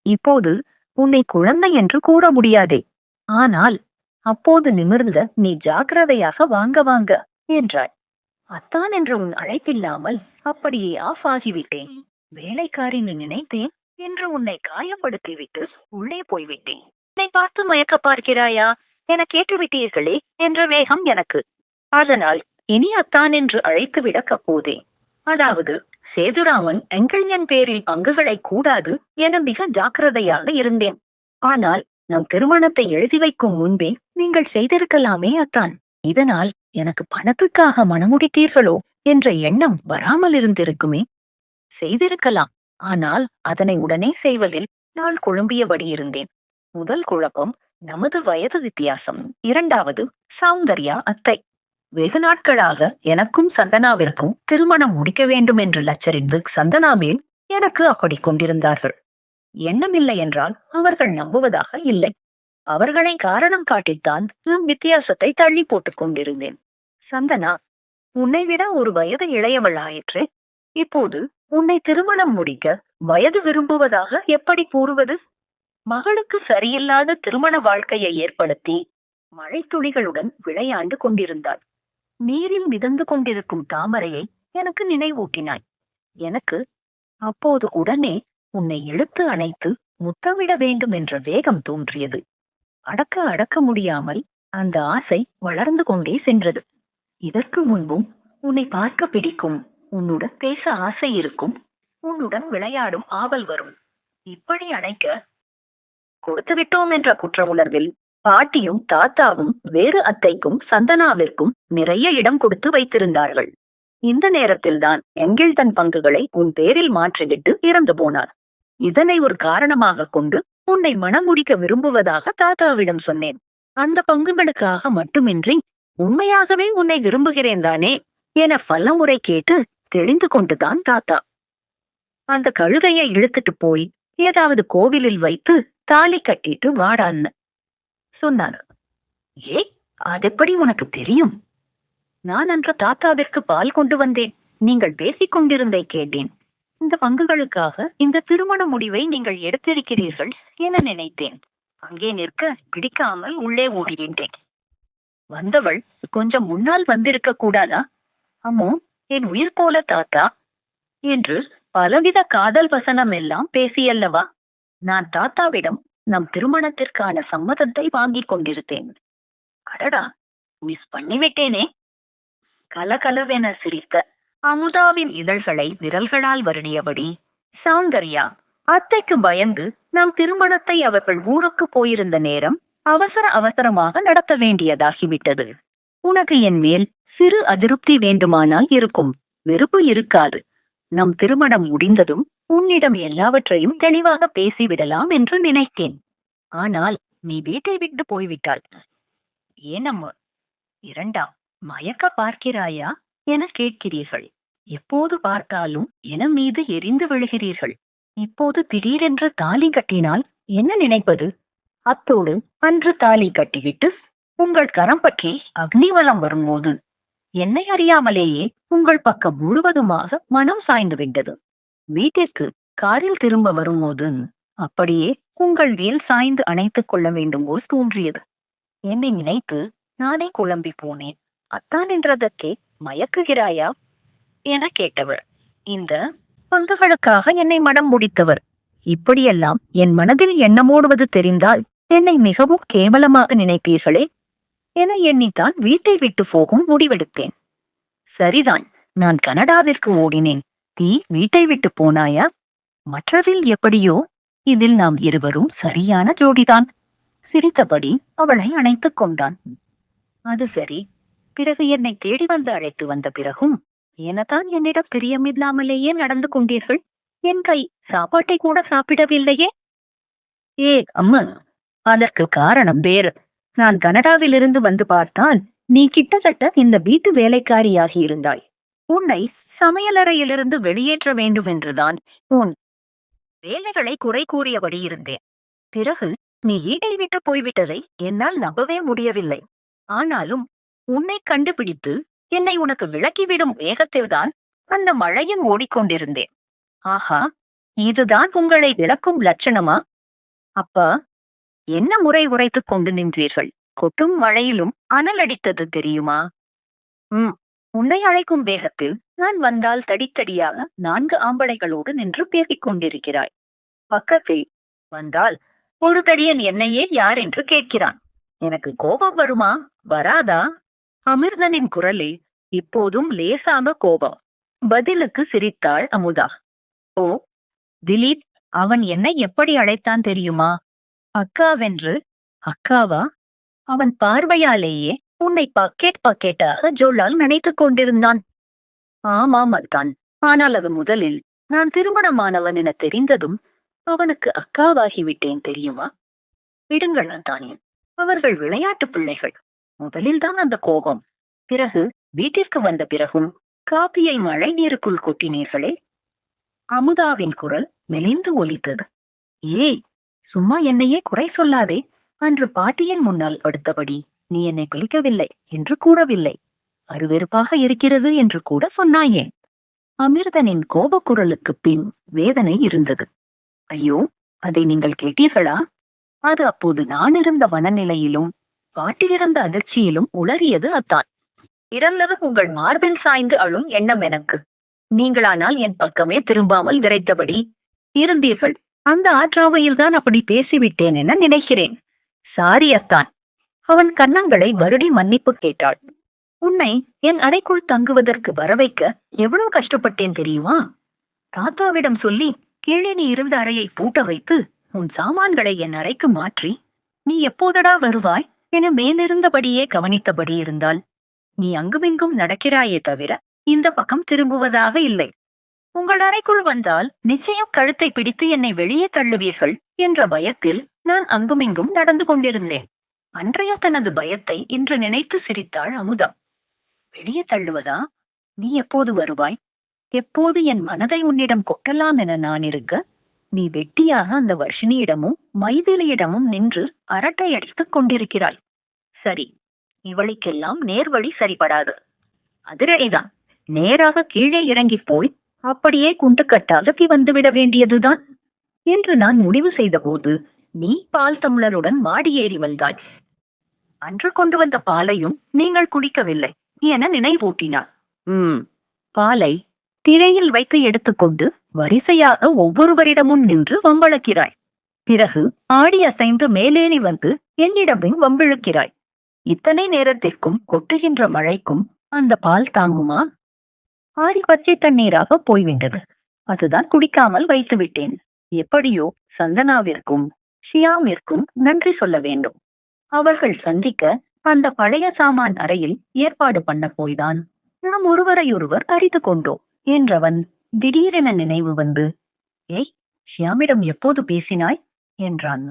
இப்போது உன்னை குழந்தை என்று கூற முடியாதே. ஆனால் அப்போது நிமிர்ந்த நீ ஜாக்கிரதையாக வாங்க வாங்க என்றாய். அத்தான் என்று உன் அழைப்பில்லாமல் அப்படியே ஆஃப் ஆகிவிட்டேன். வேலைக்காரின்னு நினைத்தேன் என்று உன்னை காயப்படுத்திவிட்டு உள்ளே போய்விட்டேன். என்னை பார்த்து மயக்க பார்க்கிறாயா என கேட்டுவிட்டீர்களே என்ற வேகம் எனக்கு. அதனால் இனி அத்தான் என்று அழைத்து விடக் போதே. அதாவது சேதுராமன் என் பேரில் பங்குகளை கூடாது என மிக ஜாக்கிரதையாக இருந்தேன். ஆனால் நம் திருமணத்தை எழுதி வைக்கும் முன்பே நீங்கள் செய்திருக்கலாமே அத்தான். இதனால் எனக்கு பணத்துக்காக மனமுடித்தீர்களோ என்ற எண்ணம் வராமல் இருந்திருக்குமே. செய்திருக்கலாம். ஆனால் அதனை உடனே செய்வதில் நான் குழம்பியபடி இருந்தேன். முதல் குழப்பம் நமது வயது வித்தியாசம். 2வது சௌந்தர்யா அத்தை. வெகு நாட்களாக எனக்கும் சந்தனாவிற்கும் திருமணம் முடிக்க வேண்டும் என்று லச்சரித்து சந்தனாமேல் எனக்கு அப்படி கொண்டிருந்தார்கள். எண்ணமில்லை என்றால் அவர்கள் நம்புவதாக இல்லை. அவர்களை காரணம் காட்டித்தான் நான் வித்தியாசத்தை தள்ளி போட்டுக் கொண்டிருந்தேன். சந்தனா, உன்னை விட ஒரு வயது இளையவள் ஆயிற்று. இப்போது உன்னை திருமணம் முடிக்க வயது விரும்புவதாக எப்படி கூறுவது? மகளுக்கு சரியில்லாத திருமண வாழ்க்கையை ஏற்படுத்தி மழைத்துளிகளுடன் விளையாண்டு கொண்டிருந்தாள். நீரில் மிதந்து கொண்டிருக்கும் தாமரையை எனக்கு நினைவூட்டினாய். எனக்கு அப்போது உடனே உன்னை இழுத்து அணைத்து முத்தமிட வேண்டும் என்ற வேகம் தோன்றியது. அடக்க அடக்க முடியாமல் அந்த ஆசை வளர்ந்து கொண்டே சென்றது. இதற்கு முன்பும் உன்னை பார்க்க பிடிக்கும், உன்னுடன் பேச ஆசை இருக்கும், உன்னுடன் விளையாடும் ஆவல் வரும். இப்படி அணைக்க கொடுத்து விட்டோம் என்ற குற்ற உணர்வில் பாட்டியும் தாத்தாவும் வேறு அத்தைக்கும் சந்தனாவிற்கும் நிறைய இடம் கொடுத்து வைத்திருந்தார்கள். இந்த நேரத்தில் தான் எங்கில் தன் பங்குகளை உன் பேரில் மாற்றிவிட்டு இறந்து போனார். இதனை ஒரு காரணமாக கொண்டு உன்னை மணமுடிக்க விரும்புவதாக தாத்தாவிடம் சொன்னேன். அந்த பங்குகளுக்காக மட்டுமின்றி உண்மையாகவே உன்னை விரும்புகிறேன் தானே என பல முறை கேட்டு தெரிந்து கொண்டுதான் தாத்தா அந்த கழுதையை இழுத்துட்டு போய் ஏதாவது கோவிலில் வைத்து தாலி கட்டிட்டு வாடான்னு சொன்னார். ஏ, அதெப்படி உனக்கு தெரியும்? நான் அன்று தாத்தாவிற்கு பால் கொண்டு வந்தேன். நீங்கள் பேசிக் கொண்டிருந்ததை கேட்டேன். இந்த பங்குகளுக்காக இந்த திருமண முடிவை நீங்கள் எடுத்திருக்கிறீர்கள் என நினைத்தேன். அங்கே நிற்க பிடிக்காமல் உள்ளே ஓடிவிட்டேன். வந்தவள் கொஞ்சம் முன்னால் வந்திருக்க கூடாதா? அம்மோ, என் உயிர் போல தாத்தா என்று பலவித காதல் வசனம் எல்லாம் பேசியல்லவா நான் தாத்தாவிடம் நம் திருமணத்திற்கான சம்மதத்தை வாங்கிக் கொண்டிருந்தேன். அடடா, மிஸ் பண்ணிவிட்டேனே. கலகலவென சிரித்த அமுதாவின் இதழ்களை விரல்களால் வருடியபடி சௌந்தர்யா அத்தைக்கு பயந்து நம் திருமணத்தை அவர்கள் ஊருக்கு போயிருந்த நேரம் அவசர அவசரமாக நடத்த வேண்டியதாகிவிட்டது. உனக்கு என் மேல் சிறு அதிருப்தி வேண்டுமானால் இருக்கும், வெறுப்பு இருக்காது. நம் திருமணம் முடிந்ததும் உன்னிடம் எல்லாவற்றையும் தெளிவாக பேசிவிடலாம் என்று நினைத்தேன். ஆனால் நீ வீட்டை விட்டு போய்விட்டாள். ஏனம்மா? இரண்டாம் மயக்க பார்க்கிறாயா என கேட்கிறீர்கள். எப்போது பார்த்தாலும் என மீது எரிந்து விழுகிறீர்கள். இப்போது திடீரென்று தாலி கட்டினால் என்ன நினைப்பது? அத்தோடு அன்று தாலி கட்டிவிட்டு உங்கள் கரம் பற்றி அக்னிவலம் வரும்போது என்னை அறியாமலேயே உங்கள் பக்கம் முழுவதுமாக மனம் சாய்ந்து விட்டது. வீட்டிற்கு காரில் திரும்ப வரும்போது அப்படியே உங்கள் மேல் சாய்ந்து அணைத்துக் கொள்ள வேண்டும் போல் தோன்றியது. என்னை நினைத்து நானே குழம்பி போனேன். அத்தான் என்றதற்கே மயக்குகிறாயா என கேட்டவர் இந்த பங்குகளுக்காக என்னை மனம் முடித்தவர். இப்படியெல்லாம் என் மனதில் எண்ணமோடுவது தெரிந்தால் என்னை மிகவும் கேவலமாக நினைப்பீர்களே என எண்ணித்தான் வீட்டை விட்டு போகும் முடிவெடுத்தேன். சரிதான், நான் கனடாவிற்கு ஓடினேன். நீ வீட்டை விட்டு போனாயா? மற்றதில் எப்படியோ இதில் நாம் இருவரும் சரியான ஜோடிதான். சிரித்தபடி அவளை அணைத்துக் கொண்டான். அது சரி, பிறகு என்னை தேடி வந்து அழைத்து வந்த பிறகும் எனதான் என்னிடம் பிரியமில்லாமலேயே நடந்து கொண்டீர்கள். என் கை சாப்பாட்டை கூட சாப்பிடவில்லையே. ஏ அம்மா, அதற்கு காரணம் வேறு. நான் கனடாவிலிருந்து வந்து பார்த்தால் நீ கிட்டத்தட்ட இந்த வீட்டு வேலைக்காரியாகி இருந்தாய். உன்னை சமையலறையிலிருந்து வெளியேற்ற வேண்டும் என்றுதான் உன் வேலைகளை குறை கூறியபடி இருந்தேன். பிறகு நீ வீட்டை விட்டு போய்விட்டதை என்னால் நம்பவே முடியவில்லை. ஆனாலும் உன்னை கண்டுபிடித்து என்னை உனக்கு விலக்கிவிடும் வேகத்தில்தான் அந்த மழையும் ஓடிக்கொண்டிருந்தேன். ஆஹா, இதுதான் உங்களை விளக்கும் லட்சணமா? அப்பா, என்ன முறை உரைத்துக் கொண்டு நின்றீர்கள்? கொட்டும் மழையிலும் அனல் அடித்தது தெரியுமா? உன்னை அழைக்கும் வேகத்தில் நான் வந்தால் தடித்தடியாக 4 ஆம்பளைகளோடு நின்று பேசிக் கொண்டிருக்கிறாய். பக்கத்தில் வந்தால் ஒரு தடியன் என்னையே யார் என்று கேட்கிறான். எனக்கு கோபம் வருமா? வராதா? அமிர்தனின் குரலில் இப்போதும் லேசாக கோபம். பதிலுக்கு சிரித்தாள் அமுதா. ஓ திலீப், அவன் என்னை எப்படி அழைத்தான் தெரியுமா? அக்காவென்று. அக்காவா? அவன் பார்வையாலேயே உன்னை பக்கெட்டாக ஜோலால் நினைத்துக் கொண்டிருந்தான். ஆமாம் அத்தான். ஆனால் அது முதலில் நான் திருமணமானவன் என தெரிந்ததும் அவனுக்கு அக்காவாகிவிட்டேன் தெரியுமா? விடுங்கள் அத்தானே, அவர்கள் விளையாட்டு பிள்ளைகள். முதலில் தான் அந்த கோபம். பிறகு வீட்டிற்கு வந்த பிறகும் காப்பியை மழை நீருக்குள் கொட்டினீர்களே. அமுதாவின் குரல் மெலிந்து ஒலித்தது. ஏய், சும்மா என்னையே குறை சொல்லாதே. அன்று பாட்டியின் முன்னால் படுத்தபடி நீ என்னை பிடிக்கவில்லை என்று கூறவில்லை. அருவெறுப்பாக இருக்கிறது என்று கூட சொன்னாயே. அமிர்தனின் கோபக்குரலுக்கு பின் வேதனை இருந்தது. ஐயோ, அதை நீங்கள் கேட்டீர்களா? அது அப்போது நான் இருந்த மனநிலையிலும் பாட்டியிருந்த அதிர்ச்சியிலும் உளறியது அத்தான். இறந்தவர் உங்கள் மார்பில் சாய்ந்து அழும் எண்ணம் எனக்கு. நீங்களானால் என் பக்கமே திரும்பாமல் விரைத்தபடி இருந்தீர்கள். அந்த ஆற்றாவையில் தான் அப்படி பேசிவிட்டேன் என நினைக்கிறேன். சாரி அத்தான். அவன் கன்னங்களை வருடி மன்னிப்பு கேட்டாள். உன்னை என் அறைக்குள் தங்குவதற்கு வரவைக்க எவ்வளவு கஷ்டப்பட்டேன் தெரியுமா? தாத்தாவிடம் சொல்லி கீழே நீ இருந்த அறையை பூட்ட வைத்து உன் சாமான்களை என் அறைக்கு மாற்றி நீ எப்போதடா வருவாய் என மேலிருந்தபடியே கவனித்தபடி இருந்தால் நீ அங்குமிங்கும் நடக்கிறாயே தவிர இந்த பக்கம் திரும்புவதாக இல்லை. உங்கள் அறைக்குள் வந்தால் நிச்சயம் கழுத்தை பிடித்து என்னை வெளியே தள்ளுவீர்கள் என்ற பயத்தில் நான் அங்குமிங்கும் நடந்து கொண்டிருந்தேன். அன்றைய தனது பயத்தை இன்று நினைத்து சிரித்தாள் அமுதா. வெளியே தள்ளுவதா? நீ எப்போது வருவாய்? எப்போது என் மனதை உன்னிடம் கொட்டலாம் என நான் இருக்க, நீ வெட்டியாக அந்த வர்ஷினியிடமும் மைதிலியிடமும் நின்று அரட்டை அடித்துக் கொண்டிருக்கிறாய். சரி, இவளுக்கெல்லாம் நேர்வழி சரிபடாது. அதிரடிதான். நேராக கீழே இறங்கி போய் அப்படியே குண்டுக்கட்டாகி வந்துவிட வேண்டியதுதான் என்று நான் முடிவு செய்த போது நீ பால் தம்ளருடன் மாடி ஏறி வந்தாய். அன்று கொண்டு வந்த பாலையும் நீங்கள் குடிக்கவில்லை என நினைவூட்டினார். பாலை திரையில் வைத்து எடுத்துக்கொண்டு வரிசையாக ஒவ்வொருவரிடமும் நின்று வம்பளக்கிறாய். பிறகு ஆடி அசைந்து மேலேறி வந்து என்னிடமே வம்பிழுக்கிறாய். இத்தனை நேரத்திற்கும் கொட்டுகின்ற மழைக்கும் அந்த பால் தாங்குமா? ஆடி பச்சை தண்ணீராக போய்விட்டது. அதுதான் குடிக்காமல் வைத்து விட்டேன். எப்படியோ சந்தனாவிற்கும் ஷியாமிற்கும் நன்றி சொல்ல வேண்டும். அவர்கள் சந்திக்க அந்த பழைய சாமான் அறையில் ஏற்பாடு பண்ண போய்தான் நாம் ஒருவரையொருவர் அறிந்து கொண்டோம் என்றவன் திடீரென நினைவு வந்து, ஏய், ஷியாமிடம் எப்போது பேசினாய் என்றான்.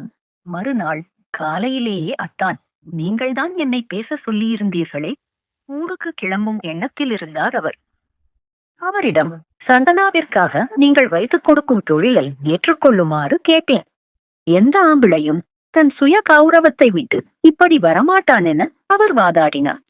மறுநாள் காலையிலேயே அத்தான், நீங்கள்தான் என்னை பேச சொல்லியிருந்தீர்களே. ஊருக்கு கிளம்பும் எண்ணத்தில் இருந்தார் அவர். அவரிடம் சந்தனாவிற்காக நீங்கள் வைத்துக் கொடுக்கும் தொழிலை ஏற்றுக்கொள்ளுமாறு கேட்டேன். எந்த ஆம்பிளையும் தன் சுய கௌரவத்தை விட்டு இப்படி வரமாட்டான் என அவர் வாதாடினார்.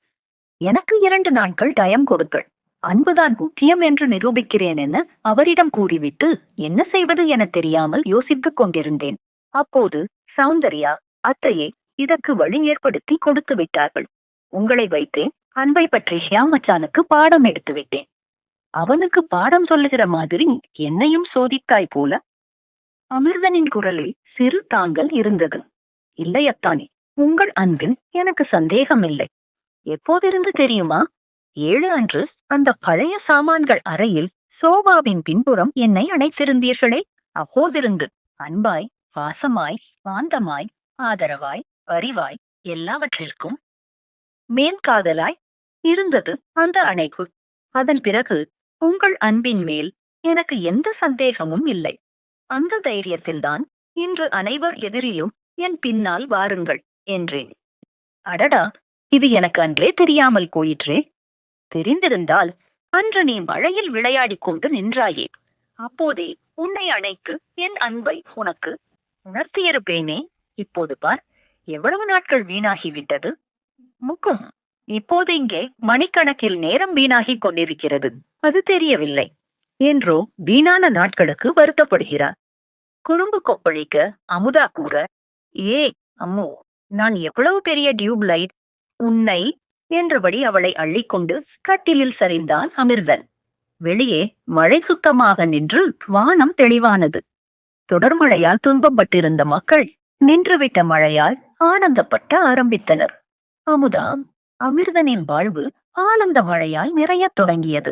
எனக்கு 2 நாட்கள் டயம் கொடுங்கள், அன்புதான் முக்கியம் என்று நிரூபிக்கிறேன் என அவரிடம் கூறிவிட்டு என்ன செய்வது என தெரியாமல் யோசித்துக் கொண்டிருந்தேன். அப்போது சௌந்தர்யா, அத்தையே இதற்கு வழி ஏற்படுத்தி கொடுத்து விட்டார்கள். உங்களை வைத்தேன் அன்பை பற்றி ஷியாமச்சானுக்கு பாடம் எடுத்து விட்டேன். அவனுக்கு பாடம் சொல்லுகிற மாதிரி என்னையும் சோதித்தாய் போல. அமிர்தனின் குரலில் சிறு தாங்கல் இருந்தது. இல்லையத்தானே, உங்கள் அன்பில் எனக்கு சந்தேகம் இல்லை. எப்போதிருந்து தெரியுமா? 7 அன்று அந்த பழைய சாமான்கள் அறையில் சோபாவின் பின்புறம் என்னை அணைத்திருந்தீர்களே, அப்போதிருந்து அன்பாய், பாசமாய், பாந்தமாய், ஆதரவாய், அறிவாய், எல்லாவற்றிற்கும் மேல்காதலாய் இருந்தது அந்த அணைப்பு. அதன் பிறகு உங்கள் அன்பின் மேல் எனக்கு எந்த சந்தேகமும் இல்லை. அந்த தைரியத்தில்தான் இன்று அனைவர் எதிரிலும் என் பின்னால் வாருங்கள் என்றேன். அடடா, இது எனக்கு அன்றே தெரியாமல் போயிற்றே. தெரிந்திருந்தால் அன்று நீ மழையில் விளையாடிக் கொண்டு நின்றாயே, அப்போதே உன்னை அணைக்கு என் அன்பை உனக்கு உணர்த்தியிருப்பேனே. இப்போது பார், எவ்வளவு நாட்கள் வீணாகிவிட்டது. முக்கும் இப்போது இங்கே மணிக்கணக்கில் நேரம் வீணாகிக் கொண்டிருக்கிறது, அது தெரியவில்லை என்றோ வீணான நாட்களுக்கு வருத்தப்படுகிறார். குறும்பு கொப்பளிக்க அமுதா கூற, ஏ அம்மு, நான் எவ்வளவு பெரிய டியூப் லைட் உன்னை என்றபடி அவளை அள்ளிக்கொண்டு கட்டிலில் சரிந்தான் அமிர்தன். வெளியே மழை சுத்தமாக நின்று வானம் தெளிவானது. தொடர் மழையால் துன்பப்பட்டிருந்த மக்கள் நின்றுவிட்ட மழையால் ஆனந்தப்பட்ட ஆரம்பித்தனர். அமுதா, அமிர்தனின் வாழ்வு ஆனந்த மழையால் நிறையத் தொடங்கியது.